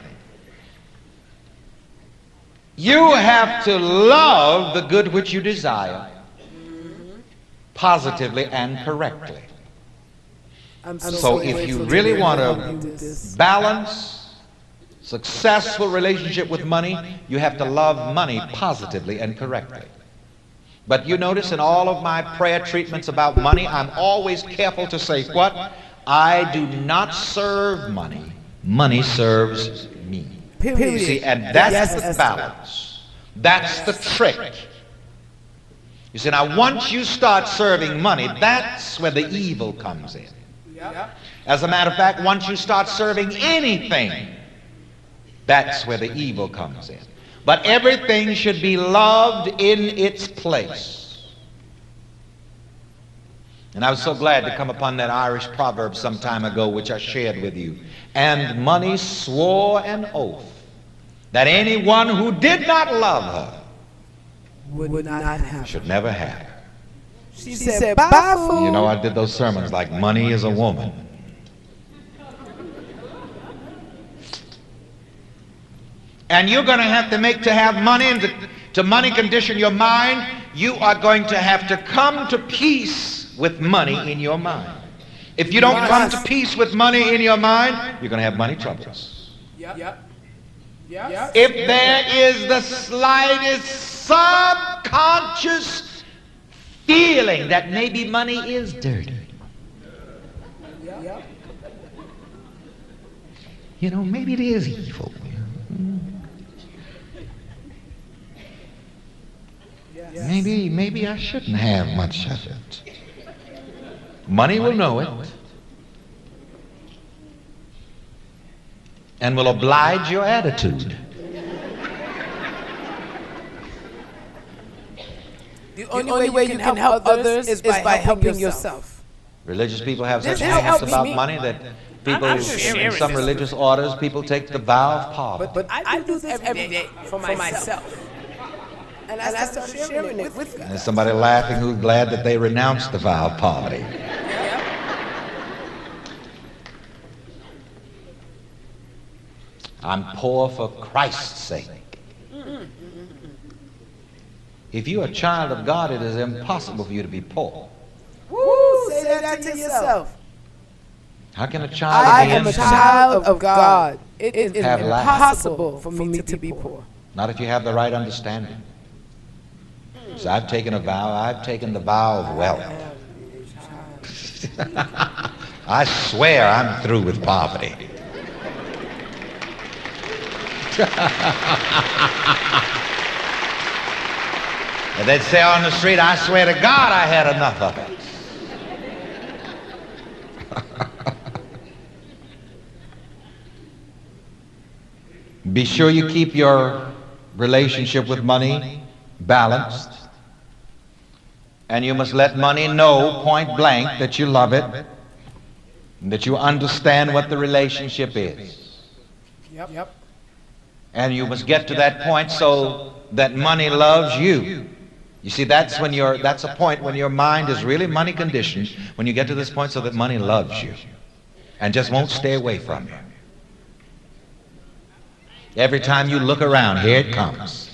You have to love the good which you desire positively and correctly. So if you really want a balanced, successful relationship with money, you have to love money positively and correctly. But you notice in all of my prayer treatments about money, I'm always careful to say what? I do not serve money. Money serves me. Period. See, and that's the balance. That's the trick. You see, now once you start serving money, that's where the evil comes in. As a matter of fact, once you start serving anything, that's where the evil comes in. But everything should be loved in its place. And I was so glad to come upon that Irish proverb some time ago, which I shared with you. And money swore an oath that anyone who did not love her Would not have. should never have her. She said, bye, fool. You know, I did those sermons like money is a woman. And you're going to have money, and to money condition your mind, you are going to have to come to peace with money in your mind. If you don't come to peace with money in your mind, you're going to have money troubles. If there is the slightest subconscious feeling that maybe money is dirty, you know, maybe it is evil. Maybe I shouldn't have much of it. Money will know it and will oblige your attitude. The only way you can help others is by helping yourself. Religious people have such This hangups helps about me. money that people I'm just in sharing some this. religious orders, people take the vow of poverty. But I do this every day for myself. And I started sharing it with you. And there's somebody laughing who's glad that they renounced the vow of poverty. I'm poor for Christ's sake. If you're a child of God, it is impossible for you to be poor. Woo, say that to yourself. How can a child I be am a innocent? child of God. It is Have lack. impossible for me to be poor. Not if you have the right understanding. So I've taken a vow. I've taken the vow of wealth. I swear I'm through with poverty. And they'd say on the street, I swear to God I had enough of it. Be sure you keep your relationship with money balanced. And you must let money know point blank that you love it and that you understand what the relationship is. Yep. And you must get to that point so that money loves you. You see, that's a point when your mind is really money conditioned, when you get to this point so that money loves you and just won't stay away from you. Every time you look around, here it comes.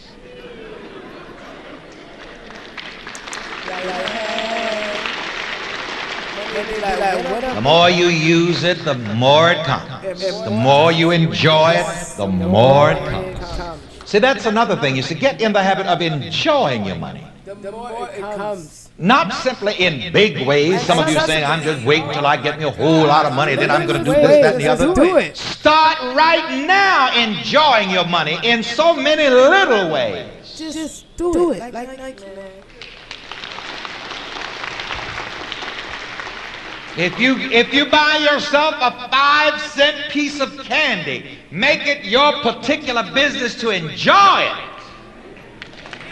The more you use it, the more it comes. The more you enjoy it, the more it comes. See, that's another thing. You see, get in the habit of enjoying your money. The more it comes. Not simply in big ways. Some of you saying, I'm just waiting till I get me a whole lot of money, then I'm going to do this, that, and the other. Do it. Start right now enjoying your money in so many little ways. Just do it. If you buy yourself a 5-cent piece of candy, make it your particular business to enjoy it.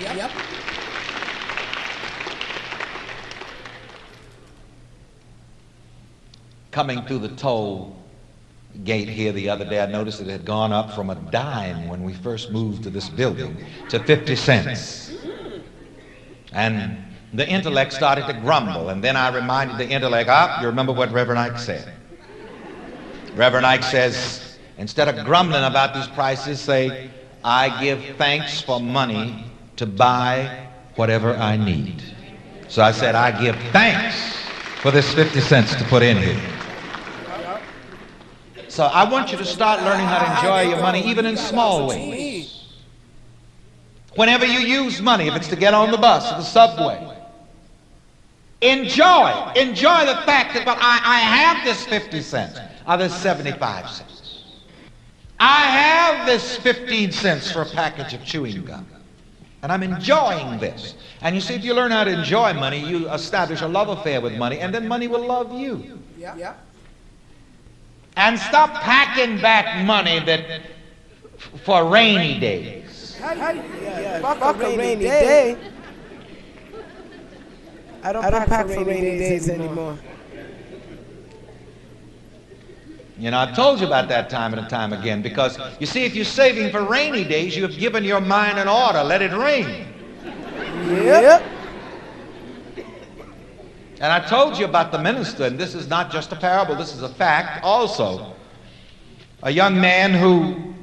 Yep. Coming through the toll gate here the other day, I noticed it had gone up from a dime when we first moved to this building to 50 cents. And the intellect started to grumble, and then I reminded the intellect, you remember what Reverend Ike said. Reverend Ike says, instead of grumbling about these prices, say, I give thanks for money to buy whatever I need. So I said, I give thanks for this 50 cents to put in here. So I want you to start learning how to enjoy your money, even in small ways. Whenever you use money, if it's to get on the bus or the subway, enjoy the fact that, well, I have this 50 cents or this 75 cents. I have this 15 cents for a package of chewing gum. And I'm enjoying this. And you see, if you learn how to enjoy money, you establish a love affair with money, and then money will love you. Yeah. And stop packing back money for rainy days. Fuck a rainy day. I don't pack for rainy days anymore. You know, I've told you about that time and time again, because you see, if you're saving for rainy days, you have given your mind an order, let it rain. Yep. And I told you about the minister, and this is not just a parable, this is a fact also. A young man who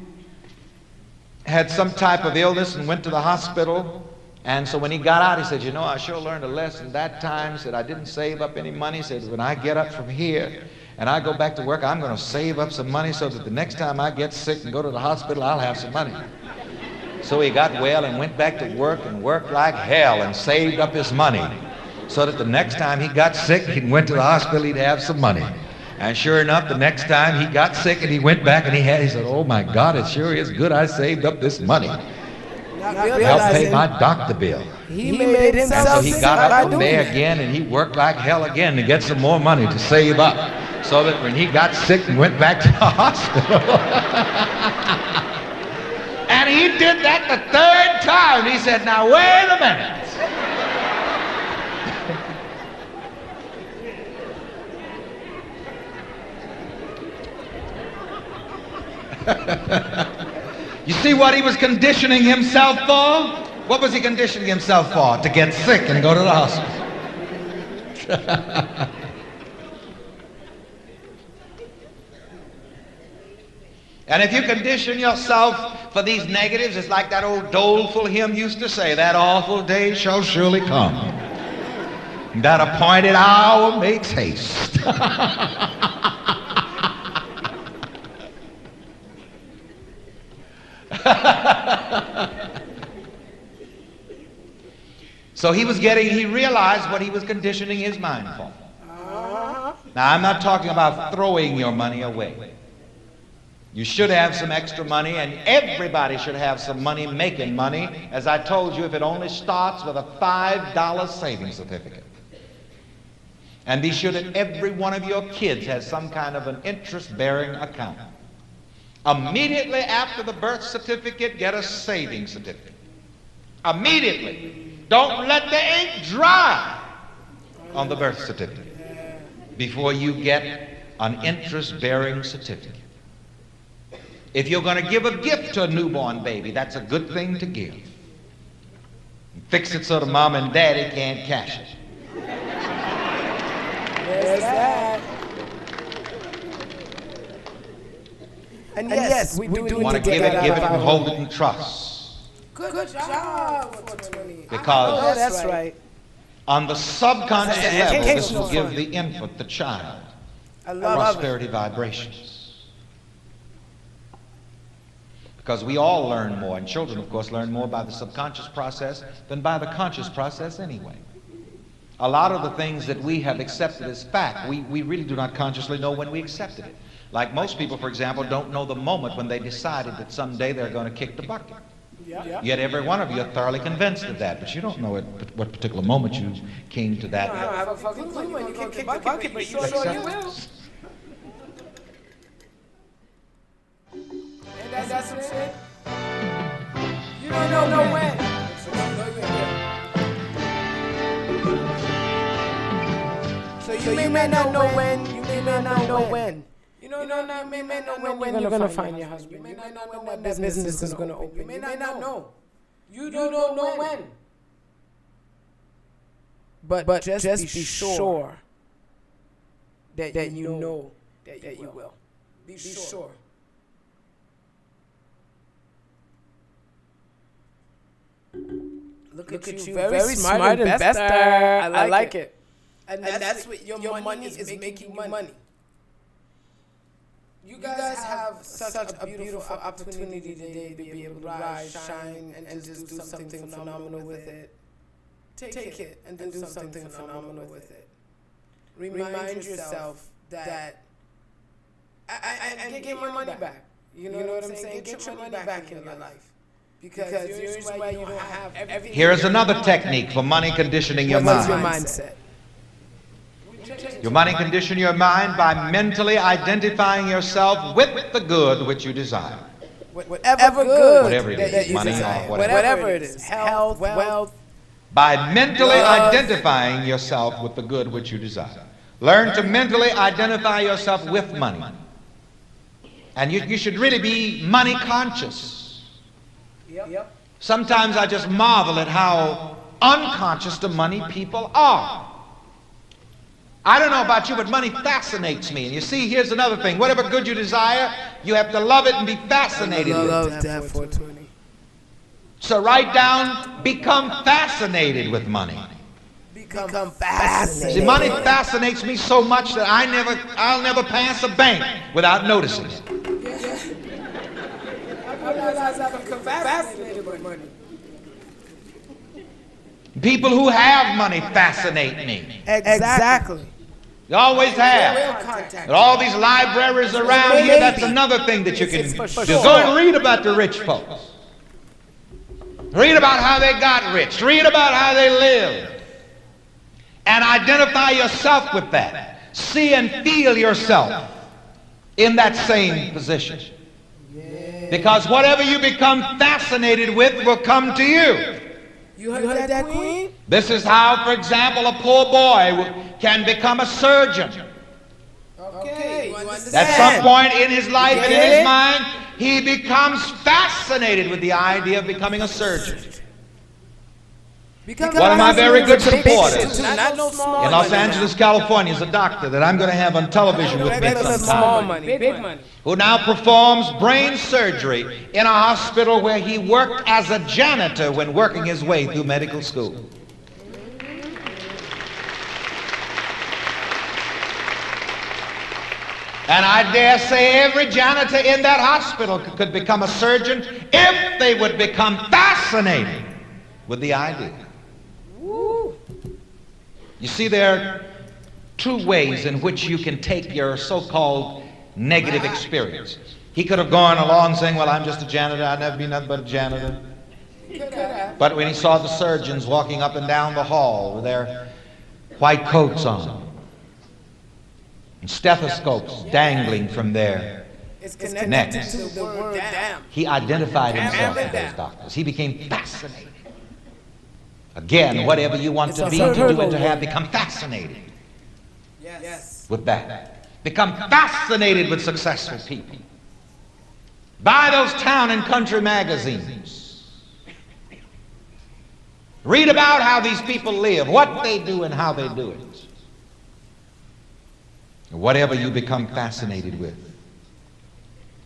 had some type of illness and went to the hospital, and so when he got out, he said, you know, I sure learned a lesson that time. He said, I didn't save up any money. He said, when I get up from here and I go back to work, I'm going to save up some money so that the next time I get sick and go to the hospital, I'll have some money. So he got well and went back to work and worked like hell and saved up his money so that the next time he got sick and went to the hospital, he'd have some money. And sure enough, the next time he got sick and he went back and he said, oh my God, it sure is good I saved up this money. Help pay my doctor bill. He made himself. And so he got up from there again and he worked like hell again to get some more money to save up so that when he got sick and went back to the hospital. And he did that the third time. He said, now wait a minute. You see what he was conditioning himself for? What was he conditioning himself for? To get sick and go to the hospital. And if you condition yourself for these negatives, it's like that old doleful hymn used to say, that awful day shall surely come. That appointed hour makes haste. So he realized what he was conditioning his mind for. Now, I'm not talking about throwing your money away. You should have some extra money, and everybody should have some money making money. As I told you, if it only starts with a $5 savings certificate. And be sure that every one of your kids has some kind of an interest-bearing account. Immediately after the birth certificate, get a savings certificate. Immediately. Don't let the ink dry on the birth certificate before you get an interest-bearing certificate. If you're going to give a gift to a newborn baby, that's a good thing to give. Fix it so the mom and daddy can't cash it. There's that. And yes, we do You want to give it and hold it in trust. Good job, 420. Because Oh, that's right. on the subconscious That's level, this will educational give the infant, the child, I love prosperity vibrations. Because we all learn more, and children, of course, learn more by the subconscious process than by the conscious process anyway. A lot of the things that we have accepted as fact, we really do not consciously know when we accepted it. Like most people, for example, don't know the moment when they decided that someday they're going to kick the bucket. Yet every one of you are thoroughly convinced of that, but you don't know at what particular moment you came to that. I don't have a fucking clue when you can kick the bucket, but sure you will. And that's some shit. You don't know when. So you may not know when. You may not know when. You may not know when you're gonna find your husband. You may not know when that business is gonna open. You may not know. You don't know when. But just be sure that you know that you will. Be sure. Look at you, very smart investor. I like it. And that's what your money is making you money. You guys have such a beautiful opportunity today to be able to rise, shine, and just do something phenomenal with it. Take it and do something phenomenal with it. Remind yourself that and get your money back. You know what I'm saying? Get your money back in your life. Because here's why you don't have everything. Here's another technique for money conditioning your mind. What's your mindset? You money condition your mind by mentally identifying yourself with the good which you desire. Whatever good Whatever it that is, you money desire. or whatever. Whatever it is. Health, wealth. By mentally Love. identifying yourself with the good which you desire. Learn to mentally identify yourself with money. And you should really be money conscious. Yep. Sometimes I just marvel at how unconscious the money people are. I don't know about you, but money fascinates me. And you see, here's another thing. Whatever good you desire, you have to love it and be fascinated with it. Love that 420. So write down, become fascinated with money. Become fascinated. See, money fascinates me so much that I'll never pass a bank without noticing it. I realize I become fascinated with money. People who have money fascinate me. Exactly. They always have. And all these libraries around here, that's another thing that you can do. Go and read about the rich folks. Read about how they got rich. Read about how they lived. And identify yourself with that. See and feel yourself in that same position. Because whatever you become fascinated with will come to you. You heard that, Queen? This is how, for example, a poor boy can become a surgeon. Okay. At some point in his life and in his mind, he becomes fascinated with the idea of becoming a surgeon. One of my very good supporters in Los Angeles, California is a doctor that I'm going to have on television with me sometime, Big money. who now performs brain surgery in a hospital where he worked as a janitor when working his way through medical school. And I dare say every janitor in that hospital could become a surgeon if they would become fascinated with the idea. You see, there are two ways in which you can take your so-called negative experiences. He could have gone along saying, well, I'm just a janitor, I'll never be nothing but a janitor. But when he saw the surgeons walking up and down the hall with their white coats on, and stethoscopes dangling from their necks, To the word damn. he identified himself with those doctors. He became fascinated. Again, whatever you want to be, to do, and to have, become fascinated Yes. with that. Become fascinated with successful people. Buy those town and country magazines. Read about how these people live, what they do, and how they do it. Whatever you become fascinated with,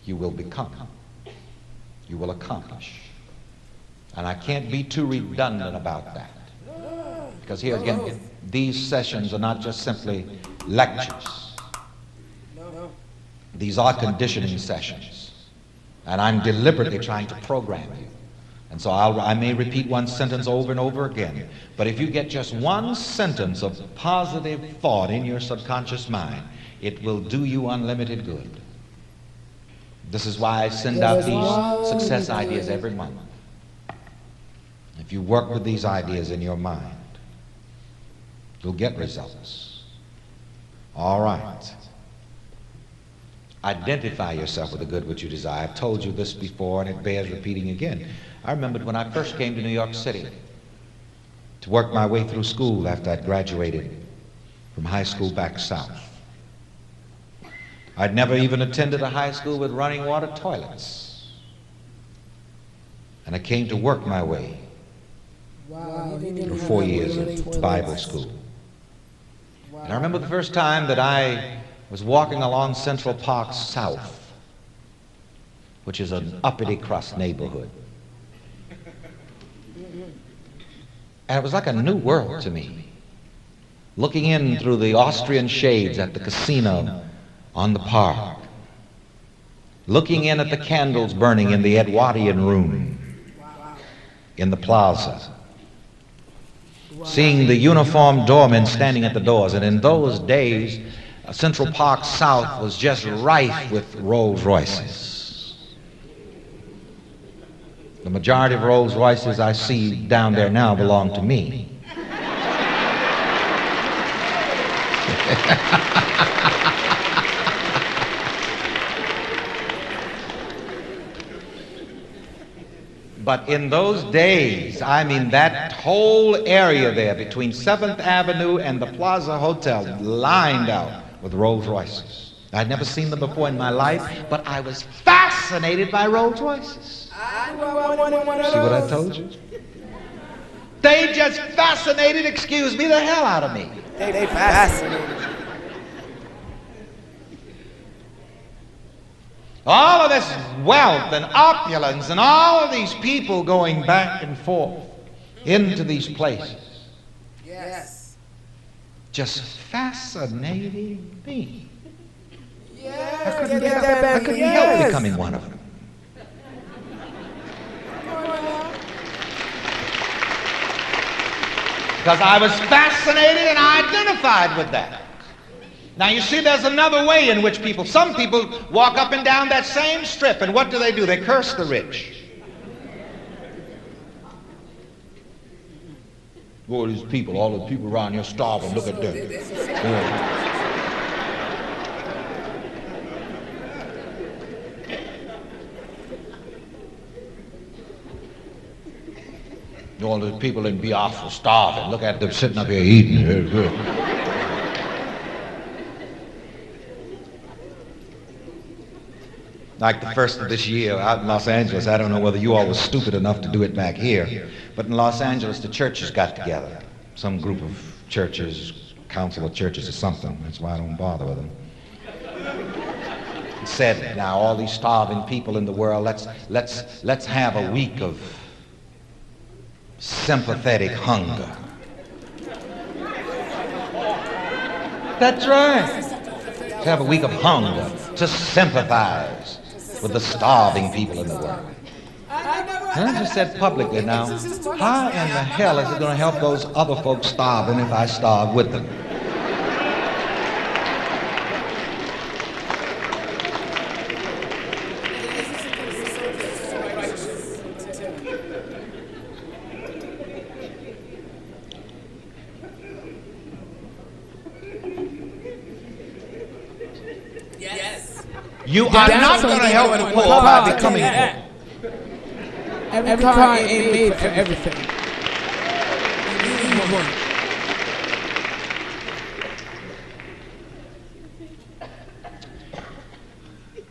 you will become. You will accomplish. And I can't be too redundant about that. Because here again, these sessions are not just simply lectures. These are conditioning sessions. And I'm deliberately trying to program you. And so I may repeat one sentence over and over again. But if you get just one sentence of positive thought in your subconscious mind, it will do you unlimited good. This is why I send out these success ideas every month. If you work with these ideas in your mind, you'll get results. All right. Identify yourself with the good which you desire. I've told you this before, and it bears repeating again. I remembered when I first came to New York City to work my way through school after I'd graduated from high school back south. I'd never even attended a high school with running water toilets. And I came to work my way through 4 years of Bible school. And I remember the first time that I was walking along Central Park South, which is an uppity crust neighborhood. And it was like a new world to me. Looking in through the Austrian shades at the casino on the park. Looking in at the candles burning in the Edwardian room in the plaza. Seeing the uniformed doormen standing at the doors. And in those days, Central Park South was just rife with Rolls Royces. The majority of Rolls Royces I see down there now belong to me. But in those days, I mean, that whole area there between 7th Avenue and the Plaza Hotel lined out with Rolls Royces. I'd never seen them before in my life, but I was fascinated by Rolls Royces. See what I told you? They just fascinated, excuse me, the hell out of me. They fascinated. All of this wealth and opulence and all of these people going back and forth into these places. Yes. Just fascinating me. Yes. I couldn't help becoming one of them. Because I was fascinated and I identified with that. Now you see, there's another way in which some people walk up and down that same strip, and what do? They curse the rich. Boy, these people, all the people around here starving, look at them. Yeah. All the people in Biafra starving, look at them sitting up here eating. Like the first of this year out in Los Angeles, I don't know whether you all were stupid enough to do it back here, but in Los Angeles the churches got together. Some group of churches, council of churches or something, that's why I don't bother with them. It said, now all these starving people in the world, let's have a week of sympathetic hunger. That's right. Let's have a week of hunger to sympathize with the starving people in the world. And I just said publicly now, how in the hell is it going to help those other folks starving if I starve with them? You are not going to help the poor by becoming poor. Every car ain't made for everything. You need one.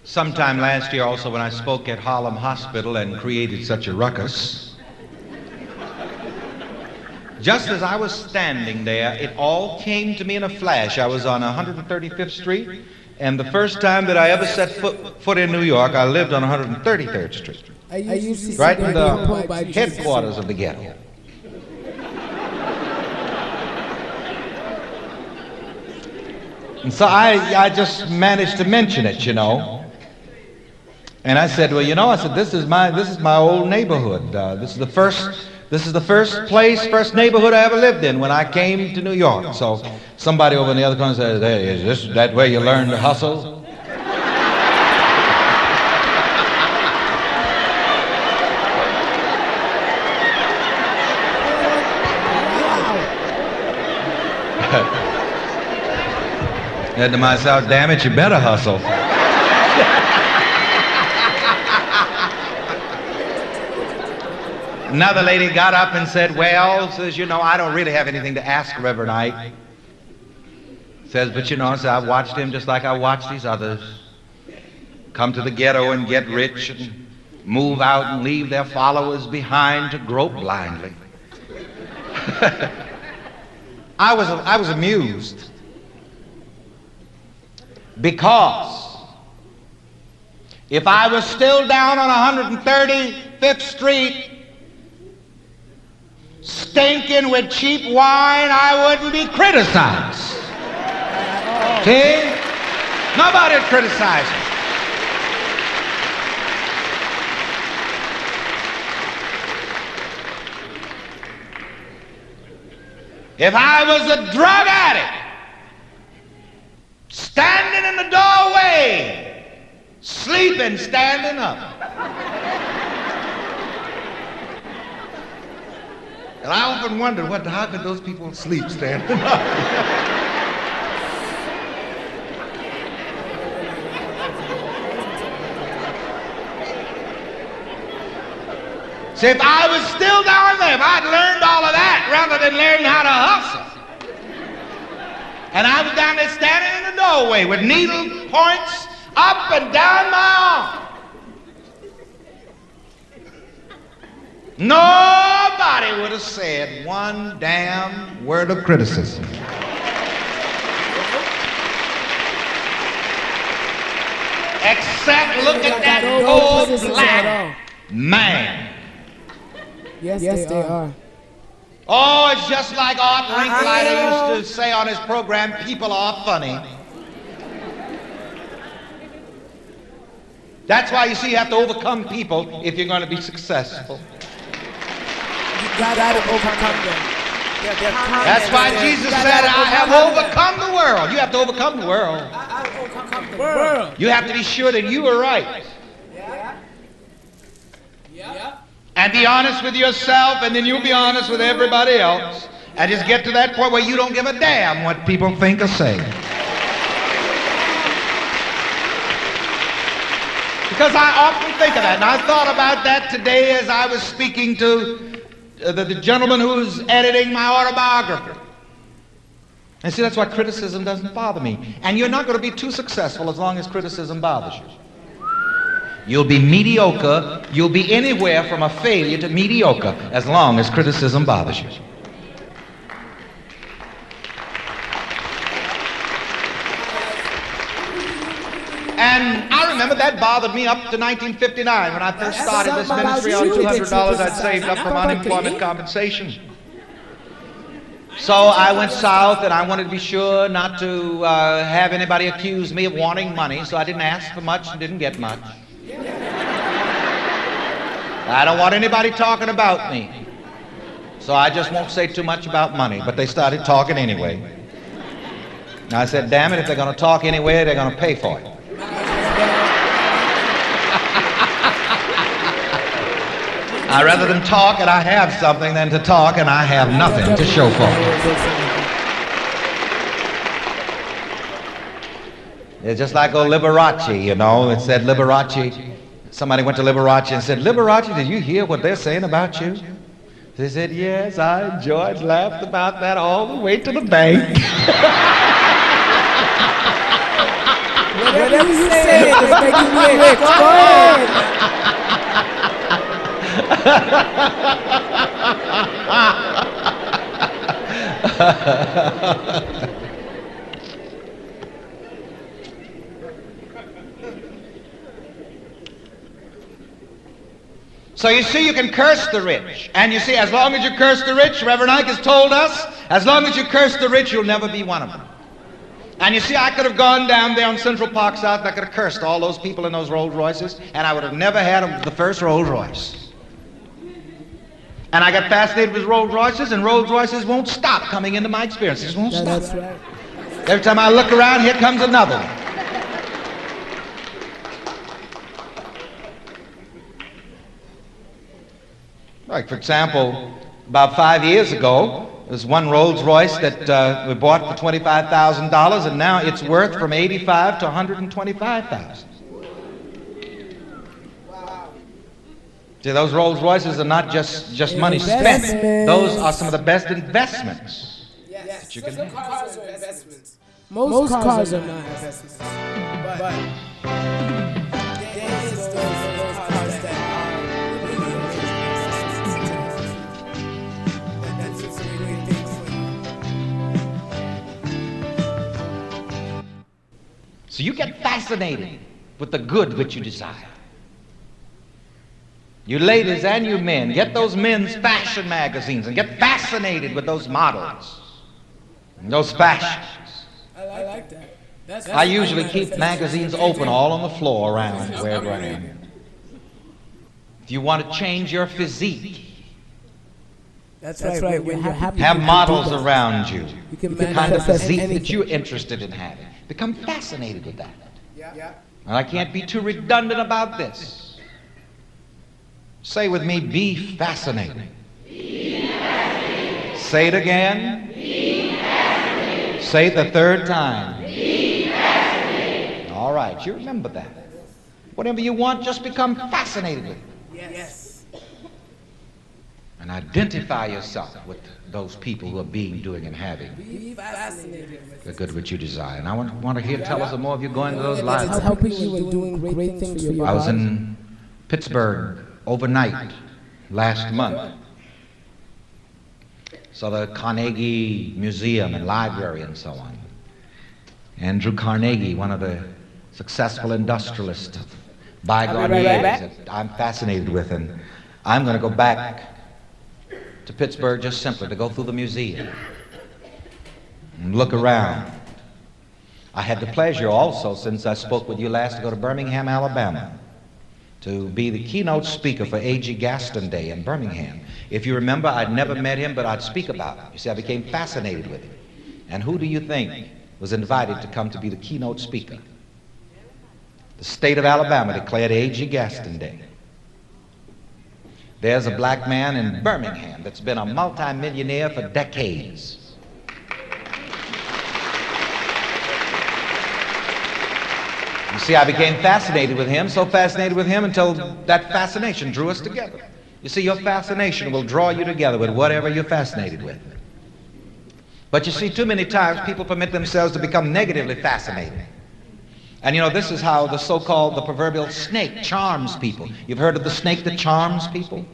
Sometime last year also when I spoke at Harlem Hospital and created such a ruckus, just as I was standing there, it all came to me in a flash. I was on 135th Street, and the first time that I ever set foot in New York, I lived on 133rd Street, right in the headquarters of the ghetto. And so I just managed to mention it, you know. And I said, well, you know, I said, this is my old neighborhood. This is the first neighborhood I ever lived in when I came to New York. So somebody over in the other corner said, hey, is this that way you learn to hustle? Said to myself, damn it, you better hustle. Another lady got up and said, well, says, you know, I don't really have anything to ask Reverend Ike. Says, but you know, says, I've watched him just like I watched these others come to the ghetto and get rich and move out and leave their followers behind to grope blindly. I was amused because if I was still down on 135th Street stinking with cheap wine, I wouldn't be criticized. See? Nobody would criticize me. If I was a drug addict, standing in the doorway, sleeping, standing up. And I often wondered, how could those people sleep standing up? See, if I was still down there, if I'd learned all of that rather than learning how to hustle, and I was down there standing in the doorway with needle points up and down my arm, nobody would have said one damn word of criticism. Except look at that old black man. Yes, they are. Oh, it's just like Art Linkleiter used to say on his program, people are funny. That's why you see you have to overcome people if you're going to be successful. You gotta overcome them. That's why Jesus said, I have overcome the world. You have to overcome the world. I overcome the world. You have to be sure that you are right. Yeah. And be honest with yourself, and then you'll be honest with everybody else. And just get to that point where you don't give a damn what people think or say. Because I often think of that, and I thought about that today as I was speaking to the gentleman who's editing my autobiography. And see, that's why criticism doesn't bother me. And you're not going to be too successful as long as criticism bothers you. You'll be mediocre. You'll be anywhere from a failure to mediocre as long as criticism bothers you. And I remember that bothered me up to 1959 when I first started this ministry on $200 I'd saved up from unemployment compensation. So I went south, and I wanted to be sure not to have anybody accuse me of wanting money, so I didn't ask for much and didn't get much. I don't want anybody talking about me, so I just won't say too much about money, but they started talking anyway. And I said, damn it, if they're going to talk anyway, they're going to pay for it. I'd rather them talk and I have something than to talk and I have nothing to show for it. It's just like old Liberace, you know. It said Liberace. Somebody went to Liberace and said, Liberace, did you hear what they're saying about you? They said, yes, I enjoyed, laughed about that all the way to the bank. Whatever you say is making me rich. Go ahead. So you see, you can curse the rich. And you see, as long as you curse the rich, Reverend Ike has told us, as long as you curse the rich, you'll never be one of them. And you see, I could have gone down there on Central Park South and I could have cursed all those people in those Rolls Royces, and I would have never had the first Rolls Royce. And I got fascinated with Rolls Royces, and Rolls Royces won't stop coming into my experience. They just won't stop. That's right. Every time I look around, here comes another one. Like, for example, about 5 years ago, there's one Rolls Royce that we bought for $25,000, and now it's worth from $85,000 to $125,000. See, those Rolls Royces are not just money spent. Those are some of the best investments that you can have. Cars are investments. Most cars are not investments. But there is those cars that are really that's just a great thing for you. So you get fascinated with the good which you desire. You ladies and you men, get those men's fashion magazines and get fascinated with those models and those fashions. I like that. I usually keep magazines open all on the floor around wherever I am. If you want to change your physique, that's right. When you're happy, have models around you, you can the kind of manifest physique anything that you're interested in having. Become fascinated with that. Yeah. And I can't be too redundant about this. Say with me, be fascinating. Be fascinating. Say it again. Be fascinating. Say it the third time. Be fascinating. All right, you remember that. Whatever you want, just become fascinated with it. Yes. And identify yourself with those people who are being, doing, and having Be fascinated. the good which you desire. And I want to hear, tell us some more of you going to those lives. It's helping you and doing great things for your I was body. in Pittsburgh overnight last month. So the Carnegie Museum and Library and so on. Andrew Carnegie, one of the successful industrialists of bygone years that I'm fascinated with, and I'm going to go back to Pittsburgh just simply to go through the museum and look around. I had the pleasure also, since I spoke with you last, to go to Birmingham, Alabama, to be the keynote speaker for A.G. Gaston Day in Birmingham. If you remember, I'd never met him, but I'd speak about him. You see, I became fascinated with him. And who do you think was invited to come to be the keynote speaker? The state of Alabama declared A.G. Gaston Day. There's a black man in Birmingham that's been a multimillionaire for decades. You see, I became fascinated with him, so fascinated with him until that fascination drew us together. You see, your fascination will draw you together with whatever you're fascinated with. But you see, too many times people permit themselves to become negatively fascinated. And you know, this is how the so-called, the proverbial snake charms people. You've heard of the snake that charms people?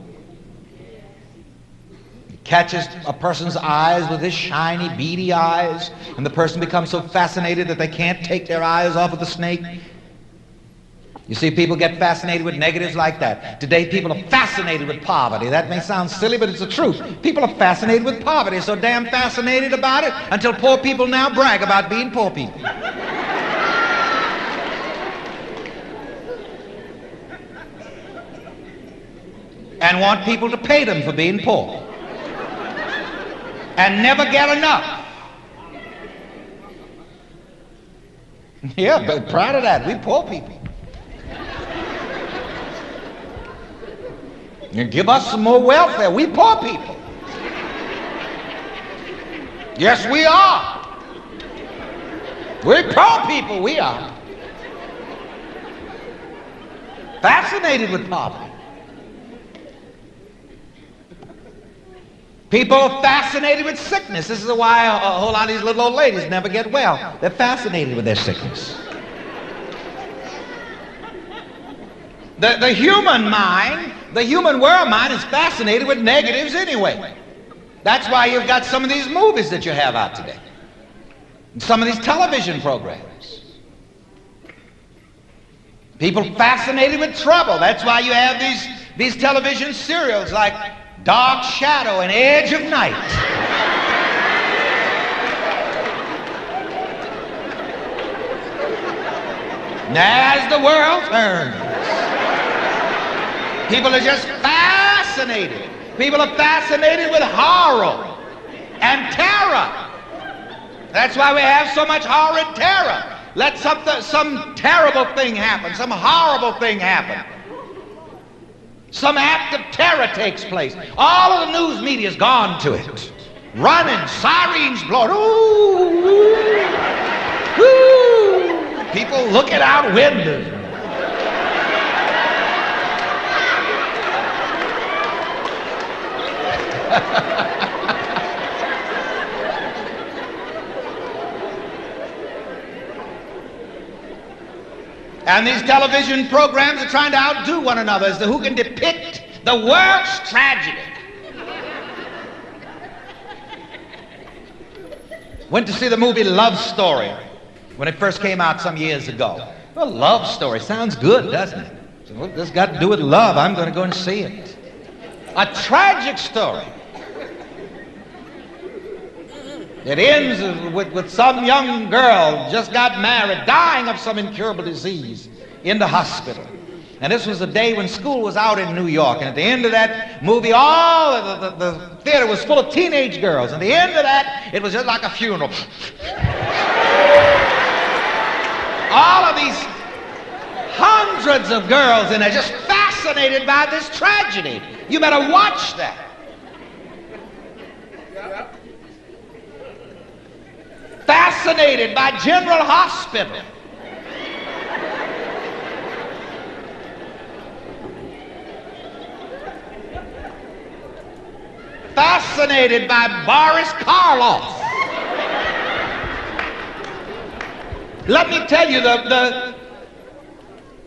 It catches a person's eyes with his shiny, beady eyes, and the person becomes so fascinated that they can't take their eyes off of the snake. You see, people get fascinated with negatives like that. Today, people are fascinated with poverty. That may sound silly, but it's the truth. People are fascinated with poverty, so damn fascinated about it, until poor people now brag about being poor people. And want people to pay them for being poor. And never get enough. Yeah, but proud of that. We poor people. And give us some more welfare. We poor people. Yes, we are. We're poor people. We are. Fascinated with poverty. People are fascinated with sickness. This is why a whole lot of these little old ladies never get well. They're fascinated with their sickness. The human mind, the human world mind is fascinated with negatives anyway. That's why you've got some of these movies that you have out today. And some of these television programs. People fascinated with trouble. That's why you have these television serials like Dark Shadow and Edge of Night. And as the world turns, people are just fascinated. People are fascinated with horror and terror. That's why we have so much horror and terror. Let some terrible thing happen, some horrible thing happen. Some act of terror takes place. All of the news media's gone to it. Running, sirens blowing. Ooh, ooh, ooh. People looking out windows. And these television programs are trying to outdo one another as to who can depict the worst tragedy. Went to see the movie Love Story when it first came out some years ago. Well, Love Story sounds good, doesn't it? So, well, this got to do with love. I'm going to go and see it. A tragic story. It ends with some young girl just got married, dying of some incurable disease in the hospital. And this was the day when school was out in New York. And at the end of that movie, all of the theater was full of teenage girls. And at the end of that, it was just like a funeral. All of these hundreds of girls in there just fascinated by this tragedy. You better watch that. Fascinated by General Hospital. Fascinated by Boris Karloff. Let me tell you,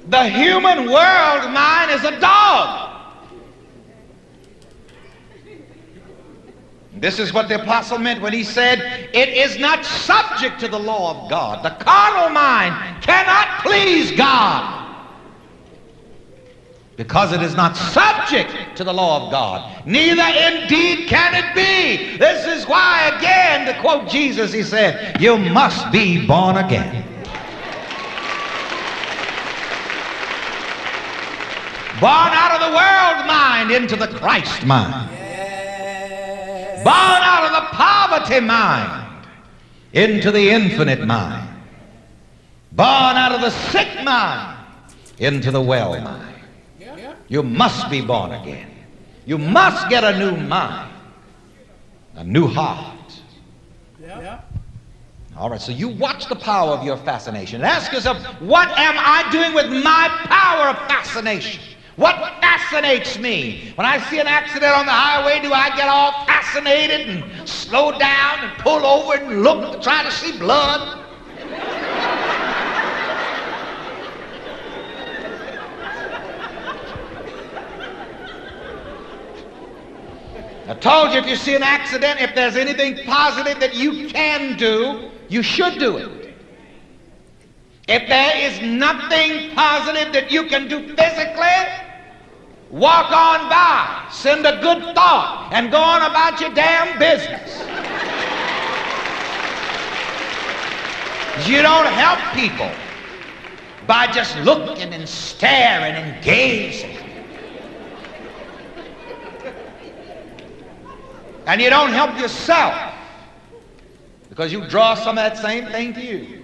the human world mind is a dog. This is what the apostle meant when he said, it is not subject to the law of God. The carnal mind cannot please God because it is not subject to the law of God. Neither indeed can it be. This is why, again, to quote Jesus, he said, you must be born again. Born out of the world mind into the Christ mind. Born out of the poverty mind into the infinite mind. Born out of the sick mind into the well mind. You must be born again. You must get a new mind, a new heart. All right, so you watch the power of your fascination and ask yourself, what am I doing with my power of fascination? What fascinates me? When I see an accident on the highway, do I get all fascinated and slow down and pull over and look to try to see blood? I told you, if you see an accident, if there's anything positive that you can do, you should do it. If there is nothing positive that you can do physically, walk on by, send a good thought, and go on about your damn business. You don't help people by just looking and staring and gazing. And you don't help yourself because you draw some of that same thing to you.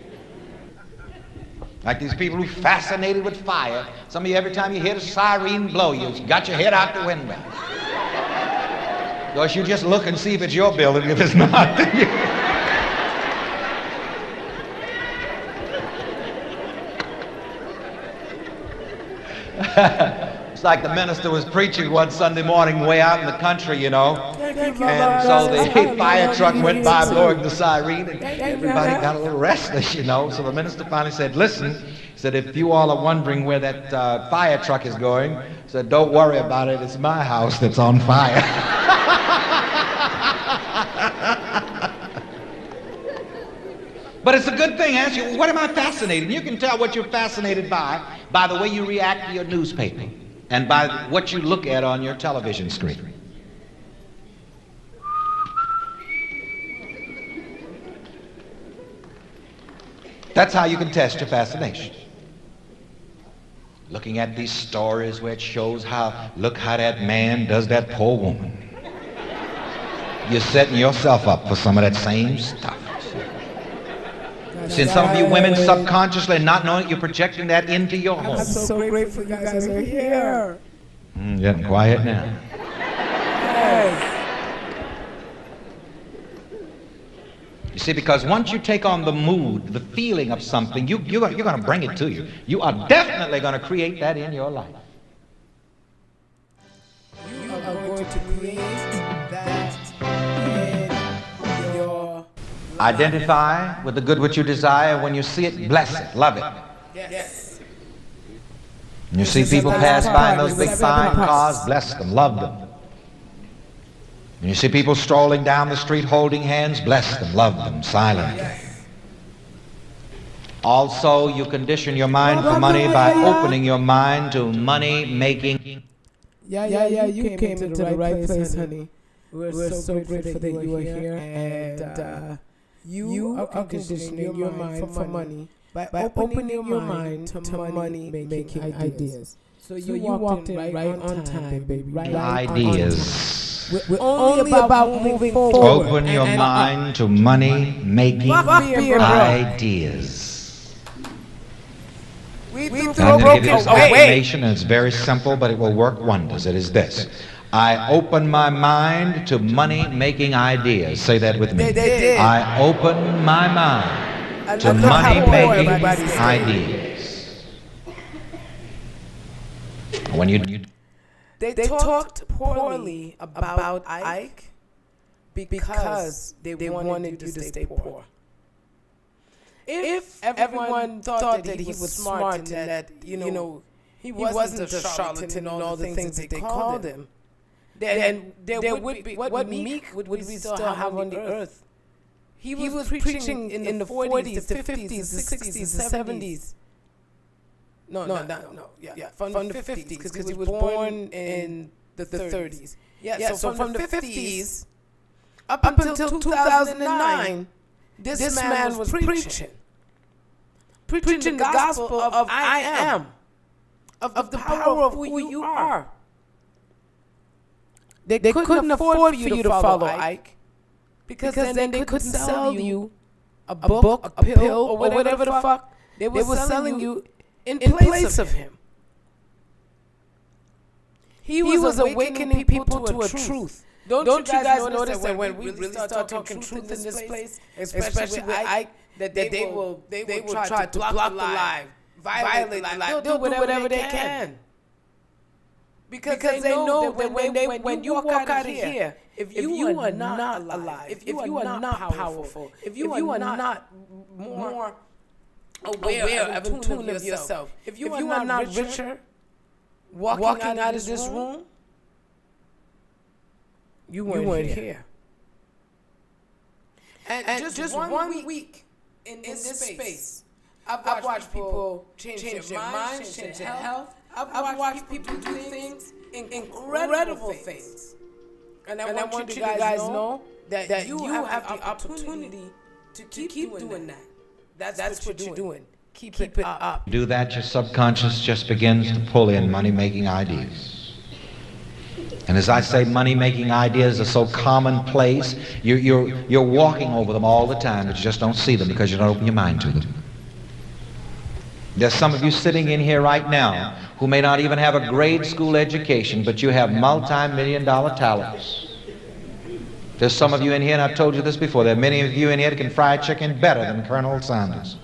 Like these people who are fascinated with fire. Some of you, every time you hear the siren blow, you got your head out the window. Because you just look and see if it's your building. If it's not, then you... It's like the minister was preaching one Sunday morning way out in the country, you know. And so the fire truck went by blowing the siren, and everybody got a little restless, you know. So the minister finally said, listen, he said, if you all are wondering where that fire truck is going, he said, don't worry about it, it's my house that's on fire. But it's a good thing. Ask you, what am I fascinated? You can tell what you're fascinated by the way you react to your newspaper and by what you look at on your television screen. That's how you can test your fascination. Looking at these stories where it shows how, look how that man does that poor woman. You're setting yourself up for some of that same stuff. Since some of you women subconsciously, not knowing it, you're projecting that into your home. I'm so grateful you guys are here. Getting quiet now. Yes. You see, because once you take on the mood, the feeling of something, you're going to bring it to you. You are definitely going to create that in your life. You are going to create that in your Identify with the good which you desire. When you see it, bless it, love it. Yes. When you see people pass by in those big fine cars, bless them, love them. When you see people strolling down the street holding hands, bless them, love them, silently. Also, you condition your mind for money by opening your mind to money making. Yeah, you came to the right place, honey. We're so grateful that you are here, and you are conditioning your mind for money by opening your mind to money making ideas. So you walked in right on time, baby. Right Ideas. We're only about moving forward. Open your mind to money making ideas. We I'm going to give you this affirmation, and it's very simple, but it will work wonders. It is this: I open my mind to money-making ideas. Say that with me. I open my mind to money-making ideas. When you They talked poorly about Ike because they wanted you to stay poor. If everyone thought that he was smart and that, he wasn't a charlatan and all the things that they called him, then there would be, what Meek would we still have on the earth? He was preaching in the 40s, the 50s, the 60s, the 70s. No, from the 50s, because he was born in the 30s. Yeah, so from the 50s up until 2009, this man was preaching the gospel of I am, of the power of who you are. They couldn't afford for you to follow Ike, because then they couldn't sell you a book, a pill, or whatever the fuck they were selling you in place of him. He was awakening people to a truth. Don't you guys notice that when we really start talking truth in this place, especially with Ike, that they will try to block the lie, violate the lie, they'll do whatever they can. Because they know that when you walk out of here, if you are not alive, if you are not powerful, if you are not more aware of in tune of yourself, if you are not richer, walking out of this room, you weren't here. And just one week in this space, I've watched people change their minds, change their health. I've watched people do things, incredible things. And I want you guys know that you have the opportunity to keep doing that. That's what you're doing. Keep it up. do that, your subconscious just begins to pull in money-making ideas. And as I say, money-making ideas are so commonplace, you're walking over them all the time, but you just don't see them because you don't open your mind to them. There's some of you sitting in here right now who may not even have a grade school education, but you have multi-million-dollar talents. There's some of you in here, and I've told you this before, there are many of you in here that can fry chicken better than Colonel Sanders.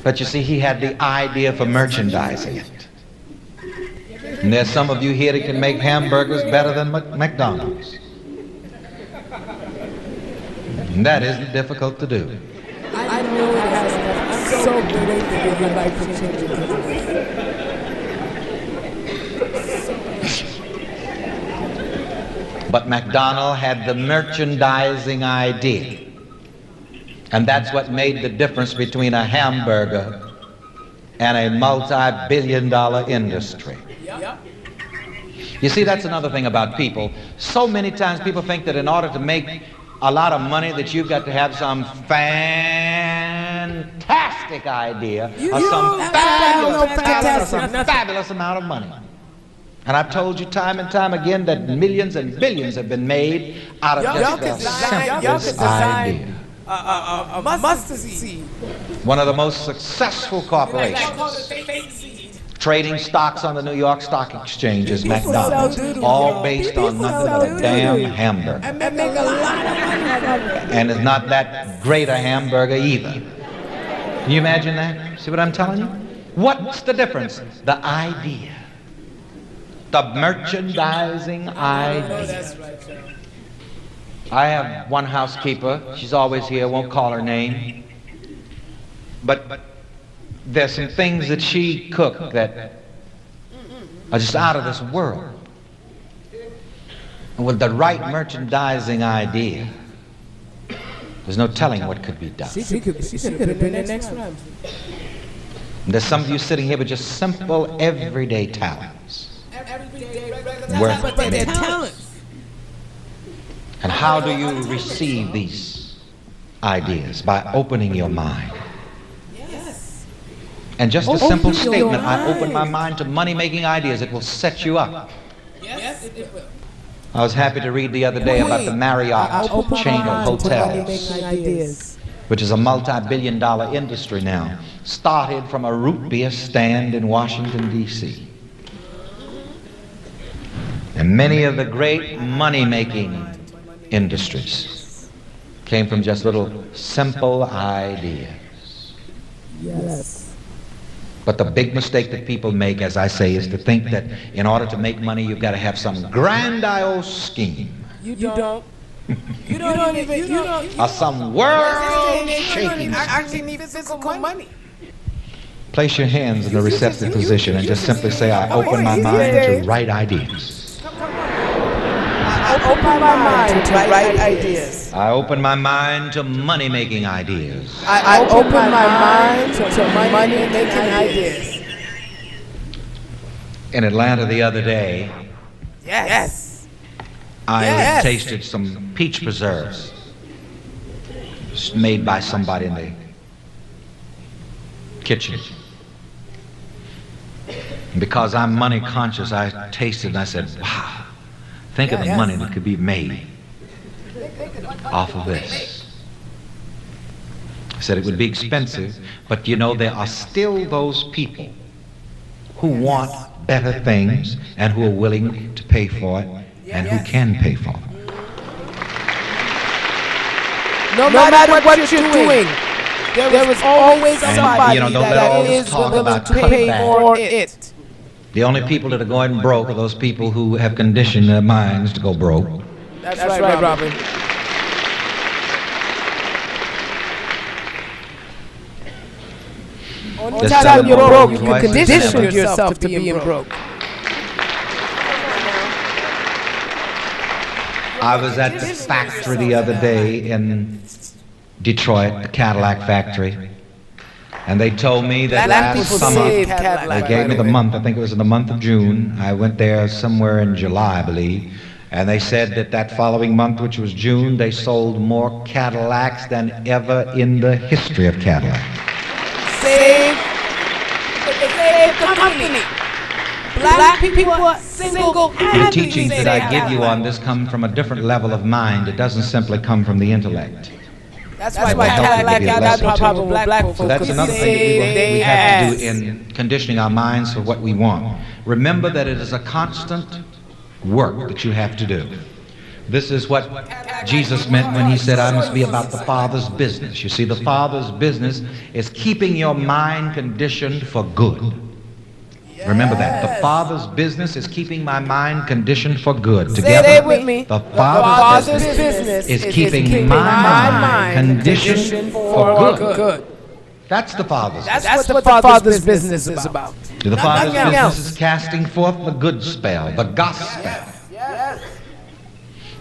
But you see, he had the idea for merchandising it. And there's some of you here that can make hamburgers better than McDonald's. And that isn't difficult to do. I know it has. I'm so grateful for your life for changing. But McDonald had the merchandising idea. And that's what made the difference between a hamburger and a multi-billion-dollar industry. You see, that's another thing about people. So many times people think that in order to make a lot of money that you've got to have some fantastic idea or some fabulous amount of money. And I've told you time and time again that millions and billions have been made out of just the simplest idea. A mustard seed. One of the most successful corporations trading stocks on the New York Stock Exchange is McDonald's, all based on nothing but a damn hamburger. And make a lot of money. And it's not that great a hamburger either. Can you imagine that? See what I'm telling you? What's the difference? The idea. The merchandising idea. I have one housekeeper. She's always here. Won't call her name. But there's some things that she cooked that are just out of this world. And with the right merchandising idea, there's no telling what could be done. She could have been in next round. There's some of you sitting here with just simple, everyday talents. But they're talents. And how do you receive these ideas? By opening your mind. Yes. And just a simple statement, I open my mind to money-making ideas. It will set you up. Yes, it will. I was happy to read the other day about the Marriott chain of hotels, which is a multi-billion-dollar industry now, started from a root beer stand in Washington, D.C. And many of the great money-making industries came from just little simple ideas. Yes. But the big mistake that people make, as I say, is to think that in order to make money, you've got to have some grandiose scheme. You don't. You don't even. Or some world-shaking. Actually need physical money. Place your hands in a receptive position and just simply say, I open my mind to right ideas. I open my mind to right ideas. I open my mind to money-making ideas. I open my mind to money-making ideas. In Atlanta the other day, Yes. I tasted some peach preserves made by somebody in the kitchen. And because I'm money conscious, I tasted and I said, wow, think of the money that could be made off of this. I said it would be expensive, but you know, there are still those people who want better things and who are willing to pay for it and who can pay for it. No matter what you're doing, there is always somebody that is willing to pay for it. The only people that are going broke are those people who have conditioned their minds to go broke. That's right, Robin. Only time you're broke, you can condition yourself to being broke. I was at the factory the other day in Detroit, the Cadillac factory, and they told me that last summer, they gave me the month, I think it was in the month of June. I went there somewhere in July, I believe, and they said that that following month, which was June, they sold more Cadillacs than ever in the history of Cadillac. Save the company. Black people are single-handedly. The teachings that I give you on this come from a different level of mind. It doesn't simply come from the intellect. That's why Cadillac got problem with black folks. So that's another thing that we have to do in conditioning our minds for what we want. Remember that it is a constant work that you have to do. This is what Jesus meant when he said, I must be about the Father's business. You see, the Father's business is keeping your mind conditioned for good. Remember that. The Father's business is keeping my mind conditioned for good. Together, Say it with me. the Father's business is keeping my mind conditioned for good. That's the Father's business. That's what the Father's business is about. The Father's Nothing business else. is casting forth the good spell, the gospel.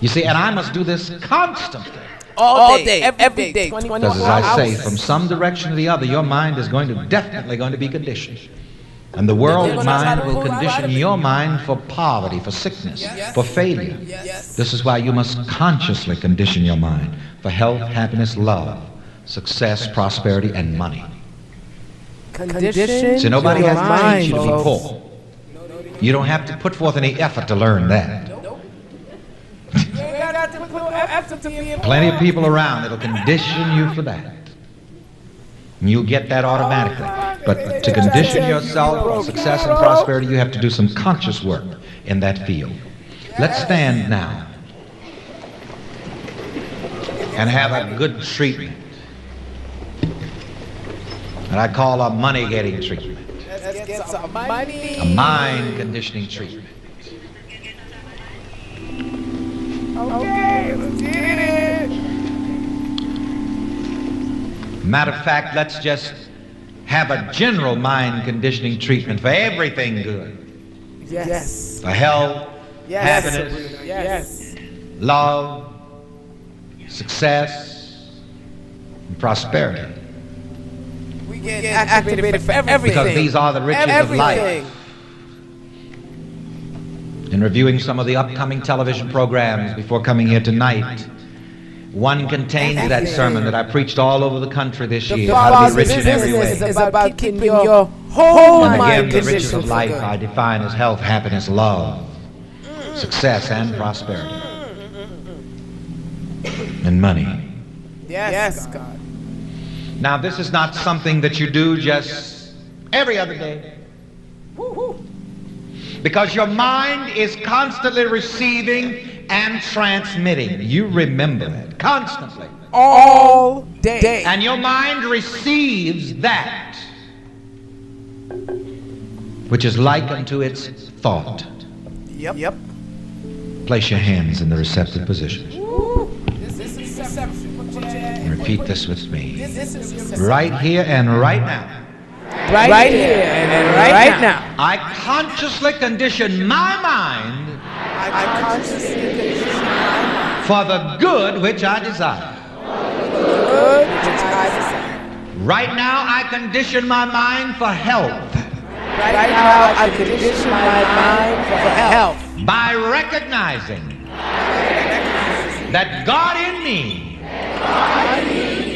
You see, and I must do this constantly. All day, every day, 24 Because as I say, hours. from some direction to the other, your mind is definitely going to be conditioned. And the world mind will condition your mind for poverty, for sickness, for failure. This is why you must consciously condition your mind for health, happiness, love, success, prosperity, and money. Condition See, nobody your has to mind, teach you to be folks. poor. You don't have to put forth any effort to learn that. Plenty of people around that'll condition you for that. And you'll get that automatically. But to condition yourself for success and prosperity, you have to do some conscious work in that field. Let's stand now and have a good treatment. And I call a money-getting treatment. Let's get some money. A mind-conditioning treatment. Okay, let's get it. Matter of fact, let's just have a general mind-conditioning treatment for everything good. Yes. For health, Yes. happiness, Yes. love, success, and prosperity. We get activated for everything. Because these are the riches of life. In reviewing some of the upcoming television programs before coming here tonight, one contains that sermon that I preached all over the country this year, how to be rich in every way. Is about keeping your whole And mind again, the riches conditioned of for life good. I define as health, happiness, love, success, and prosperity. And money. Yes, God. Now, this is not something that you do just every other day. Because your mind is constantly receiving and transmitting. You remember that. Constantly. All day. And your mind receives that which is like unto its thought. Yep. Place your hands in the receptive position. This is reception. Put your hand. And repeat this with me. This is reception. Right here and right now. Right here and right now. I consciously condition my mind I consciously condition my mind for the good which I desire. for the good which I desire. Right now, I condition my mind for health Right now, I condition my mind for health. by recognizing that God in me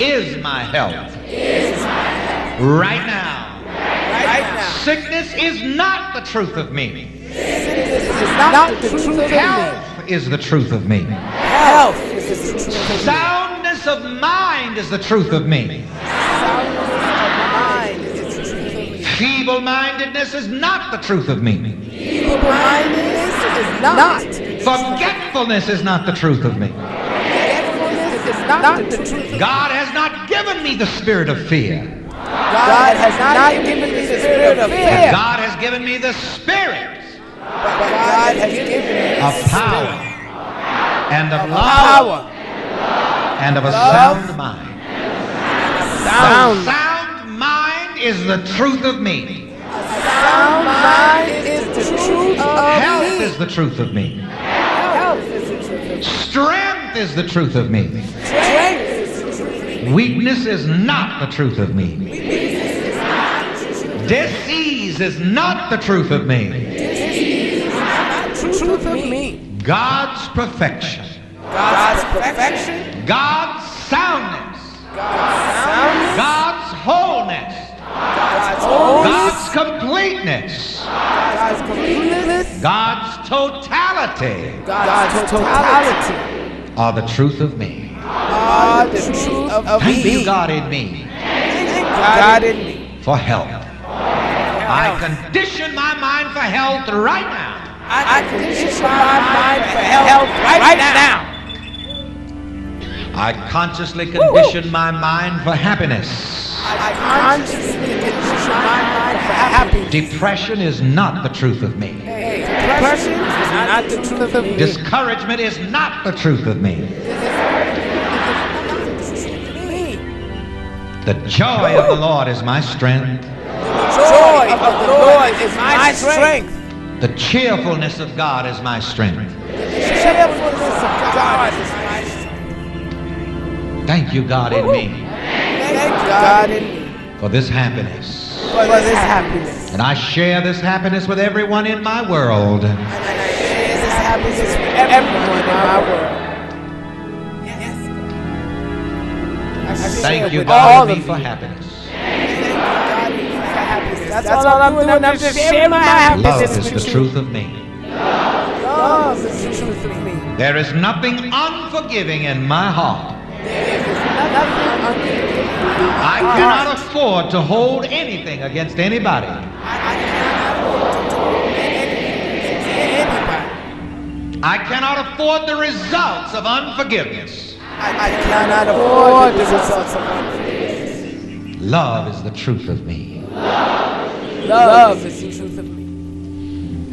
is my health. Right now, Right now. sickness is not the truth of me. This is not the truth of me. Health is the truth of me. Health is the truth of me. Soundness of mind is the truth of me. Soundness of mind is the truth of me. Feeble-mindedness is not the truth of me. Feeble-mindedness is not. Forgetfulness is not the truth of me. Forgetfulness is not the truth of me. God has not given me the spirit of fear. God has not given me the spirit of fear. God has given me the spirit But God has given me of power and of love power. and of a sound mind. Sound. Sound mind is the truth of me. Sound mind is the truth of Health me. is the truth of me. Health is the truth of me. Strength is the truth of me. Strength is the truth of me. Weakness is not the truth of me. Disease is not the truth of me. Truth of me. God's perfection, God's perfection. God's soundness, God's soundness. God's wholeness, God's wholeness. God's completeness, God's completeness. God's totality God's totality. are the truth of me. Are the truth of Thank you, me. God in me, God in me. for health. I condition my mind for health right now. I condition my mind for health right now. I consciously condition my mind for happiness. I consciously condition my mind for happiness. Depression is not the truth of me. Depression is not the truth of me. Discouragement is not the truth of me. The joy of the Lord is my strength. The joy of the Lord is my strength. The cheerfulness of God is my strength. The cheerfulness of God is my strength. Thank you, God, in me. Thank God in me for this happiness. for this happiness. And I share this happiness with everyone in my world. And I share this happiness with everyone in my world. Thank you, God, in me for happiness. That's all I'm doing. I'm just sharing my happiness. Love is the truth of me. Love is the truth of me. There is nothing unforgiving in my heart. I cannot afford to hold anything against anybody. I cannot afford the results of unforgiveness. I cannot afford the results of unforgiveness. Love is the truth of me. Love is the truth of me.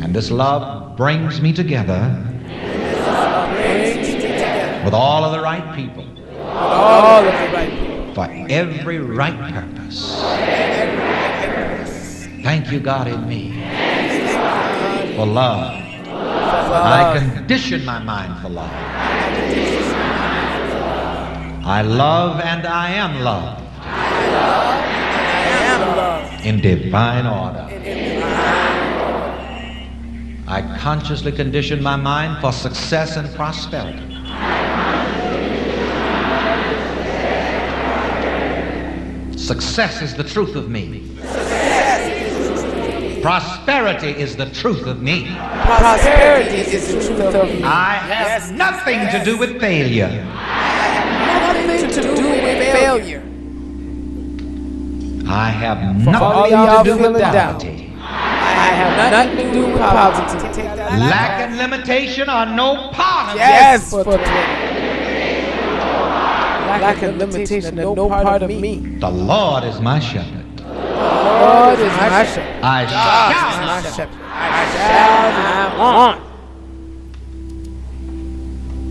And this love brings me together with all of the right people. All of the right people. For every right purpose. Thank you, God, in me. For love. I condition my mind for love. I love and I am loved. In divine order. I consciously condition my mind for success and prosperity. Success is the truth of me. Prosperity is the truth of me. Prosperity is the truth of me. I have nothing to do with failure. Nothing to do with failure. I have nothing to do with poverty. I have nothing to do with poverty. Lack and limitation are no part of Yes, for lack and limitation are no part of me. The Lord is my shepherd. Lord is my shepherd. I shall not shepherd. I shall not want.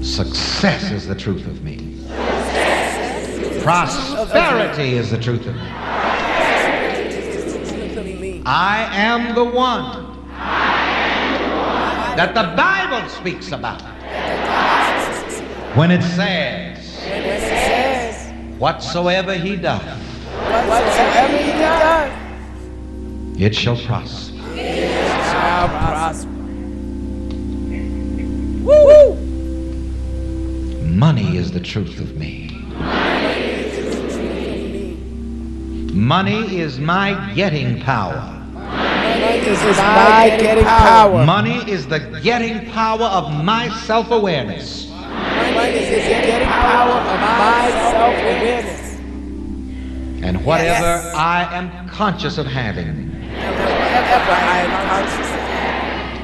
Success is the truth of me. Prosperity is the truth of me. I am the one that the Bible speaks about when it says, whatsoever he doth, it shall prosper. Woo! Money is the truth of me. Money is my getting power. Money is the getting power of my self-awareness. Money is the getting power of my self-awareness. And whatever I am conscious of having,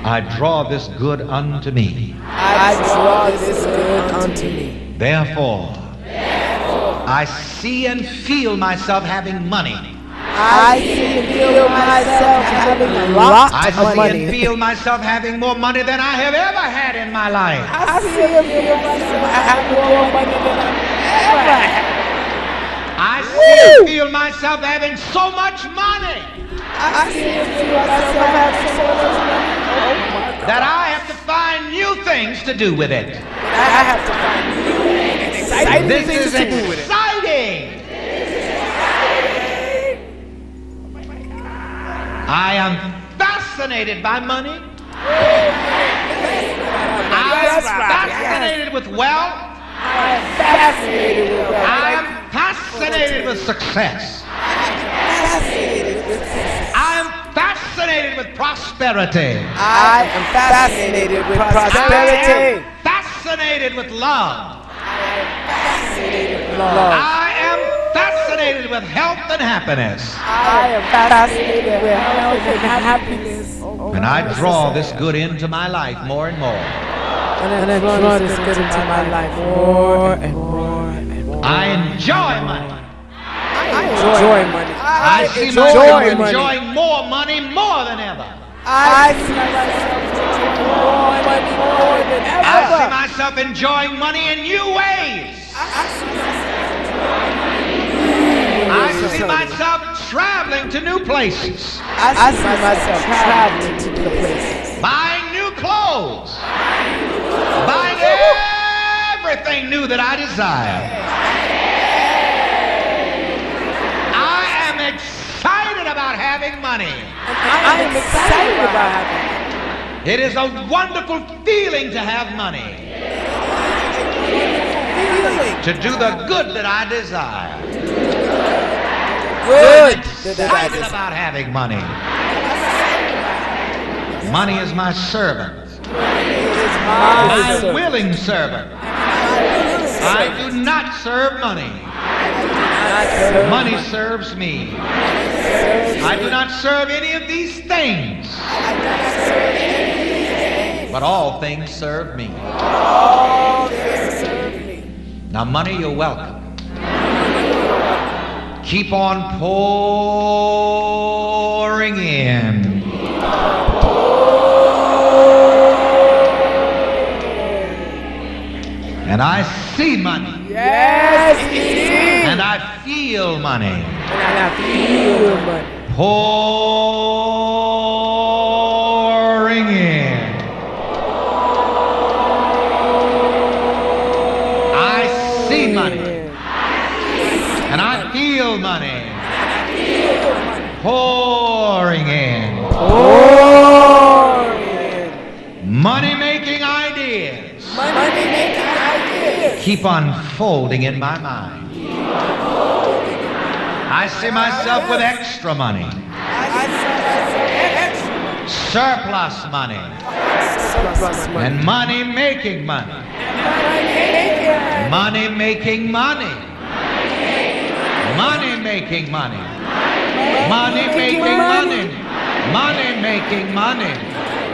I draw this good unto me. I draw this good unto me. Therefore, I see and feel myself having money. I see and feel myself having a lot I of see money. and feel myself having more money than I have ever had in my life. I see and feel myself having more money than I've ever had. I see and feel myself having so much money I see and feel myself having so much money. that I have to find new things to do with it. I have to find new and exciting This things is to do with it. exciting. I am fascinated by money. I am fascinated with wealth. I am fascinated with wealth. I am fascinated with success. I am fascinated with prosperity. I am fascinated with prosperity. Fascinated with love. Fascinated with love. I am fascinated illuminated with health and happiness. I am fascinated with health and happiness. And I draw this good into my life more and more. And I draw this good into my life more and more and more. I enjoy money. I enjoy money. I see myself enjoying more money more than ever. I see myself enjoying more money more than ever. I see myself enjoying money in new ways. I see myself traveling to new places. I see myself traveling to new places. Buying new clothes. Buying everything new that I desire. I am excited about having money. I am excited about having money. It is a wonderful feeling to have money. To do the good that I desire. Good. Excited about having money. Money is my servant. My willing servant. I do not serve money. Money serves me. I do not serve any of these things. But all things serve me. Now, money, you're welcome. Keep on pouring in. And I see money. Yes, And I feel money. and I feel money. Pouring in. I see money. And I feel money. Pouring in. Money making ideas. Keep unfolding in my mind. I see myself with extra money. Surplus money. And money making money. Money making money. Money making money. Money making money. Money making money.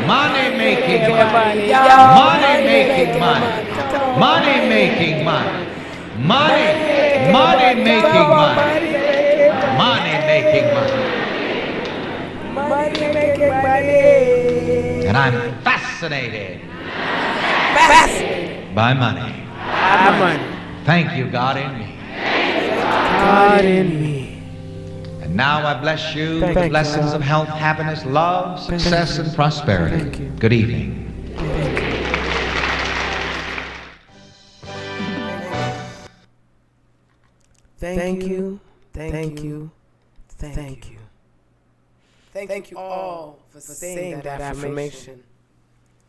Money making money. Money making money. Money making money. Money making money. Money making money. And I'm fascinated by money. Thank you, God in me. God in me. And now I bless you with the blessings of health, happiness, love, success, and prosperity. Good evening. Thank you. Thank you. Thank you. Thank you all for saying that affirmation.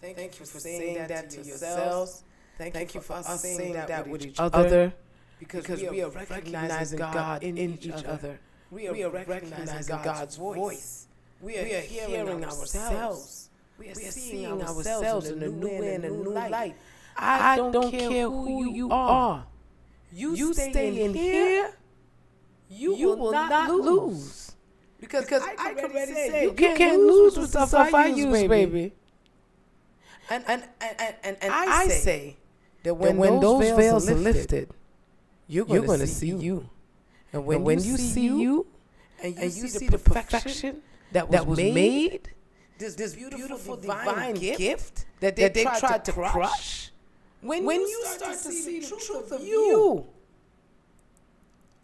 Thank you for saying that to yourselves. Thank you for us saying that with each other. Because we are recognizing God in each other. We are recognizing God's voice. We are hearing ourselves. We are seeing ourselves in a new way and a new light. I don't care who you are. You stay in here, you will not lose. Because I can already say you can't lose with the stuff I use, baby. And I say that when those veils are lifted, you're going to see you. And when you see you, and you see the perfection that was made, this beautiful divine gift that they tried to crush, when you start to see the truth of you,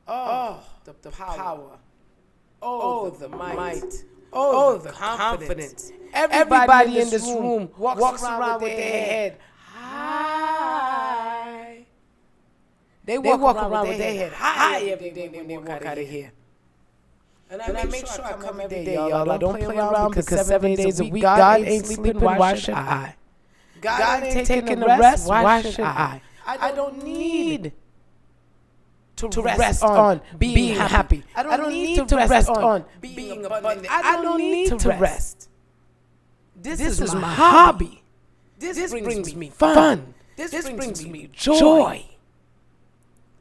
the power, the might, the confidence. Everybody in this room walks around with their head high. They walk around with their head high every day when they walk out of here. And I make sure I come every day, y'all. I don't play around because 7 days a week, God ain't sleeping, why should I? God ain't taking a rest, why should I? I don't need to rest on being happy. I don't need to rest on being abundant. I don't need to rest. This is my hobby. This brings me fun. This brings me joy.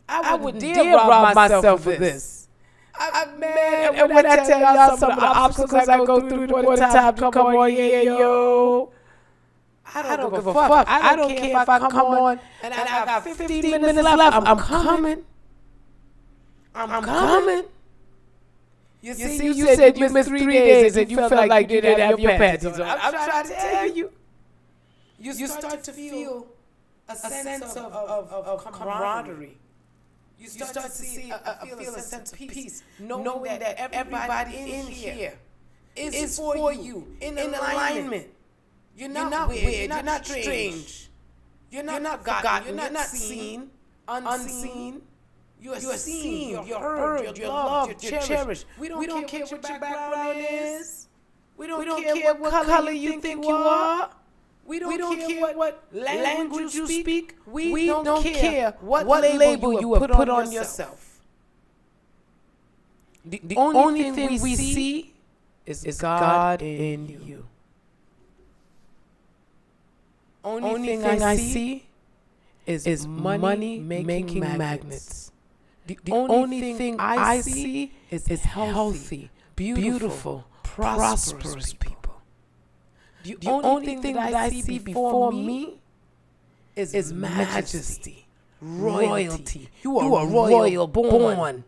I wouldn't dare rob myself of this. I'm mad. And when I tell y'all some of the obstacles I go through before the time to come on here, yo. I don't give a fuck. I don't care if I come on and I got 15 minutes left. I'm coming. I'm coming. You see, you said you missed 3 days and you felt like you didn't have your panties on. I'm trying to tell you. You start to feel a sense of camaraderie. You start to feel a sense of peace, knowing that everybody in here is for you, in alignment. You're not weird, you're not strange. You're not forgotten, you're not seen, unseen. You are seen, you're heard, you're loved, you're cherished. We don't care what your background is. We don't care what color you think you are. We don't care what language you speak. We don't care what label you have put on yourself. The only thing we see is God in you. Only thing I see is money making magnets. The only thing I see is healthy, beautiful, prosperous people. The only thing that I see before me is majesty, royalty. You are royal born.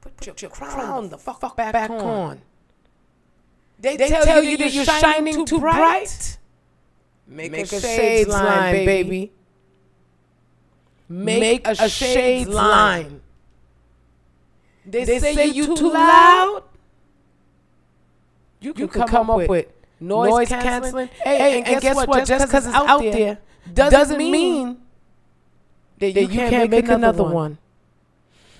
Put your crown the fuck back on. They tell you that you're shining too bright. Make a shades line, baby. Make a shades line. They say you too loud. You can come up with noise canceling. Hey, and guess what? Just because it's out there doesn't mean that you can't make another one.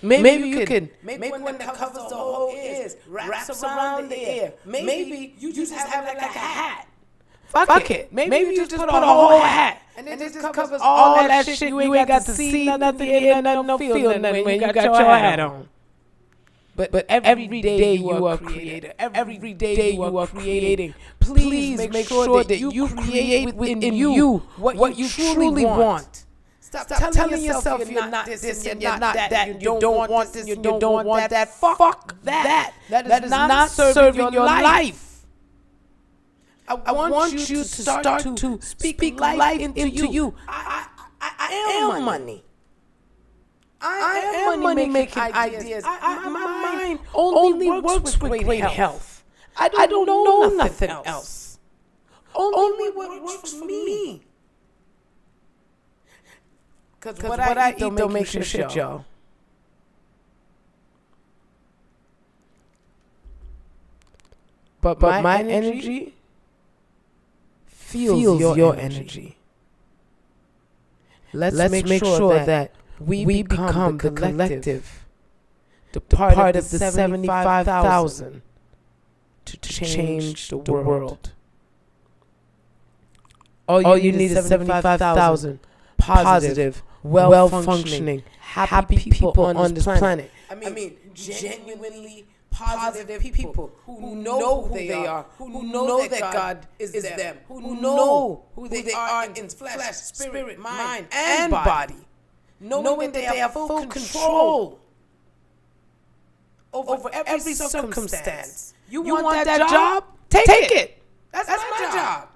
Maybe you can make one that covers the whole ears, wraps around the ear. Maybe you just have it like a hat. Fuck it. Maybe you just put a whole hat. And it just covers all that shit. You ain't got to see nothing, hear nothing, no feel nothing when you got your hat on. But every day you are a creator. Every day you are creating. Please make sure that you create within you what you truly want. Stop telling yourself you're not this and you're not that. You don't want this, you don't want that. Fuck that. That is not serving your life. I want you to start to speak life into you. I am money. I am money making ideas. My mind only works with great health. I don't know nothing else. Only what works for me. Because what I eat don't make you shit, y'all. But my energy feels your energy. Let's make sure that we become the collective, the part of the 75,000 to change the world. All you need is 75,000 positive, well-functioning, happy people on this planet. I mean, genuinely positive people who know who they are, who know that God is them, who know who they are in flesh, spirit, mind, and body, knowing that they have full control over every circumstance. You want that job? Take it. That's my job.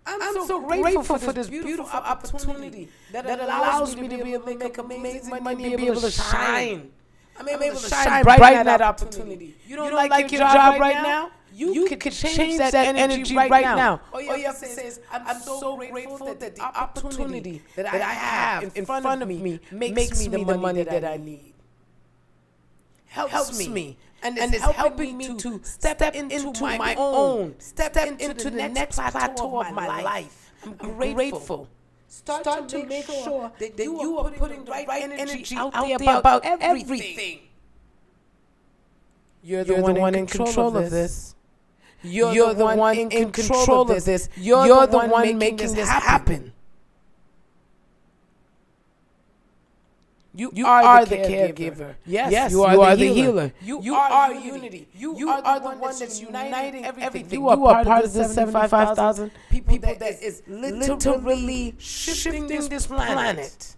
I'm so grateful for this beautiful opportunity that allows me to be able to make amazing money and be able to shine. I'm able to shine bright in that opportunity. You don't like your job right now? You can change that energy right now. All you have to say is, I'm so grateful that the opportunity that I have in front of me makes me the money that I need. Helps me. And it's helping me to step into my own, step into the next plateau of my life. I'm grateful. Start to make sure that you are putting the right energy out there about everything. You're the one in control of this. You're the one in control of this. You're the one making this happen. You are the caregiver. Yes, you are the healer. You are unity. You are the one that's uniting everything. You are part of the 75,000 people that is literally shifting this planet.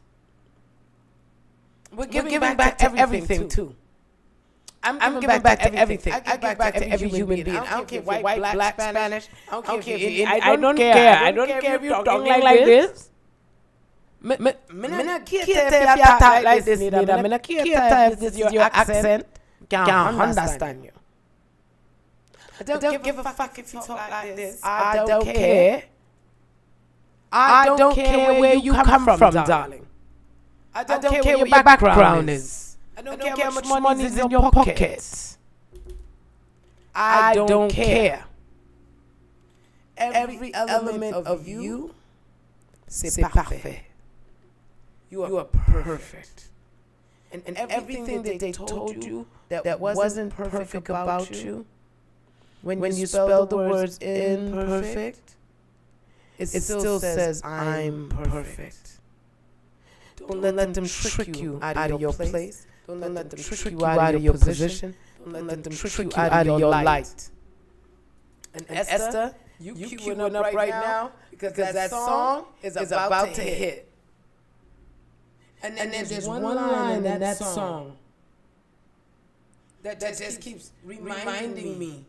We're giving back to everything too. I'm giving back to everything. I give back to every human being. I don't care white, black, Spanish. I don't care if I don't care. I don't care if you're talking like this. Me not care if you talk like this, neither. Me not care if this is your accent. Can't understand you. I don't give a fuck if you talk like this. I don't care. I don't care where you come from, darling. I don't care what your background is. I don't care how much money is in your pockets. I don't care. Every element of you, c'est parfait. You are perfect. And everything that they told you that wasn't perfect about you, when you spell the words imperfect, it still says I'm perfect. Don't let them trick you out of your place. Don't let them trick you out of your position. Don't let them trick you out of your light. And Esther, you queuing up right now because that song is about to hit. And then there's one line in that song that just keeps reminding me.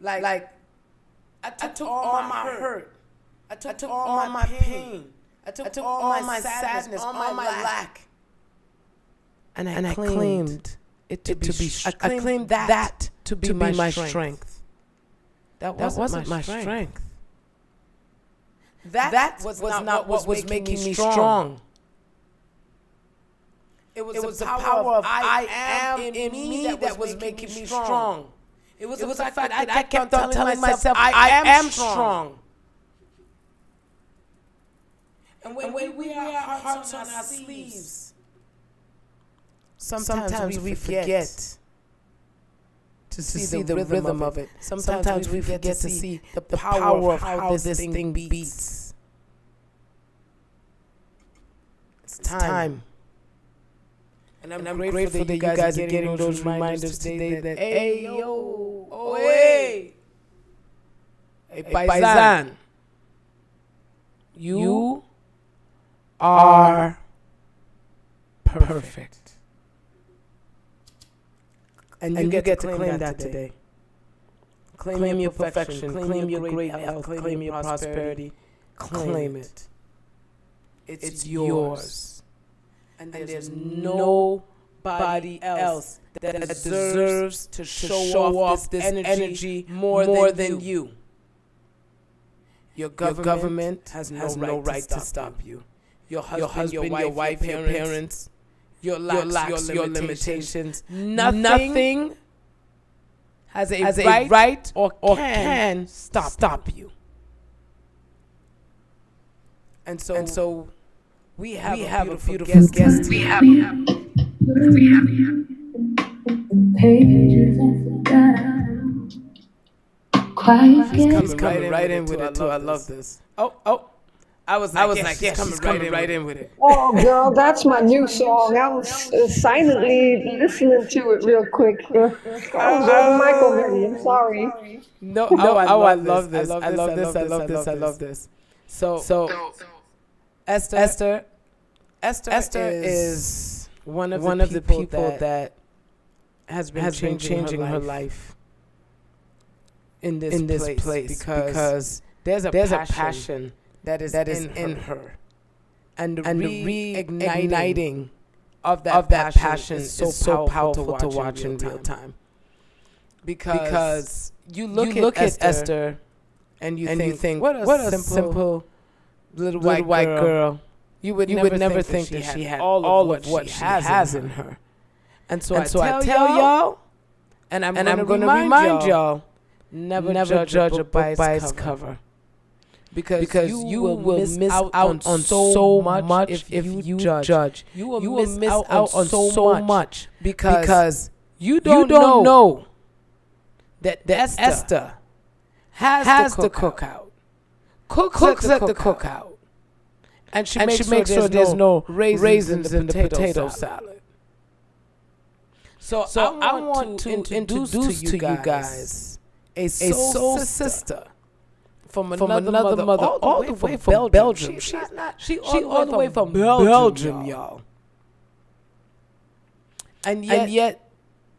Like I took all my hurt. I took all my pain. I took all my sadness, all my lack. And I claimed it to be. I claimed that to be my strength. That wasn't my strength. That was not what was making me strong. It was the power of I am in me that was making me strong. It was the fact that I kept on telling myself I am strong. And when we wear our hearts on our sleeves, sometimes we forget to see the rhythm of it. Sometimes we forget to see the power of how this thing beats. It's time. And I'm grateful that you guys are getting those reminders today that, hey, yo, oh, hey, paisan, you are perfect. And you get to claim that today. Claim your perfection, claim your great health, claim your prosperity, claim it. It's yours. And there's nobody else that deserves to show off this energy more than you. Your government has no right to stop you. Your husband, your wife, your parents, your lacks, your limitations. Nothing has a right or can stop you. And so we have a beautiful guest. We have pages and quiet. He's coming right in with it too. I love this. Oh. I was like, he's coming right in with it. Oh, girl, that's my new song. I was silently listening to it real quick. I was on mic already. I'm sorry. No, I love this. I love this. So Esther is one of the people that has been changing her life in this place because there's a passion that is in her, and the reigniting of that passion is so powerful to watch in real time. Because you look at Esther and you think what a simple little white girl. You would never think that she had all of what she has in her. And so I tell y'all, and I'm going to remind y'all, never judge a book by its cover. Because you will miss out on so much if you judge. You will miss out on so much because you don't know that Esther has the cookout. Cooks at the cookout. And she makes sure there's no raisins in the potato salad. So I want to introduce to you guys a soul sister from another mother all the way from Belgium. She all the way from Belgium, y'all. And yet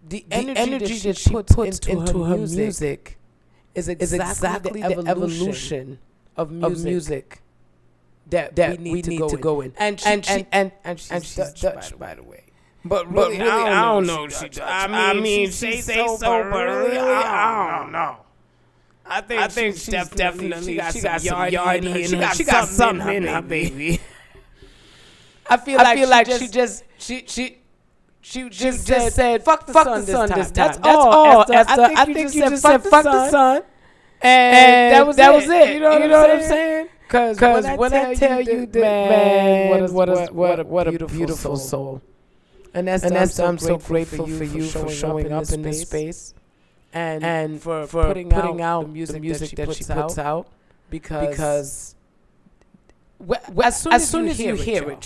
the energy that she puts into her music is exactly the evolution of music that we need to go in. And she's Dutch, by the way. But really, I don't know. I mean, she say so, but really, I don't know. I think she's definitely got some yardie in her. She got something in her, baby. I feel like she just said fuck the sun this time. That's all, Esther. I think you just said fuck the sun, and that was it. You know what I'm saying? Because when I tell you that, man, what a beautiful soul. And that's I'm so grateful for you for showing up in this space, and for putting out the music that she puts out, because as soon as you hear it,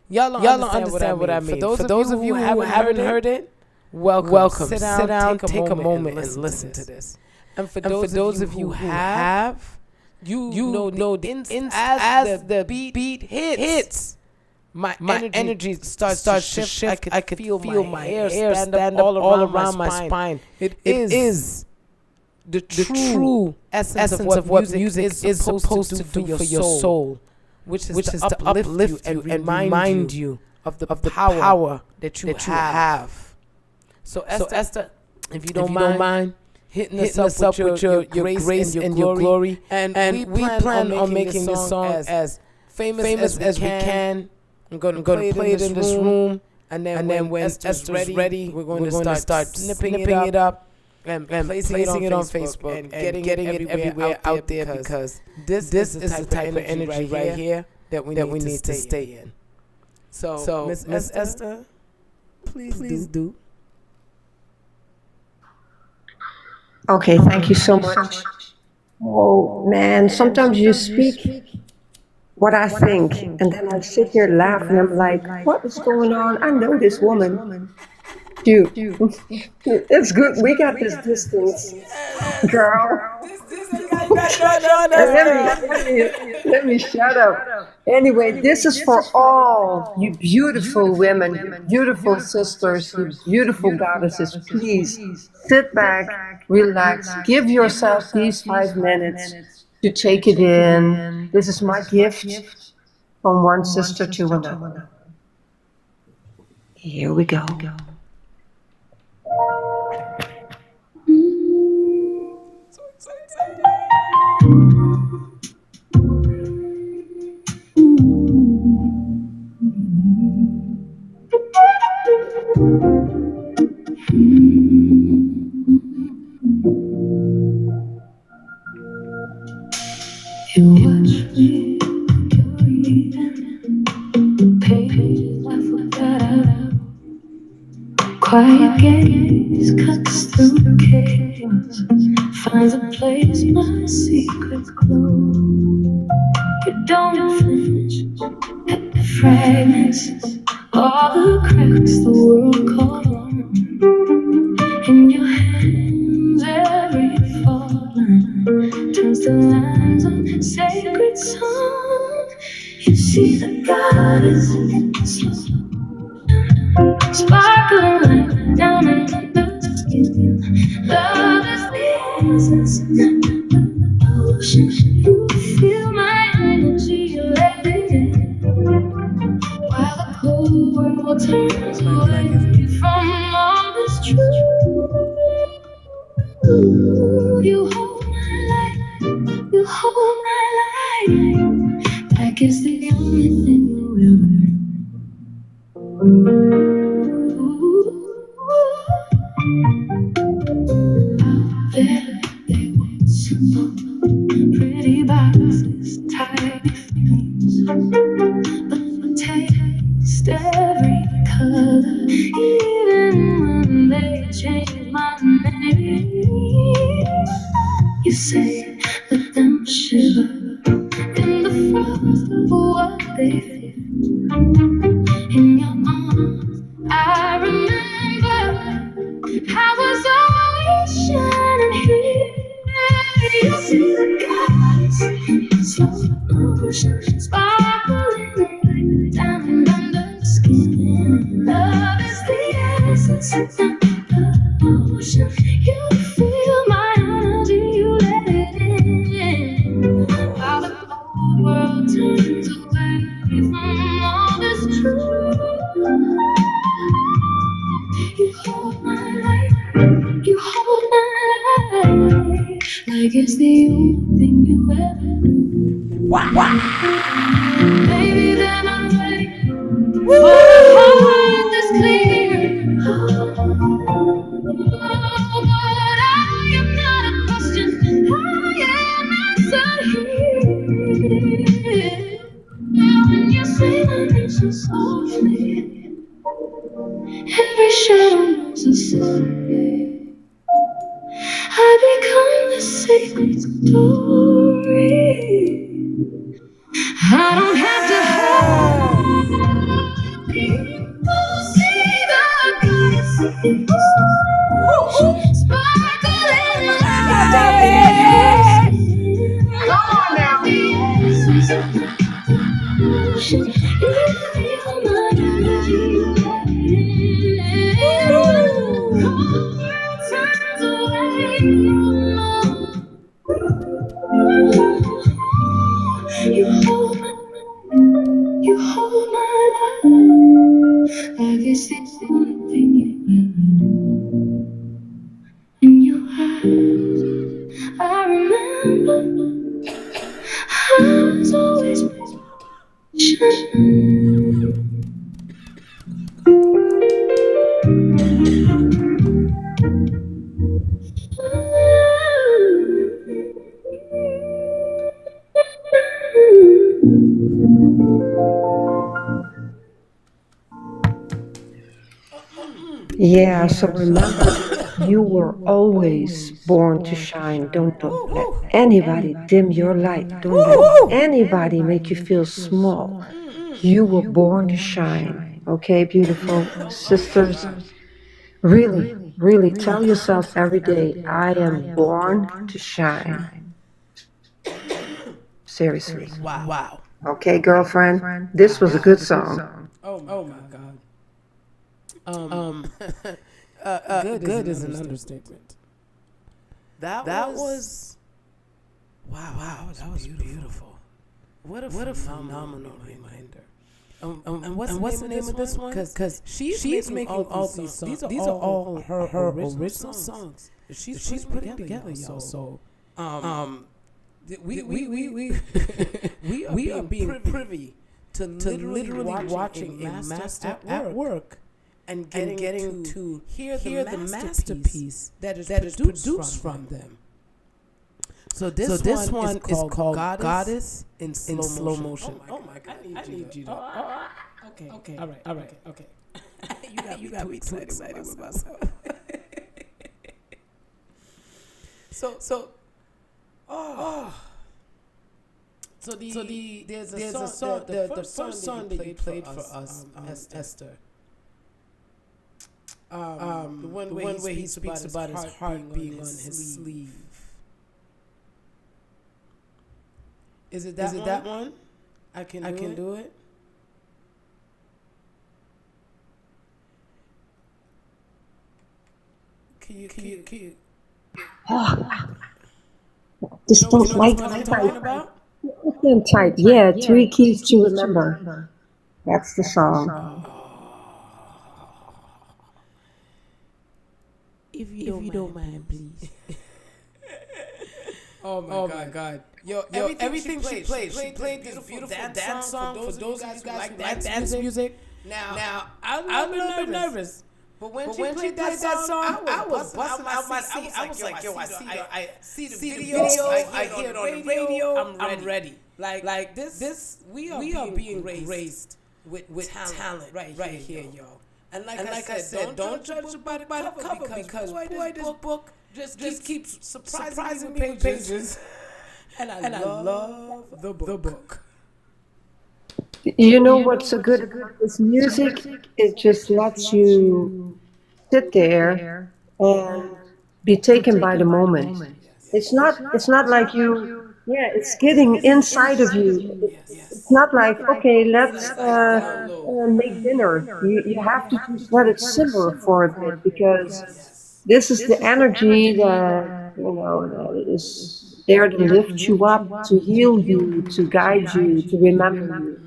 y'all don't understand what I mean. For those of you who haven't heard it, welcome. Sit down, take a moment and listen to this. And for those of you who have, you know as the beat hits. My energy starts to shift. I could feel my hair stand up all around my spine. It is the true essence of what music is supposed to do for your soul, which is to uplift you and remind you of the power that you have. So Esther, if you don't mind hitting us up with your grace and your glory, and we plan on making this song as famous as we can. I'm going to play it in this room, and then when Esther's ready, we're going to start snipping it up and placing it on Facebook and getting it everywhere out there, because this is the type of energy right here that we need to stay in. So Miss Esther, please do. Okay, thank you so much. Oh man, sometimes you speak what I think, and then I sit here laughing. I'm like, what is going on? I know this woman. Dude, it's good. We got this distance, girl. Let me shut up. Anyway, this is for all you beautiful women, you beautiful sisters, you beautiful goddesses. Please sit back, relax, give yourself these 5 minutes to take it in. This is my gift from one sister to another. Here we go. You watch me reading pages I forgot about. Quiet gaze cuts through chaos, finds a place my secrets glow. You don't flinch at the fragments, all the cracks the world caught on. In your hands, every falling turns to lines of sacred song. You see the goddess sparkling down in the skin. Love is the essence of the ocean. You feel my energy letting while the cold world turns away from all this truth. You hold my light, you hold my light. Like it's the only thing you'll ever. Out there, they want some pretty boxes, tiny things, but the taste every color, even when they change my name. You say, let them shiver in the frost of what they feel. In your arms, I remember I was always shining here. You see the goddess, slow motion, sparkling like diamond under the skin. Love is the essence of love. world turns away from all this truth. You hold my life, you hold my life, like it's the only thing you ever do. Maybe then I'm ready for a heart that's clear. But I am not a question, I am answered here. Now when you say my name so softly, every shadow knows a secret. I become the sacred story. I don't have to have people see the goddess sparkling light. Come on now. You feel my energy. Turns away from all. You hold my life like it's the only thing you ever do. In your eyes, I remember I was always patient. Yeah, so remember, you were always born to shine. Don't let anybody dim your light. Don't let anybody make you feel small. You were born to shine. Okay, beautiful sisters? Really, really tell yourself every day, I am born to shine. Seriously. Wow. Okay, girlfriend? This was a good song. Oh my God. Good is an understatement. That was wow. That was beautiful. What a phenomenal reminder. And what's the name of this one? Because she's making all these songs. These are all her original songs. She's putting together, y'all. So we are being privy to literally watching a master at work and getting to hear the masterpiece that is produced from them. So this one is called Goddess in slow motion. Oh my God! I need you to. Okay. All right. Okay. you got me too excited with myself. There's a song. The first song that you played for us, Esther. The one where he speaks about his heart being on his sleeve. Is it that one? I can do it. Can you? Just don't like type. Don't type. Yeah, 3 keys to remember. That's the song. If you don't mind, please. Oh my God. Yo, everything she played this beautiful dance song for those of you guys who like dance music. Now, I'm a little bit nervous. But when she played that song, I was busting out my seat. I was like, yo, I see the video, I hear it on the radio, I'm ready. Like this, we are being raised with talent right here, y'all. And like I said, don't judge by the cover because boy, this book just keeps surprising me with pages. And I love the book. You know what's so good about this music? It just lets you sit there and be taken by the moment. It's not like you, it's getting inside of you. It's not like, okay, let's make dinner. You have to just let it simmer for a bit because this is the energy that, that there to lift you up, to heal you, to guide you, to remember you.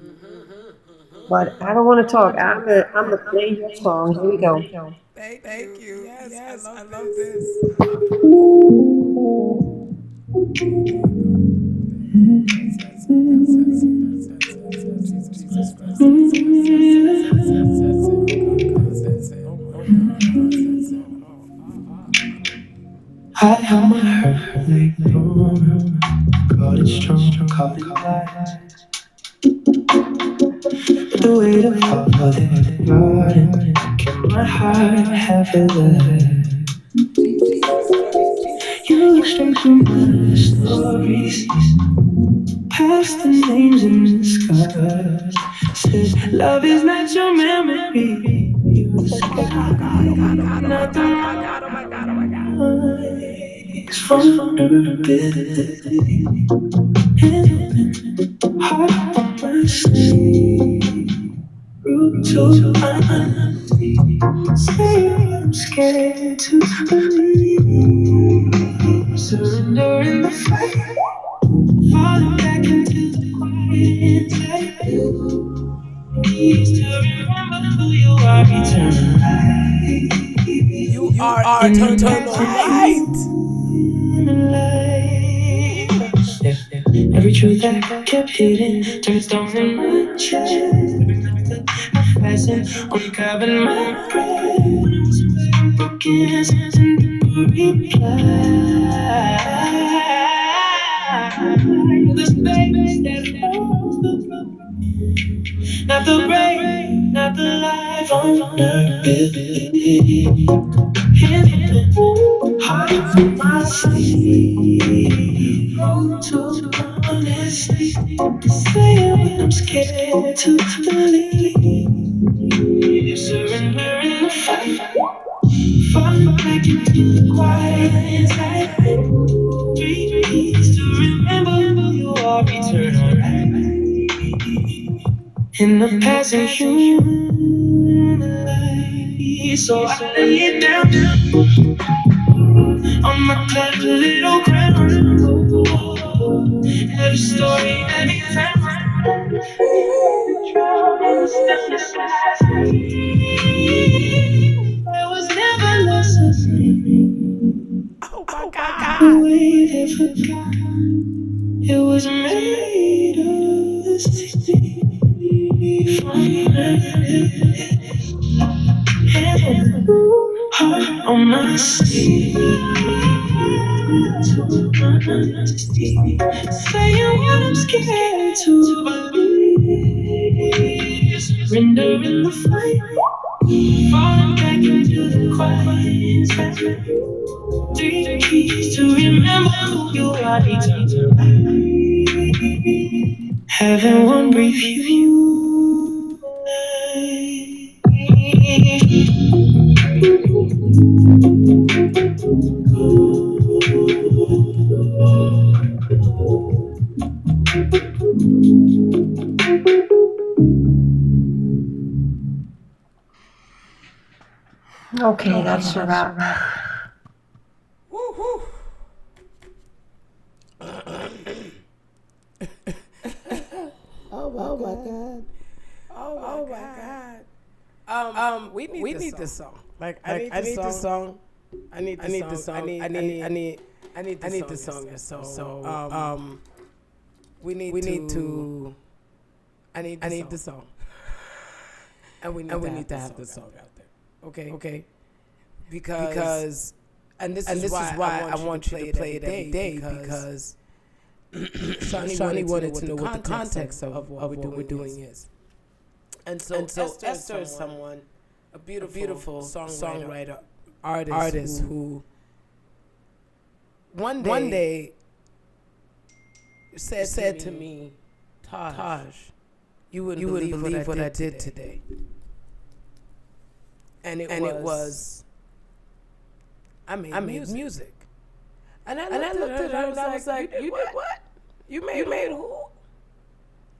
But I don't want to talk. I'm gonna play your song. Here we go. Thank you. Yes, I love this. I have my heart like bone, caught it strong, caught it light. The weight of all that garden, can my heart have it left? You look straight through my stories, past the names and the scars. Says love is not your memory, you're the sky, not the lies from vulnerability. Heart on my sleeve, brutal honesty. Say I'm scared to believe. Surrender in the fight, falling back into the quiet inside. Please to remember who you are, eternal light. You are eternal light. Every truth that kept hidden turns stone in my chest. Every knife that I fastened uncovering my pride. When I was broken hands and reply. The space that holds the broken, not the break, not the life vulnerability. Heart on my sleeve, roll to honesty. Say I'm scared to believe. Surrender in the fight, falling back into the quiet inside. Please to remember who you are, eternal light. In the passing human light, so I lay it down on my clever little ground. Every story, every time, I was never listening. Oh my God. The way they forgot, it was made of steel. Heart on my sleeve, saying what I'm scared to believe. Surrender in the fight, falling back into the quiet space. 3 keys to remember who you are, eternal light. Having one brief view. Okay, that's a wrap. Woo-hoo. Oh my God. Oh my God. We need this song. Like I need this song. I need this song. I need this song. So we need to. I need the song. And we need to have the song out there. Okay. Because this is why I want you to play it every day because Sonny wanted to know what the context of what we're doing is. And so Esther is someone, a beautiful songwriter, artist who one day said to me, Taj, you wouldn't believe what I did today. And it was I made music. And I looked at her and I was like, you did what? You made who?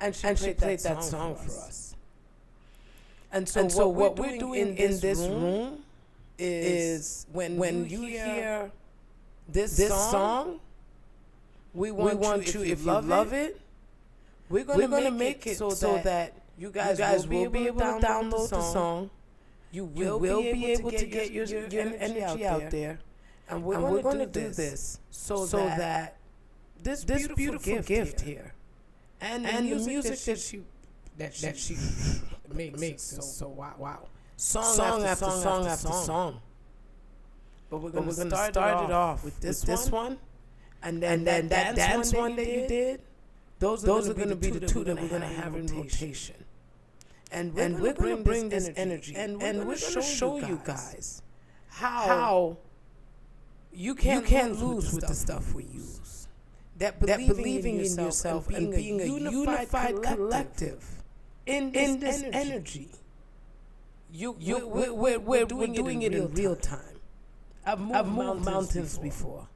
And she played that song for us. And so what we're doing in this room is when you hear this song, We want you, if you love it, we're gonna make it so that you guys will be able to download the song. You will be able to get your energy out there. And we're gonna do this so that this beautiful gift here and the music that she makes so wow. Song after song. But we're gonna start it off with this one. And then that dance one that you did, those are gonna be the two that we're gonna have in rotation. And we're gonna bring this energy, and we're gonna show you guys how you can't lose with the stuff we use. That believing in yourself and being a unified collective in this energy. We're doing it in real time. I've moved mountains before.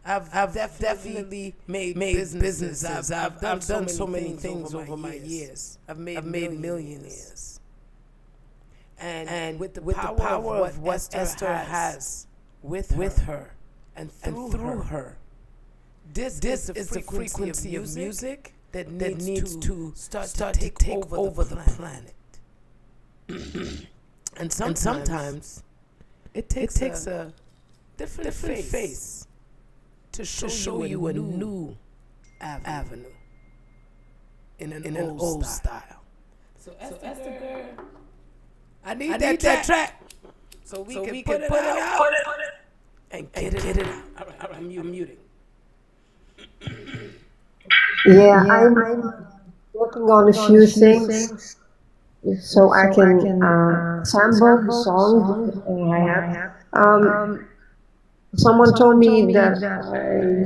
I've definitely made businesses. I've done so many things over my years. I've made millionaires. And with the power of what Esther has with her and through her, this is the frequency of music that needs to start to take over the planet. And sometimes it takes a different face to show you a new avenue in an old style. So Esther girl, I need that track so we can put it out and get it out. All right, I'm muting. Yeah, I'm working on a few things so I can sample the songs I have. Someone told me that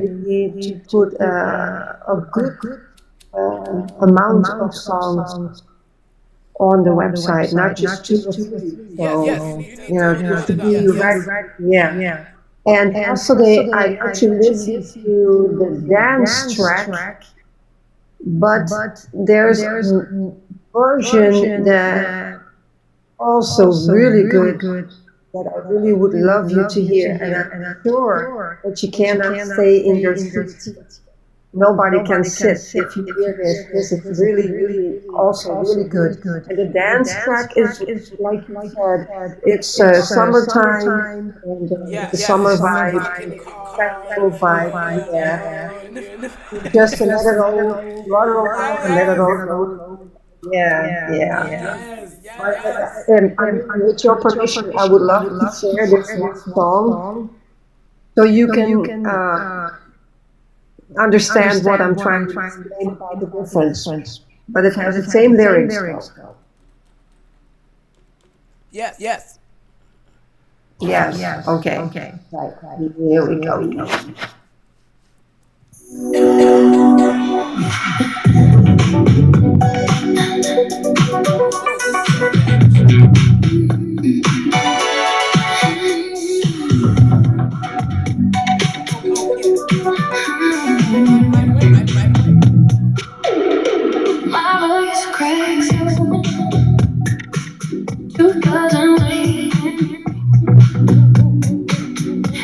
you need to put a good amount of songs on the website, not just 2 or 3. So, you know, just to be right. Yeah. And yesterday I actually listened to the dance track, but there's a version that also really good that I really would love you to hear, and I'm sure that you cannot stay in your seat. Nobody can sit if you hear this. This is really also really good. And the dance track is like you said, it's summertime and the summer vibe, festival vibe. Yeah, just let it all run around and let it all go. Yeah. And with your permission, I would love to share this next song so you can understand what I'm trying to explain about the difference. But it has the same lyrics. Yes. Okay. Right. Here we go. My voice cracks. 2000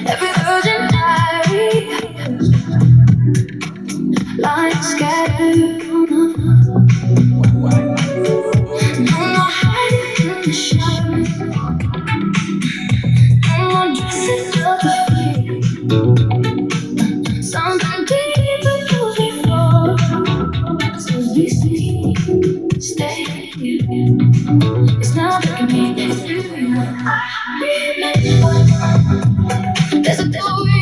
every virgin diary, light scattered. I'm not hiding in the shadows. I'm not dressing up the fake. Something deeper moves before. So we stay here. It's not looking me, it's you. I remember there's a door in my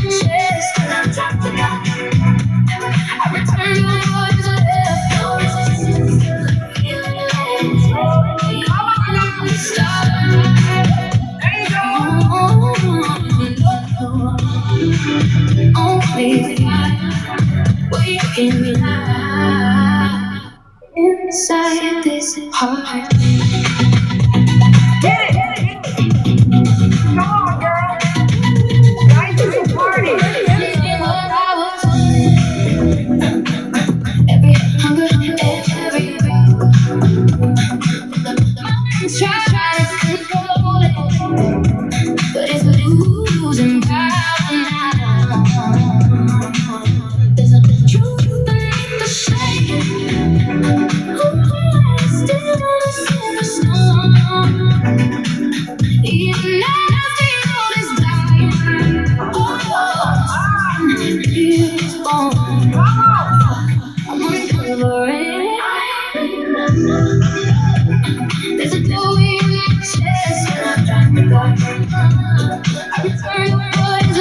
chest and I'm trapped to God. I return to the voice of left. No resistance to the feeling of it. Stop. Only fire we can lie inside this heart. Get it! Come on, girl! Guys, it's a party! Every hunger, every try to control it, but it's losing power now. There's a There's a door in my chest when I'm trying to go. I return your boys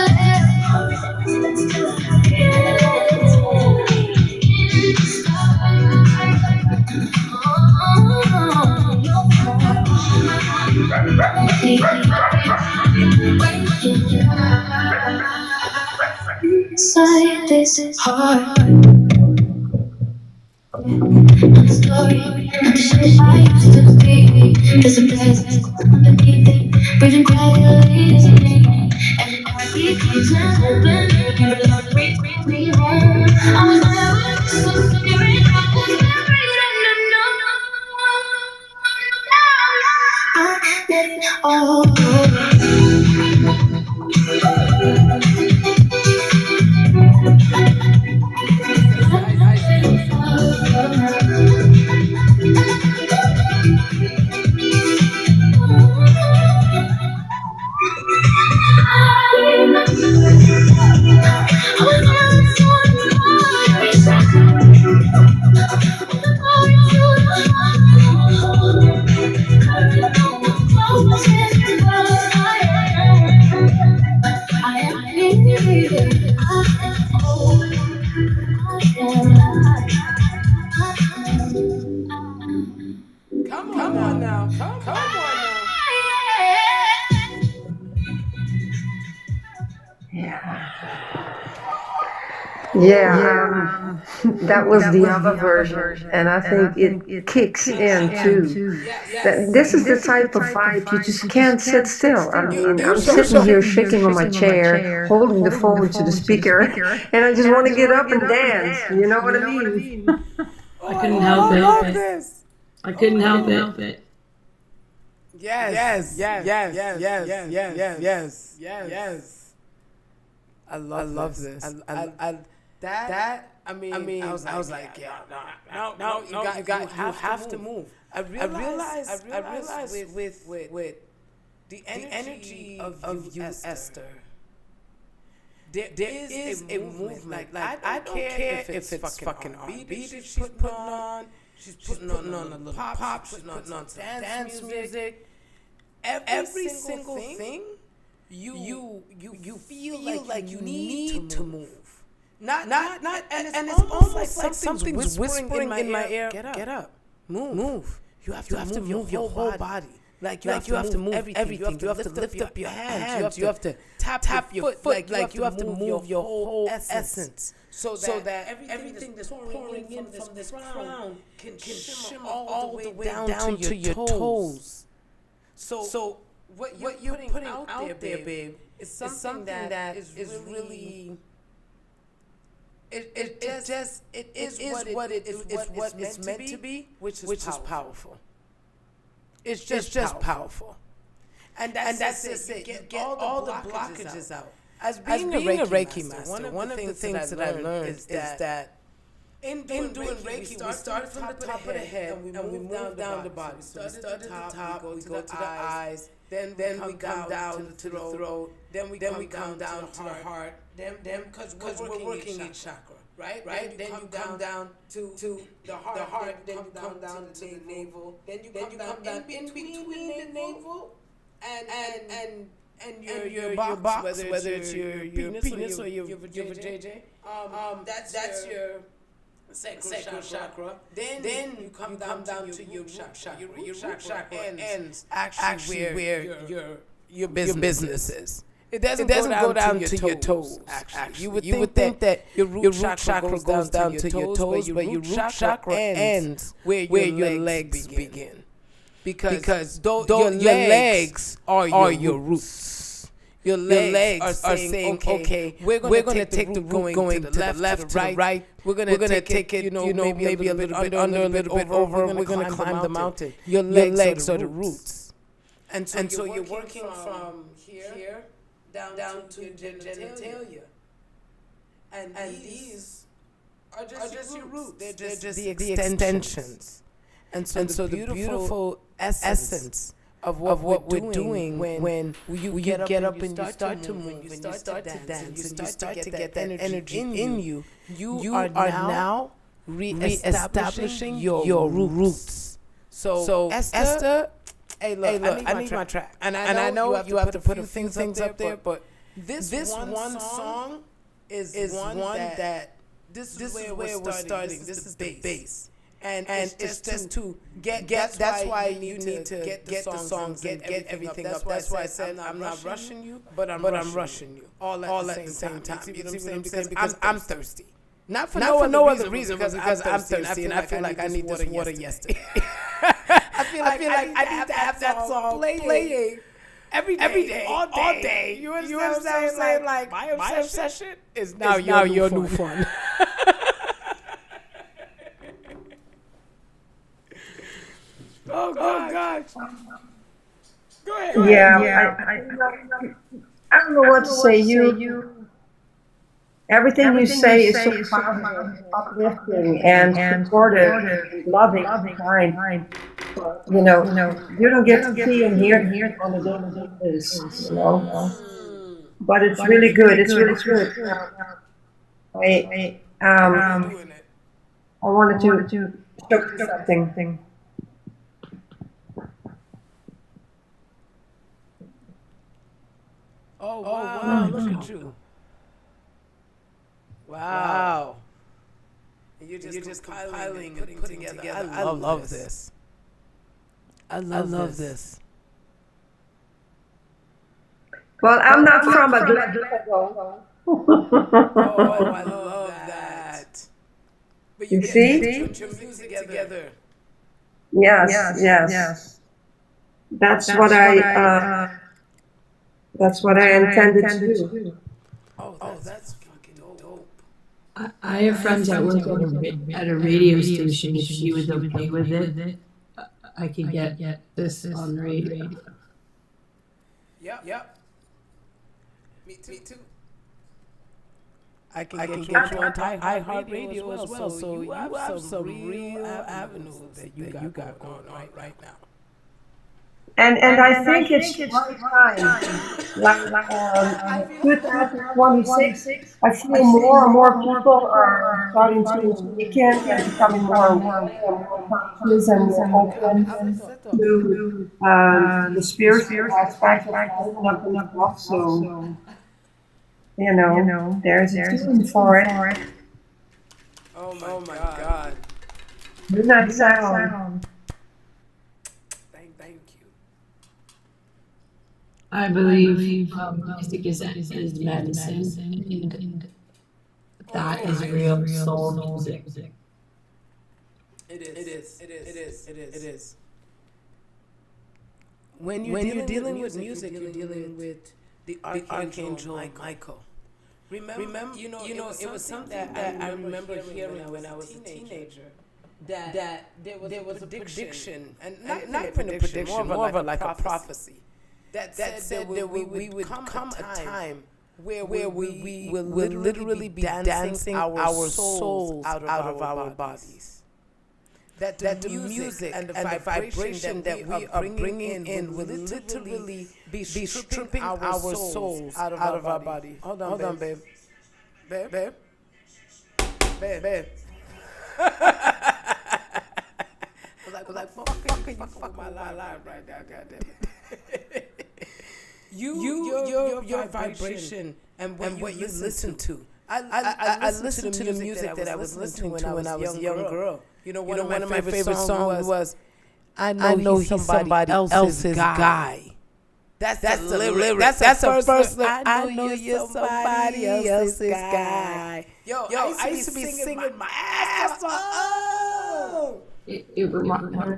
inside this heart. I'm sorry, I'm shit I used to be. There's a place underneath it, breathing quietly to me. And every keeps open, never love brings me home. I was never so scared, I was buried under no. I let it all go. Come on now. Come on now. Yeah, that was the other version, and I think it kicks in too. This is the type of vibe you just can't sit still. I mean, I'm sitting here shaking on my chair, holding the phone to the speaker, and I just want to get up and dance. You know what I mean? I couldn't help it. I love this. I couldn't help it. Yes. I love this. I mean, I was like, yeah, no, you have to move. I realized with the energy of you, Esther. There is a movement. Like I don't care if it's fucking R&B that she's putting on. She's putting on a little pop. She's putting on some dance music. Every single thing, you feel like you need to move. Not, and it's almost like something's whispering in my ear. Get up, move. You have to move your whole body. Like you have to move everything. You have to lift up your hands. You have to tap your foot. Like you have to move your whole essence. So that everything that's pouring in from this crown can shimmer all the way down to your toes. So what you're putting out there, babe, is something that is really. It is what it's meant to be, which is powerful. It's just powerful. And that's it. Get all the blockages out. As being a Reiki master, one of the things that I learned is that in doing Reiki, we start from the top of the head and we move down the body. So we start at the top, we go to the eyes, then we come down to the throat, then we come down to the heart, then because we're working each chakra, right? Then you come down to the heart, then you come down to the navel, then you come down in between the navel and your box, whether it's your penis or your vajayjay. That's your sacral chakra. Then you come down to your root chakra. Your root chakra ends actually where your business is. It doesn't go down to your toes. Actually, you would think that your root chakra goes down to your toes, but your root chakra ends where your legs begin. Because your legs are your roots. Your legs are saying, okay, we're going to take the root going to the left, to the right. We're going to take it, maybe a little bit under, a little bit over. We're going to climb the mountain. Your legs are the roots. And so you're working from here down to genitalia. And these are just your roots. They're just the extensions. And so the beautiful essence of what we're doing when you get up and you start to move and you start to dance and you start to get that energy in you, you are now re-establishing your roots. So Esther, hey look, I need my track. And I know you have to put a few things up there, but this one song is one that this is where we're starting. This is the bass. And it's just to get that's why you need to get the songs, get everything up. That's why I said I'm not rushing you, but I'm rushing you all at the same time. You know what I'm saying? Because I'm thirsty. Not for no other reason, because I'm thirsty and I feel like I need this water yesterday. I feel like I need to have that song playing every day, all day. You understand what I'm saying? Like my obsession is now your new fun. Oh gosh. Go ahead. I don't know what to say. Everything you say is so positive, uplifting, and supportive, loving, kind. You don't get to see and hear on a daily basis, But it's really good. It's really good. I wanted to show you something. Oh wow! Look at you! Wow! You're just compiling and putting together. I love this. I love this. Well, I'm not from a ghetto. Oh, I love that. But you see? Put your music together. Yes. That's what I intended to do. Oh, that's fucking dope. I have friends that work at a radio station. If she was okay with it, I could get this on the radio. Yep. Me too. I can get you on iHeartRadio as well. So you have some real avenues that you got going on right now. And I think it's right time. Like 2026, I feel more and more people are starting to speak in and becoming more conscious and open to the spiritual aspect of life. So, there's a tune for it. Oh my God. Midnight Sound. I believe music is medicine, and that is real soul music. It is. When you're dealing with music, you're dealing with the Archangel Michael. Remember, it was something that I remember hearing when I was a teenager. That there was a prediction, and not even a prediction, more of like a prophecy. That said that we would come a time where we will literally be dancing our souls out of our bodies. That the music and the vibration that we are bringing in will literally be stripping our souls out of our body. Hold on, babe. Babe. Fuck my life right now, goddamn it. Your vibration and what you listen to. I listened to the music that I was listening to when I was a young girl. One of my favorite songs was I know he's somebody else's guy. That's the lyric. That's the first lyric. I know you're somebody else's guy. Yo, I used to be singing my ass off.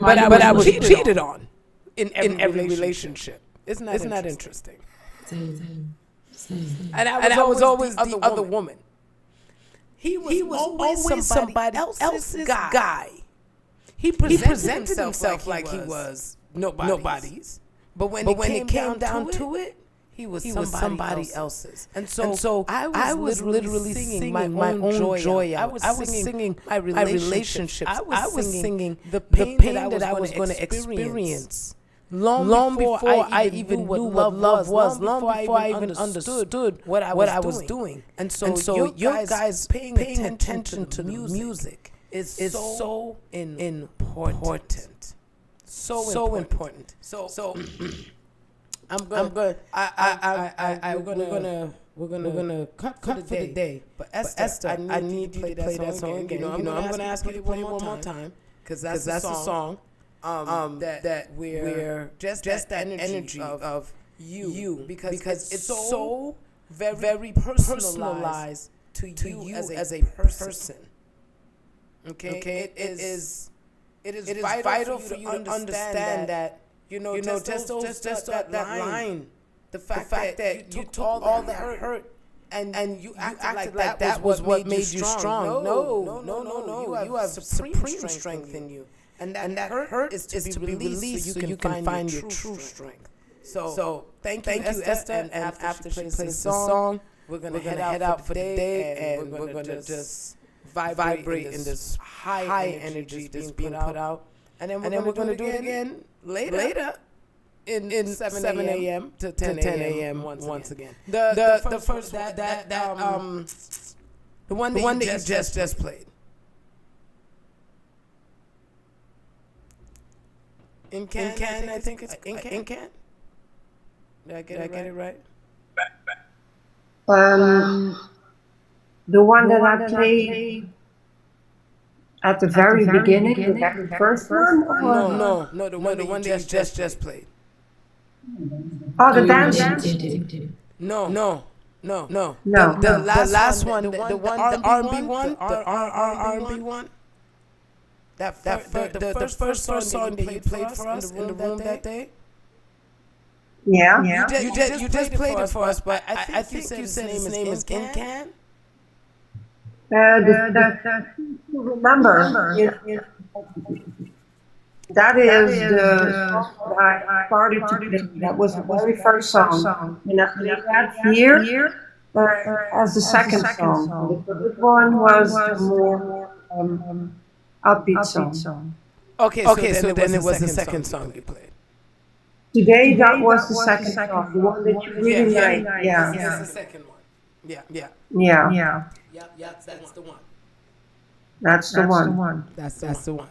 But I was cheated on in every relationship. Isn't that interesting? And I was always the other woman. He was always somebody else's guy. He presented himself like he was nobody's. But when it came down to it, he was somebody else's. And so I was literally singing my own joy out. I was singing my relationships. I was singing the pain that I was going to experience. Long before I even knew what love was, long before I even understood what I was doing. And so you guys paying attention to music is so important. so important. So we're gonna cut for the day. But Esther, I need you to play that song again. I'm gonna ask you to play it one more time because that's the song that we're just that energy of you because it's so very personalized to you as a person. Okay, it is vital for you to understand that just that line. The fact that you took all that hurt and you acted like that was what made you strong. No. You have supreme strength in you. And that hurt is to be released so you can find your true strength. So thank you, Esther. And after she plays the song, we're going to head out for the day and we're going to just vibrate in this high energy that's being put out. And then we're going to do it again later. In 7 a.m. to 10 a.m. once again. The first the one that you just played. In can, I think it's in can. Did I get it right? The one that I played at the very beginning, is that the first one? No, the one that you just played. Oh, the dance. No. The last one, the R&B one. The first song that you played for us in the room that day. Yeah. You just played it for us, but I think you said his name is In Can. Remember. That is the song that I started to play. That was the very first song. And I played that here as the second song. The third one was the more upbeat song. Okay, so then it was the second song you played. Today that was the second song, the one that you really like. Yeah. That's the second one. Yeah. That's the one. That's the one. That's the one.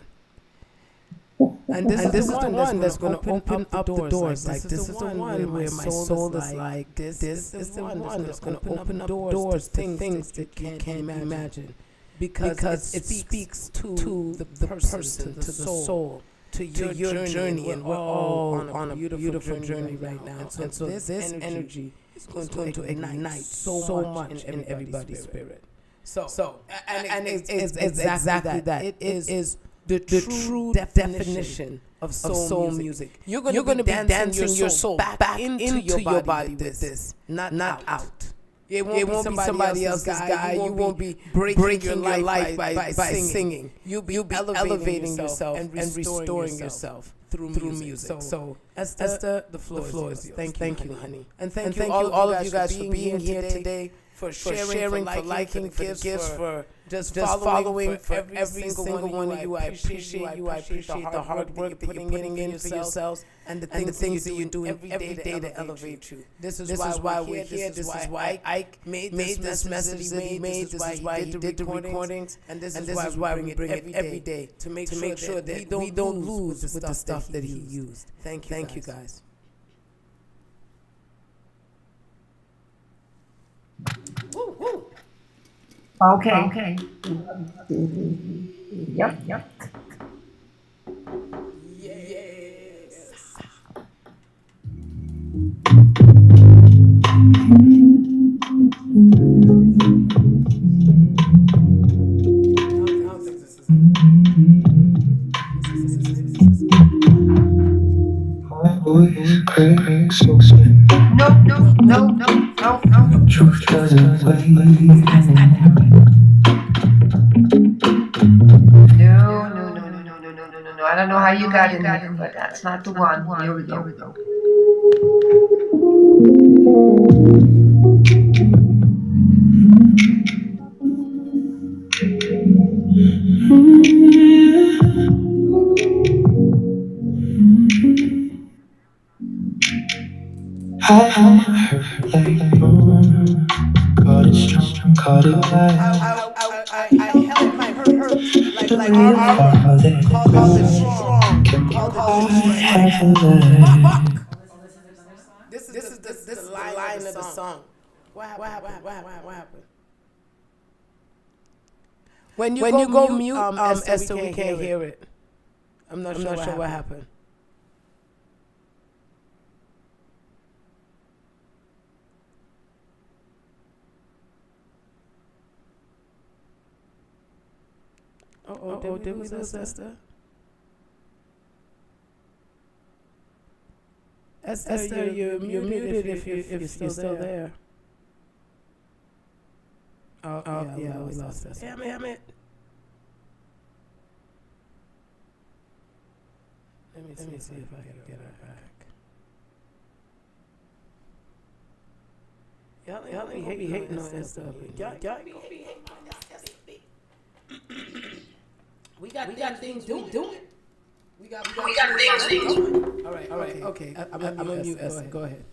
And this is the one that's going to open up the doors. Like this is the one where my soul is like this is the one that's going to open up doors to things that you can't imagine. Because it speaks to the person, to the soul, to your journey, and we're all on a beautiful journey right now. And so this energy is going to ignite so much in everybody's spirit. So it's exactly that. It is the true definition of soul music. You're going to be dancing your soul back into your body with this, not out. It won't be somebody else's guy. You won't be breaking your life by singing. You'll be elevating yourself and restoring yourself through music. So Esther, the floor is yours. Thank you, honey. And thank you all of you guys for being here today, for sharing, for liking, for the gifts, for just following for every single one of you. I appreciate you. I appreciate the hard work that you're putting in for yourselves and the things that you do every day to elevate you. This is why we're here. This is why Ike made this message that he made. This is why he did the recordings. And this is why we bring it every day to make sure that we don't lose with the stuff that he used. Thank you guys. Woo. Okay. Yep. Yes. No. Truth doesn't wait. No. I don't know how you got in there, but that's not the one. Here we go. I hurt like bone. Caught it strong, caught it wide. I held my hurt like called it strong, have left. This is the line of the song. What happened? When you go mute, Esther, we can't hear it. I'm not sure what happened. Oh, did we lose Esther? Esther, you're muted if you're still there. Oh, yeah, we lost Esther. Damn it. Let me see if I can get her back. Y'all be hating on Esther. Y'all be hating on Esther. We got things doing. We got things doing. All right. Okay. I'm gonna mute Esther. Go ahead.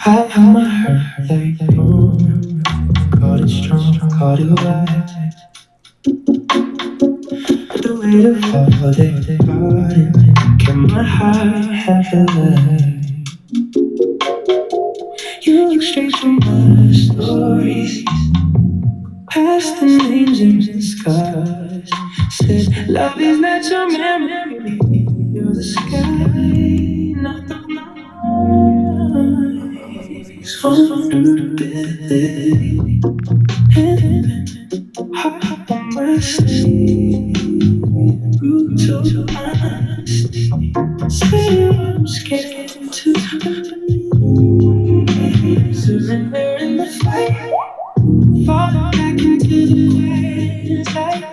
I have my heart like bone, caught it strong, caught it wide. But the weight of all they brought kept my heart half alive. You look straight from my stories, past the names and the scars. Said love is not your memory, you're the sky, not the noise. Vulnerability and heart on my sleeve, brutal honesty. Say I'm scared to surrender in the fight. Fall back into the quiet light.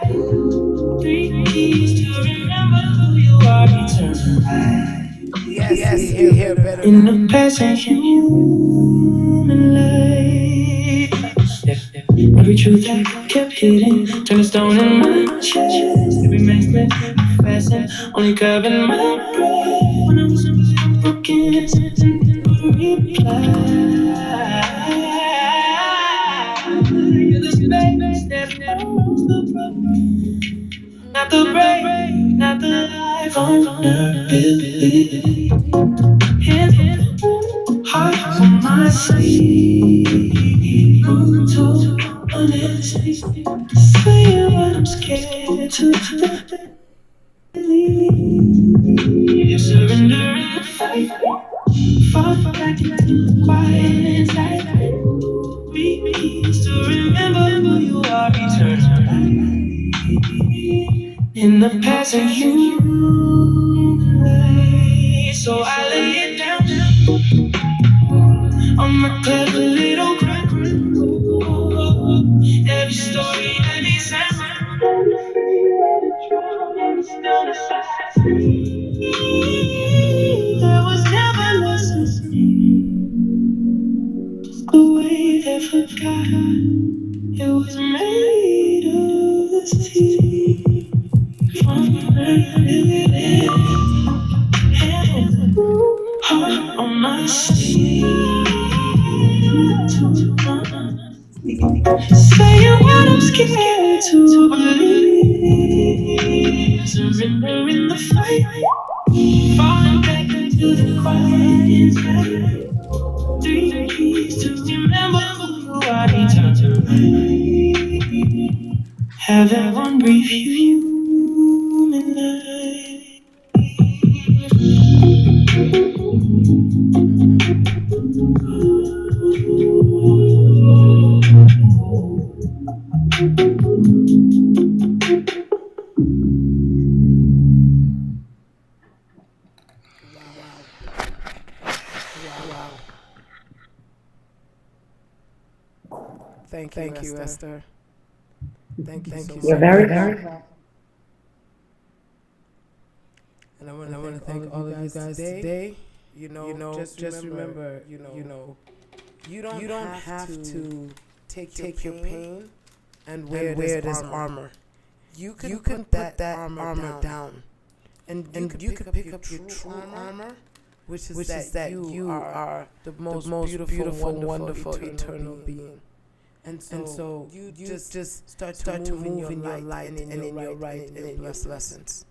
3 keys to remember who you are eternally. Yes, you hear better. In the passing human life. Every truth I kept hidden, turn a stone in my chest. Every magnet I fastened, only covering my breath. When I was broken and never reply. You're the space that holds the broken, not the break, not the life vulnerability. Hands, heart on my sleeve, brutal honesty. Say what I'm scared to believe. Surrender in the fight, fall back into the quiet night. Please to remember who you are eternally. In the passing human light, so I lay it down on my clever little ground. Every story, every sound, there was never lessons. The way they forgot it was made of steel. Heart on my sleeve. Saying what I'm scared to believe. Surrender in the fight. Falling back into the quiet night. 3 keys to remember who I eternally. Having one brief human life. Wow. Thank you, Esther. Thank you. You're very welcome. And I want to thank all of you guys today. Just remember, You don't have to take your pain and wear this armor. You can put that armor down. And you can pick up your true armor, which is that you are the most beautiful, wonderful, eternal being. And so you just start to move in your light and in your right and in your blessings.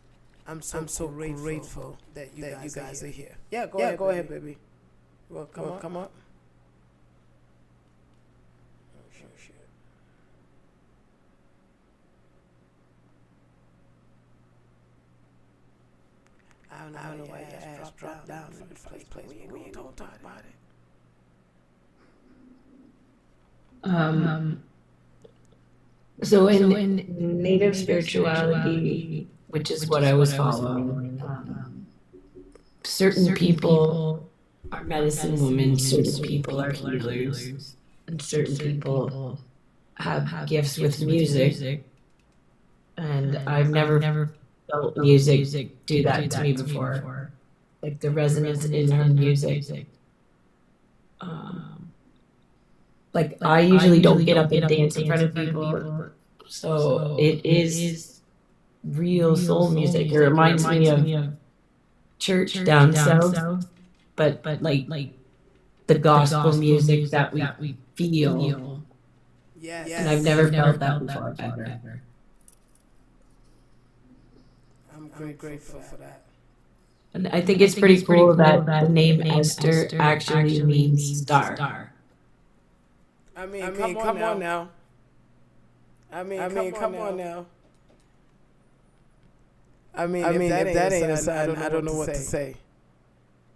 I'm so grateful that you guys are here. Yeah, go ahead, baby. Well, come up. Oh, shit. I don't know why your ass dropped down from the first place. We ain't gonna talk about it. So in Native spirituality, which is what I was following, certain people are medicine women, certain people are healers, and certain people have gifts with music. And I've never felt music do that to me before. Like the resonance in her music. Like I usually don't get up and dance in front of people, so it is real soul music. It reminds me of church down south, but like the gospel music that we feel. Yes. And I've never felt that before ever. I'm grateful for that. And I think it's pretty cool that the name Esther actually means star. I mean, come on now. I mean, come on now. I mean, if that ain't a sign, I don't know what to say.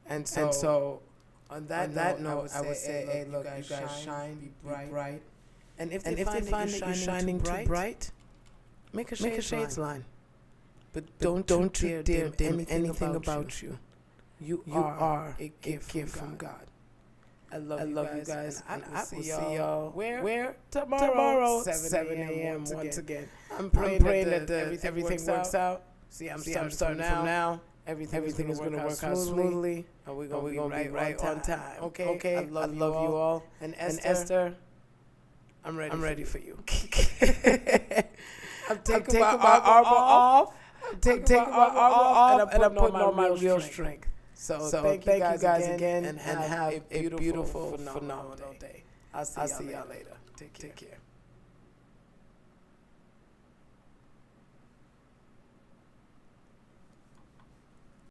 And so on that note, I would say, hey, look, you guys shine, be bright. And if they find that you're shining too bright, make a shades line. But don't you dare dim anything about you. You are a gift from God. I love you guys. And I will see y'all where tomorrow 7 a.m. once again. I'm praying that everything works out. See, I'm starting from now. Everything is going to work out smoothly. And we're going to be right on time. Okay? I love you all. And Esther, I'm ready for you. I'm taking my armor off. And I'm putting on my real strength. So thank you guys again, and have a beautiful, phenomenal day. I'll see y'all later. Take care.